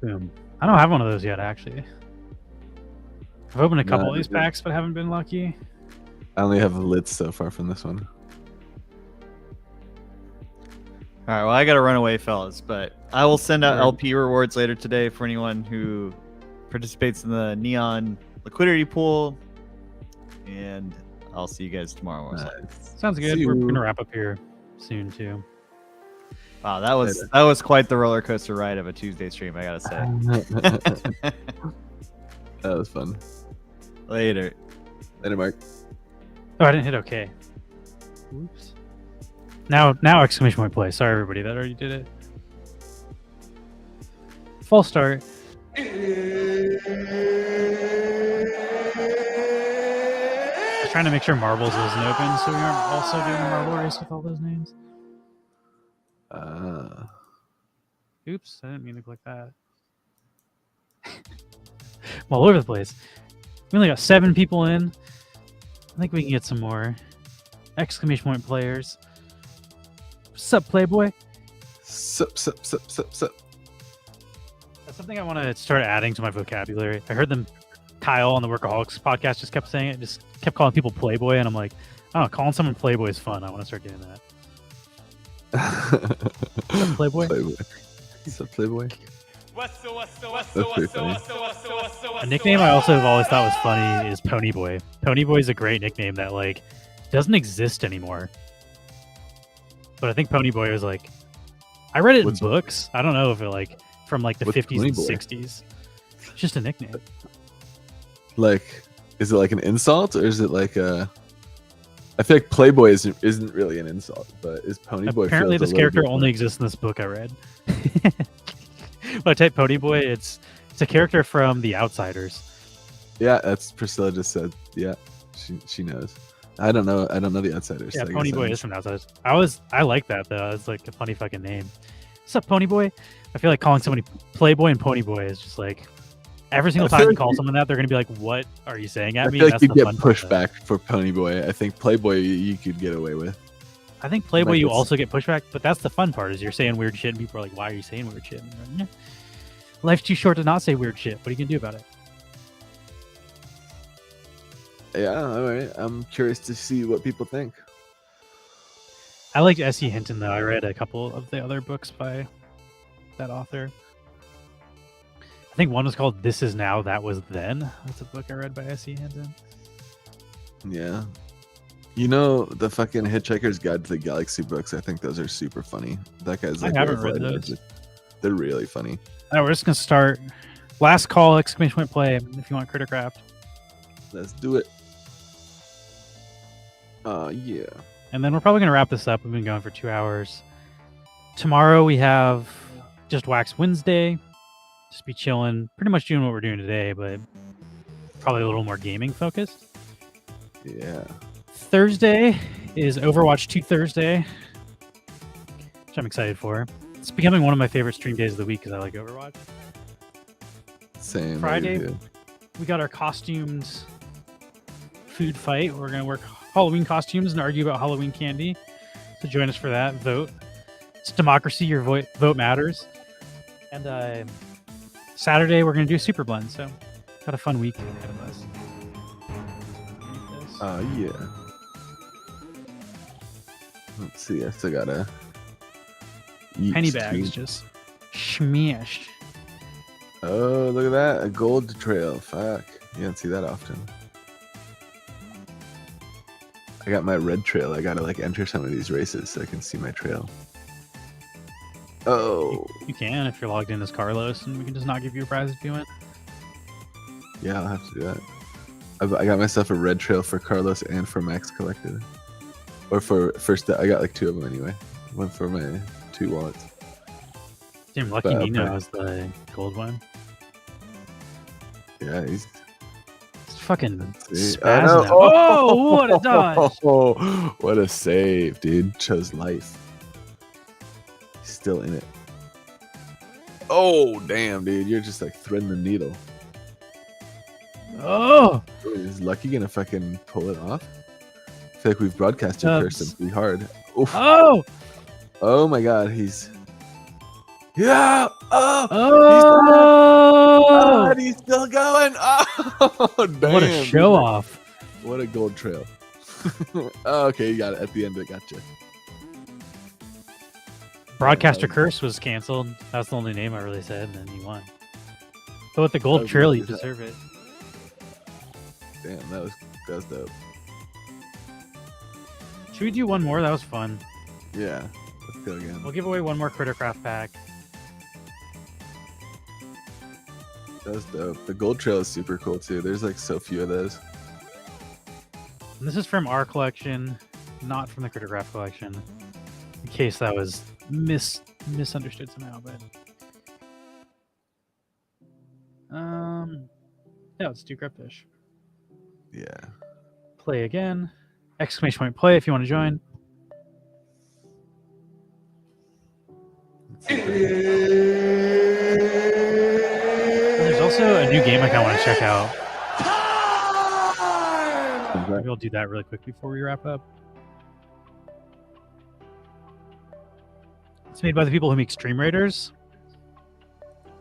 Boom. I don't have one of those yet, actually. I've opened a couple of these packs, but haven't been lucky. I only have lids so far from this one. All right, well, I got to run away, fellas, but I will send out LP rewards later today for anyone who participates in the Neon liquidity pool, and I'll see you guys tomorrow. Sounds good. We're gonna wrap up here soon too. Wow, that was quite the roller coaster ride of a Tuesday stream, I gotta say. That was fun. Later, Mark. Oh, I didn't hit OK. Oops. Now exclamation point play. Sorry, everybody, that already did it. False start. Just trying to make sure Marbles isn't open, so we aren't also doing a marble race with all those names. Oops, I didn't mean to click that. I'm all over the place. We only got 7 people in. I think we can get some more exclamation point players. Sup, Playboy? Sup. That's something I want to start adding to my vocabulary. I heard them, Kyle on the Workaholics podcast just kept saying it, just kept calling people Playboy, and I'm like, oh, calling someone Playboy is fun. I want to start doing that. Sup, Playboy? Sup, Playboy? That's pretty funny. A nickname I also have always thought was funny is Ponyboy. Ponyboy is a great nickname that like doesn't exist anymore. But I think Ponyboy was like, I read it in books. I don't know if it like from like the What's 50s and Ponyboy? 60s. It's just a nickname. Like, is it like an insult or is it like a? I feel like Playboy isn't really an insult, but is Ponyboy? Apparently, feels this a little character bit only like- exists in this book I read. When I type Ponyboy, it's a character from The Outsiders. Yeah, that's Priscilla just said. Yeah, she knows. I don't know The Outsiders. Yeah, so I guess Ponyboy I'm- is from The Outsiders. I like that though. It's like a funny fucking name. What's up, Ponyboy? I feel like calling somebody Playboy and Ponyboy is just like every single I feel time you like call you- someone that, they're gonna be like, "What are you saying at I me?" feel like That's you the get fun part of pushback for Ponyboy. I think Playboy you could get away with. I think Playboy Like you it's- also get pushback, but that's the fun part is you're saying weird shit and people are like, "Why are you saying weird shit?" And you're like, "Nah. Life's too short to not say weird shit. What are you gonna do about it?" Yeah, all right. I'm curious to see what people think. I liked S.E. Hinton though. I read a couple of the other books by that author. I think one was called "This Is Now, That Was Then." That's a book I read by S.E. Hinton. Yeah. You know the fucking Hitchhiker's Guide to the Galaxy books. I think those are super funny. That guy's I like, haven't verified read legend. those. They're really funny. All right, we're just gonna start. Last call! Exclamation point play! If you want Crittercraft. Let's do it. Yeah. And then we're probably going to wrap this up. We've been going for 2 hours. Tomorrow we have just Wax Wednesday. Just be chilling. Pretty much doing what we're doing today, but probably a little more gaming focused. Yeah. Thursday is Overwatch 2 Thursday, which I'm excited for. It's becoming one of my favorite stream days of the week because I like Overwatch. Same. Friday, maybe, we got our costumed food fight. We're going to work Halloween costumes and argue about Halloween candy. So join us for that. Vote. It's democracy. Your vote matters. And Saturday, we're going to do a Super Blend. So got a fun week ahead of us. Yeah. Let's see. I still gotta eat Penny stream. bags just smashed. Oh, look at that. A gold trail. Fuck. You don't see that often. I got my red trail. I gotta like enter some of these races so I can see my trail. Oh. You can if you're logged in as Carlos, and we can just not give you a prize if you win. Yeah, I'll have to do that. I got myself a red trail for Carlos and for Max Collected. Or for first, I got like 2 of them anyway. One for my 2 wallets. Damn, Lucky But, Nino okay. has the gold one. Yeah, he's It's fucking see. spazzing I know. out. Oh, what a dodge! Oh, what a save, dude. Chose life. He's still in it. Oh, damn, dude. You're just like threading the needle. Oh! Is Lucky gonna fucking pull it off? I feel like we've broadcasted Kirsten pretty hard. Oof. Oh! Oh my god, he's. Yeah! Oh! Oh! He's still going! Oh, damn. What a show dude. off. What a gold trail. Oh, okay, you got it. At the end, I gotcha. Broadcaster Curse was canceled. That's the only name I really said, and then he won. But with the gold Oh, trail, really? you deserve it. Damn, that was dope. Should we do one more? That was fun. Yeah, let's go again. We'll give away one more Crittercraft pack. That was dope. The gold trail is super cool too. There's like so few of those. And this is from our collection, not from the Crittercraft collection. In case that was misunderstood somehow, but yeah, let's do Cryptish. Yeah. Play again. Exclamation point play if you want to join. There's also a new game I kind of want to check out. Maybe we'll do that really quick before we wrap up. It's made by the people who make Stream Raiders,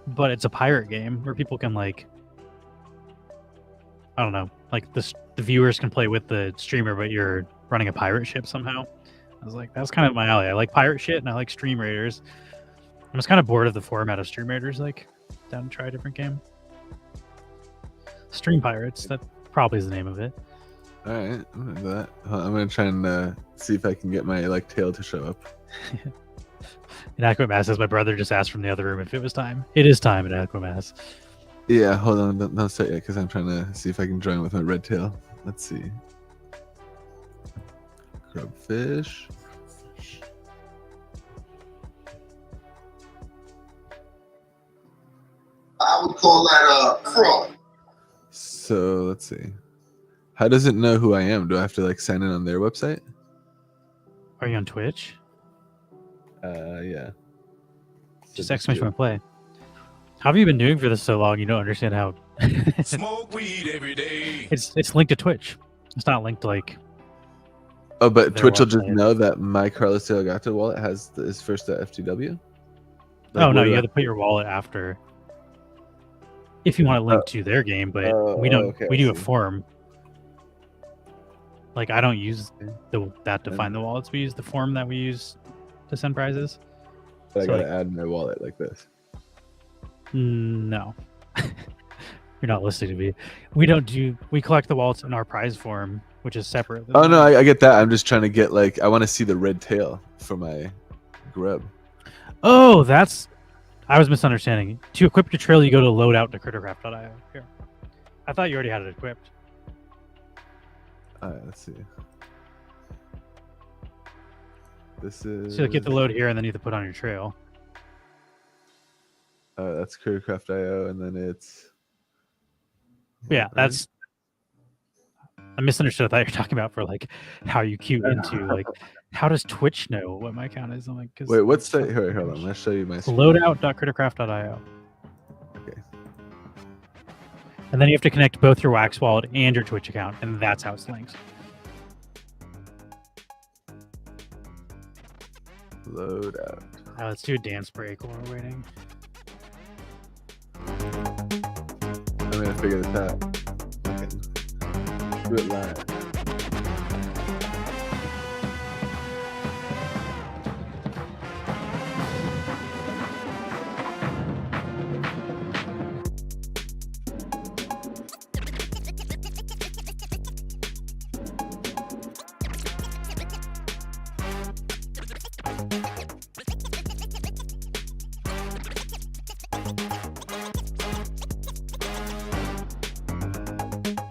but it's a pirate game where people can like, I don't know, like the viewers can play with the streamer, but you're running a pirate ship somehow. I was like, that's kind of my alley. I like pirate shit and I like Stream Raiders. I'm just kind of bored of the format of Stream Raiders. Like, down to try a different game. Stream Pirates. That probably is the name of it. All right, I'm gonna do that. I'm gonna try and see if I can get my like tail to show up. Inadequate Mass says my brother just asked from the other room if it was time. It is time, Inadequate Mass. Yeah, hold on, don't start yet because I'm trying to see if I can join with my red tail. Let's see. Crabfish. I would call that a fraud. So let's see. How does it know who I am? Do I have to like sign in on their website? Are you on Twitch? Yeah. Just exclamation play. How have you been doing for this so long? You don't understand how. Smoke weed every day. It's linked to Twitch. It's not linked to like. Oh, but their Twitch will just website. know that my Carlos Delgado wallet has his first FTW. Oh no, what do you I- have to put your wallet after. If you want to link to their game, but we don't. okay, we I do a see. form. Like I don't use that to find the wallets. We use the form that we use to send prizes. But I So, gotta like- add my wallet like this. No, you're not listening to me. We don't do. We collect the wallets in our prize form, which is separate. than Oh no, that. I get that. I'm just trying to get like I want to see the red tail for my grub. Oh, that's. I was misunderstanding. To equip your trail, you go to loadout.crittercraft.io. Here. I thought you already had it equipped. All right, let's see. This is. So you get the load here, and then you have to put on your trail. That's Crittercraft.io, and then it's. Yeah, that's. I misunderstood. I thought you were talking about for like how you queue into like how does Twitch know what my account is? I'm like, 'cause Wait, what's the? Here, hold on. Let's show you my. screen. loadout.crittercraft.io. Okay. And then you have to connect both your Wax wallet and your Twitch account, and that's how it's linked. Load out. Let's do a dance break while we're waiting. I'm gonna figure this out. Okay. Do it live.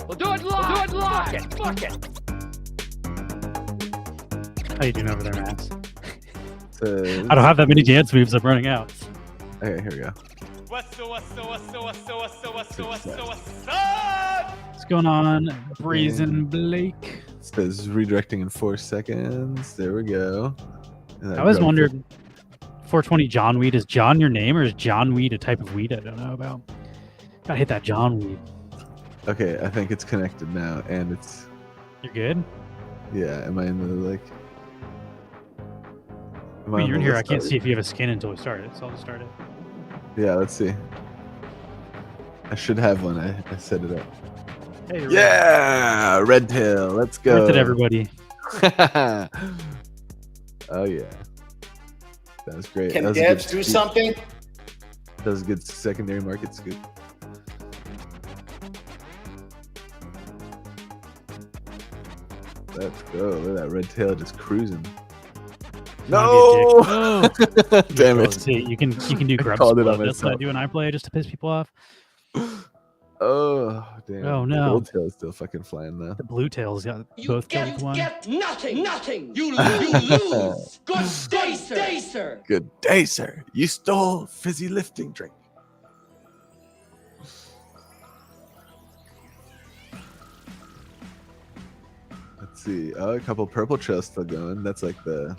We'll do it live. Fuck it. Fuck it. How you doing over there, Max? So, I don't have that many dance moves. I'm running out. Okay, here we go. What's What's going on, Brazen Blake? It says redirecting in 4 seconds. There we go. And I always grub- wondered, 420 John Weed, is John your name or is John Weed a type of weed I don't know about? Gotta hit that John Weed. Okay, I think it's connected now, and it's. You're good? Yeah, am I in the like? Am I Wait, on you're in the here. I list can't already? see if you have a skin until we start it, so I'll just start it. Yeah, let's see. I should have one. I set it up. Hey, you're Yeah, red tail. Let's go. Worth it, everybody. Oh yeah, that was great. Can that was a good devs do scoop. something? That was a good secondary market scoop. Let's go. Look at that red tail just cruising. No! Oh, Damn Let's it. see. You can do I grub called it on split. That's what I myself. do when I play just to piss people off. Oh, damn. Oh, The no. gold tail's still fucking flying though. The blue tails got both killed with one. Nothing. Nothing. You lose. Good day, sir. Good day, sir. You stole fizzy lifting drink. Let's see. Oh, a couple purple trails still going. That's like the.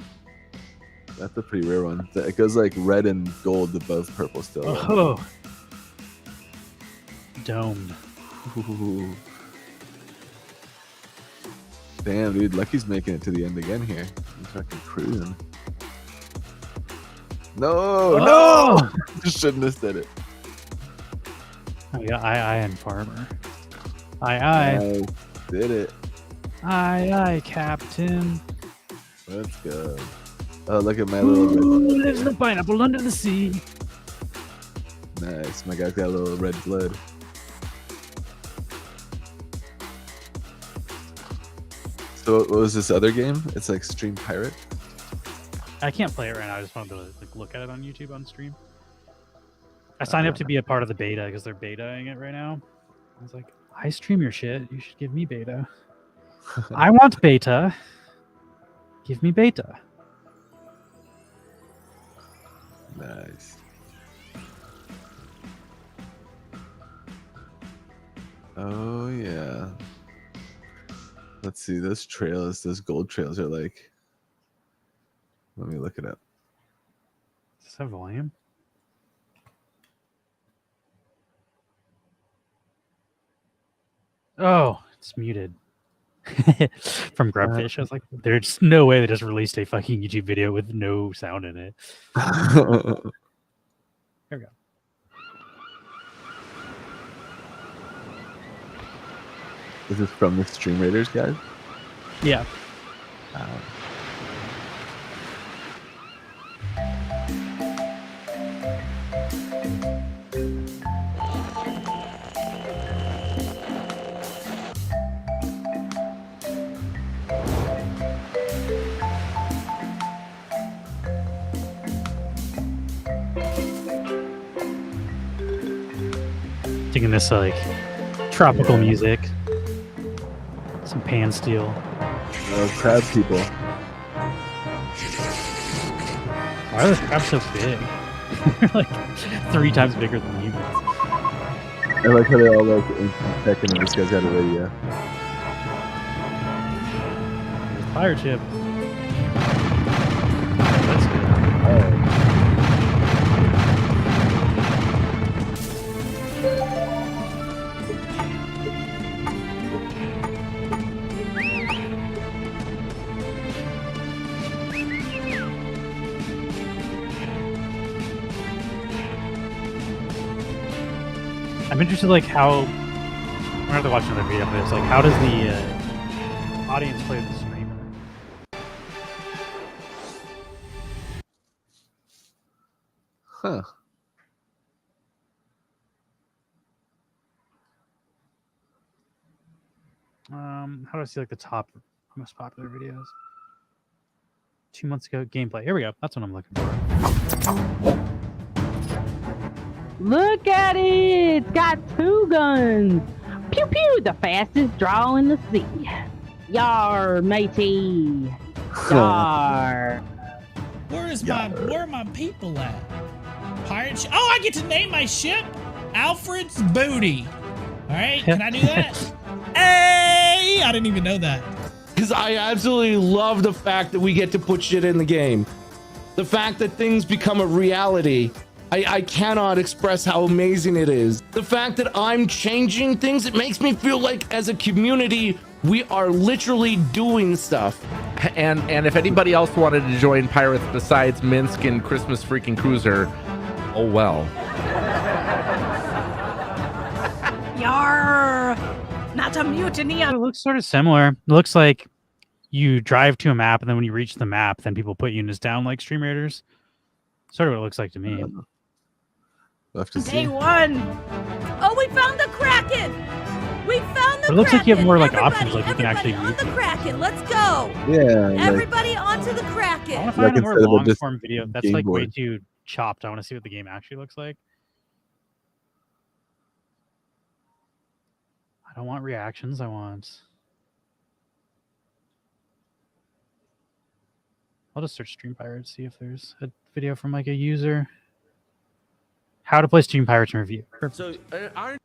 That's a pretty rare one. It goes like red and gold above purple still. Oh. Domed. Ooh. Damn, dude. Lucky's making it to the end again here. He's fucking cruising. No, Oh! no! Just shouldn't have said it. Oh, yeah, I and farmer. Aye. Nice. Did it. Aye, Captain. Let's go. Oh, look at my little Ooh, lives the pineapple under the sea. red. Nice. My guy's got a little red blood. So what was this other game? It's like Stream Pirate. I can't play it right now. I just wanted to like look at it on YouTube on stream. I signed up to be a part of the beta because they're betaing it right now. I was like, I stream your shit. You should give me beta. I want beta. Give me beta. Nice. Oh yeah. Let's see. Those gold trails are like. Let me look it up. Does this have volume? Oh, it's muted. From Grubfish. I was like, there's no way they just released a fucking YouTube video with no sound in it. Here we go. Is this from the Stream Raiders guys? Yeah. Taking this like tropical music, some pan steel. Oh, crab people. Why are those crabs so big? They're like 3 times bigger than humans. I like how they all like instant second and this guy's got a radio. There's Pirate Ship. That's good. I'm interested, like how. I'm gonna have to watch another video for this. Like, how does the audience play the streamer? Huh. How do I see like the top most popular videos? 2 months ago, gameplay. Here we go. That's what I'm looking for. Look at it! It's got 2 guns! Pew pew! The fastest draw in the sea. Yar, matey! Yar! Where are my people at? Pirate ship? Oh, I get to name my ship Alfred's Booty. All right, can I do that? Hey! I didn't even know that. Because I absolutely love the fact that we get to put shit in the game. The fact that things become a reality. I cannot express how amazing it is. The fact that I'm changing things, it makes me feel like as a community, we are literally doing stuff. And if anybody else wanted to join Pirates besides Minsk and Christmas freaking Cruiser, oh well. Yar! Not a mutiny. It looks sort of similar. It looks like you drive to a map, and then when you reach the map, then people put units down like Stream Raiders. Sort of what it looks like to me. Day 1. Oh, we found the Kraken! We found the Kraken! It looks like you have more like options, like you can actually on use the it. Kraken. Let's go! Yeah. Everybody onto the Kraken! I want to find a more instead of a long just form video. That's game like way board. too chopped. I want to see what the game actually looks like. I don't want reactions. I want. I'll just search Stream Pirates, see if there's a video from like a user. How to play Stream Pirates and review. So I'm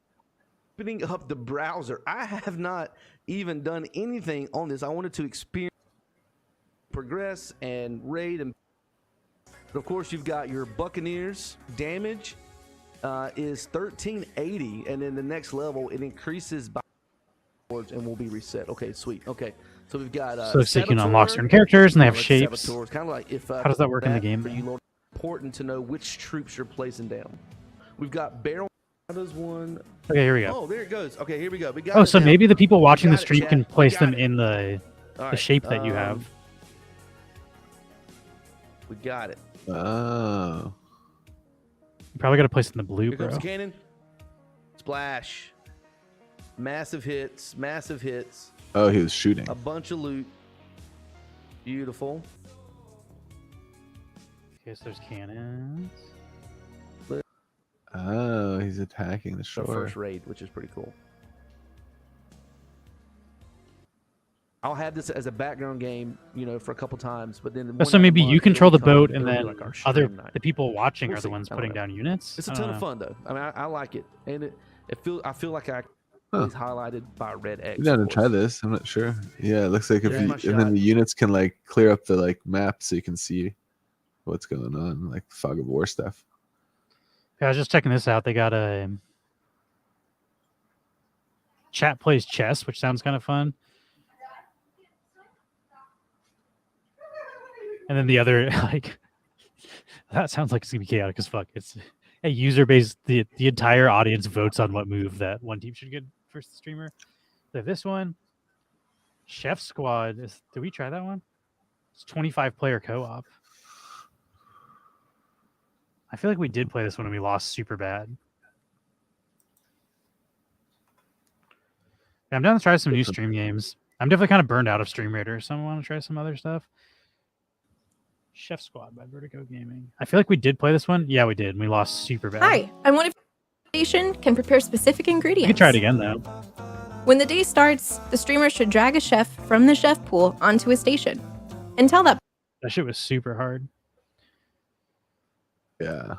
opening up the browser. I have not even done anything on this. I wanted to experience, progress, and raid. And of course, you've got your Buccaneers. Damage is 1380, and then the next level it increases by and will be reset. Okay, sweet. Okay, so we've got so you can unlock certain characters and they have shapes. Kind of like if how does that work in the game? For you, Lord, important to know which troops you're placing down. We've got barrel. How does one? Okay, here we go. Oh, there it goes. Okay, here we go. We got oh, it so now. maybe the people watching We the got it, stream chat. can We place got them it. in the All right, shape that you have. We got it. Oh. You probably got to place it in the blue, Here bro. comes the cannon. Splash. Massive hits. Massive hits. Oh, he was shooting. A bunch of loot. Beautiful. Okay, so there's cannons. Oh, he's attacking the The shore. first raid, which is pretty cool. I'll have this as a background game, you know, for a couple times, but then So maybe you control the boat, and then the people watching We'll are the see. ones I don't putting know. down units. It's a I ton don't of know. fun though. I mean, I like it, and I feel like it's highlighted by red X. You gotta of try course. this. I'm not sure. Yeah, it looks like if Yeah, you my and shot. then the units can like clear up the like map so you can see what's going on, like fog of war stuff. Yeah, I was just checking this out. They got a chat plays chess, which sounds kind of fun. And then the other, like, that sounds like it's gonna be chaotic as fuck. It's a user base. The entire audience votes on what move that one team should get for the streamer. They have this one. Chef Squad. Did we try that one? It's 25 player co-op. I feel like we did play this one and we lost super bad. Yeah, I'm down to try some new stream games. I'm definitely kind of burned out of Stream Raider, so I want to try some other stuff. Chef Squad by Vertigo Gaming. I feel like we did play this one. Yeah, we did. And we lost super bad. Hi, I'm one of station can prepare specific ingredients. We can try it again though. When the day starts, the streamer should drag a chef from the chef pool onto a station and tell that That shit was super hard. Yeah.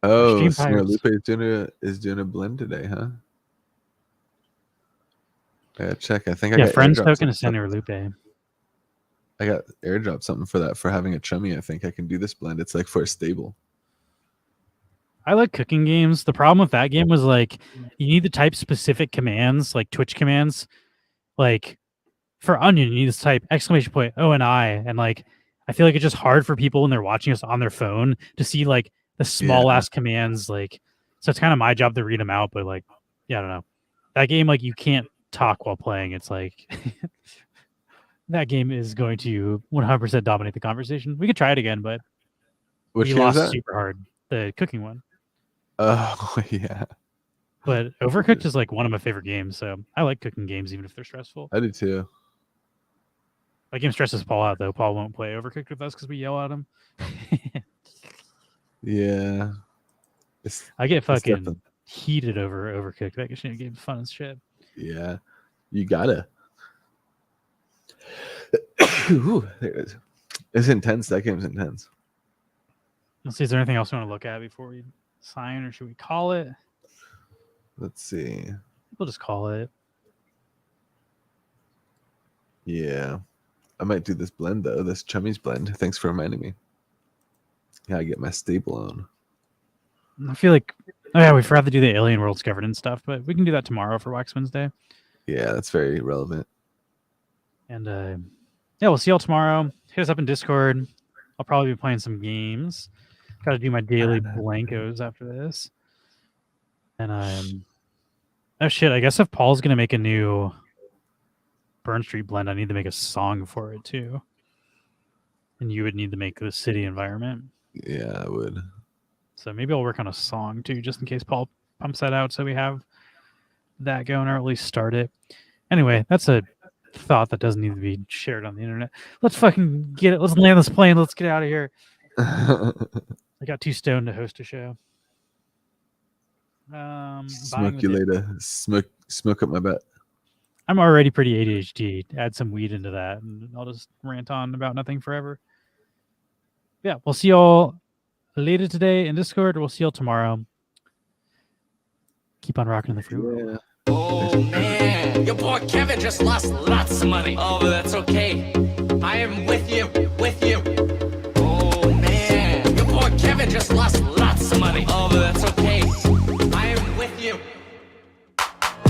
Oh, Stream Senor Pirates. Lupe is doing a blend today, huh? Yeah, check. I think I Yeah, got friends airdropped token to something. Senor Lupe. I got airdrop something for that for having a chummy. I think I can do this blend. It's like for a stable. I like cooking games. The problem with that game was like you need to type specific commands, like Twitch commands. Like for Onion, you need to type !! ONI, and like I feel like it's just hard for people when they're watching us on their phone to see like the small ass commands. Like, so it's kind of my job to read them out. But like, yeah, I don't know. That game, like, you can't talk while playing. It's like that game is going to 100% dominate the conversation. We could try it again, but Which we game is lost that? super hard. The cooking one. Oh yeah, But Overcooked is like one of my favorite games, so I like cooking games even if they're stressful. I do too. That game stresses Paul out though. Paul won't play Overcooked with us because we yell at him. Yeah. I get it's fucking definitely- heated over Overcooked. That game's fun as shit. Yeah, you gotta. Ooh, there it is. It's intense. That game's intense. Let's see, is there anything else you want to look at before we sign, or should we call it? Let's see. We'll just call it. Yeah, I might do this blend though. This Chummy's blend. Thanks for reminding me. Yeah, I get my stable on. I feel like, oh yeah, we forgot to do the Alien Worlds governance stuff, but we can do that tomorrow for Wax Wednesday. Yeah, that's very relevant. And yeah, we'll see y'all tomorrow. Hit us up in Discord. I'll probably be playing some games. Got to do my daily blankos after this. And oh shit! I guess if Paul's gonna make a new Burn Street blend, I need to make a song for it too. And you would need to make the city environment. Yeah, I would. So maybe I'll work on a song too, just in case Paul pumps that out, so we have that going, or at least start it. Anyway, that's a thought that doesn't need to be shared on the internet. Let's fucking get it. Let's land this plane. Let's get out of here. I got too stoned to host a show. Smoke you later. Smoke up my butt. I'm already pretty ADHD. Add some weed into that, and I'll just rant on about nothing forever. Yeah, we'll see y'all later today in Discord, or we'll see y'all tomorrow. Keep on rocking the fruit. Yeah. Oh man, your boy Kevin just lost lots of money. Oh, but that's okay. I am with you, with you. Oh man, your boy Kevin just lost lots of money. Oh, but that's okay. I am with you.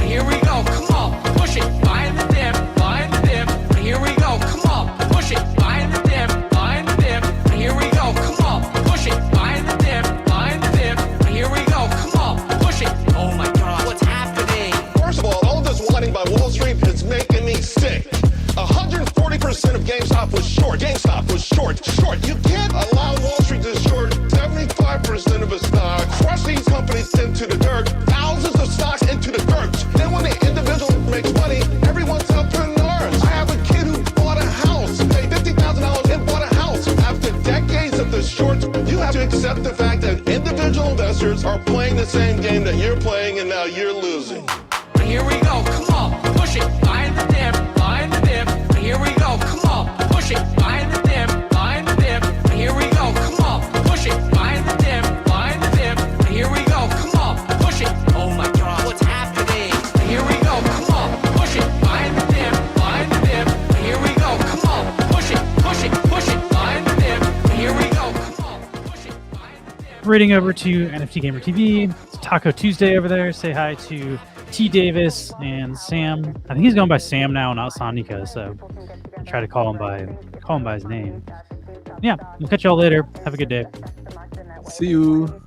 Here we go, come on, push it, find the dip, find the dip. Here we go, come on, push it, find the dip, find the dip. Here we go, come on, push it, find the dip, find the dip. Here we go, come on, push it. Oh my God, what's happening? First of all of this whining by Wall Street is making me sick. 140% of GameStop was short. GameStop was short. You can't allow Wall Street to short 75% of its stock, crush these companies into the dirt, thousands of stocks into the dirt. Then when the individual makes money, everyone's entrepreneurs. I have a kid who bought a house, paid $50,000 and bought a house. After decades of investors are playing the same game that you're playing, and now you're losing. Here we go, come on, push it, find the dip, find the dip. Here we go, come on, push it, find the dip, find the dip. Here we go, come on, push it, find the dip, find the dip. Here we go, come on, push it. Oh my God, what's happening? Here we go, come on, push it, find the dip, find the dip. Here we go, come on, push it, push it, push it, find the dip. Here we go, come on, push it, find the dip. Rating over to NFT Gamer TV. It's Taco Tuesday over there. Say hi to T Davis and Sam. I think he's going by Sam now, not Sonica. So I try to call him by his name. Yeah, we'll catch y'all later. Have a good day. See you.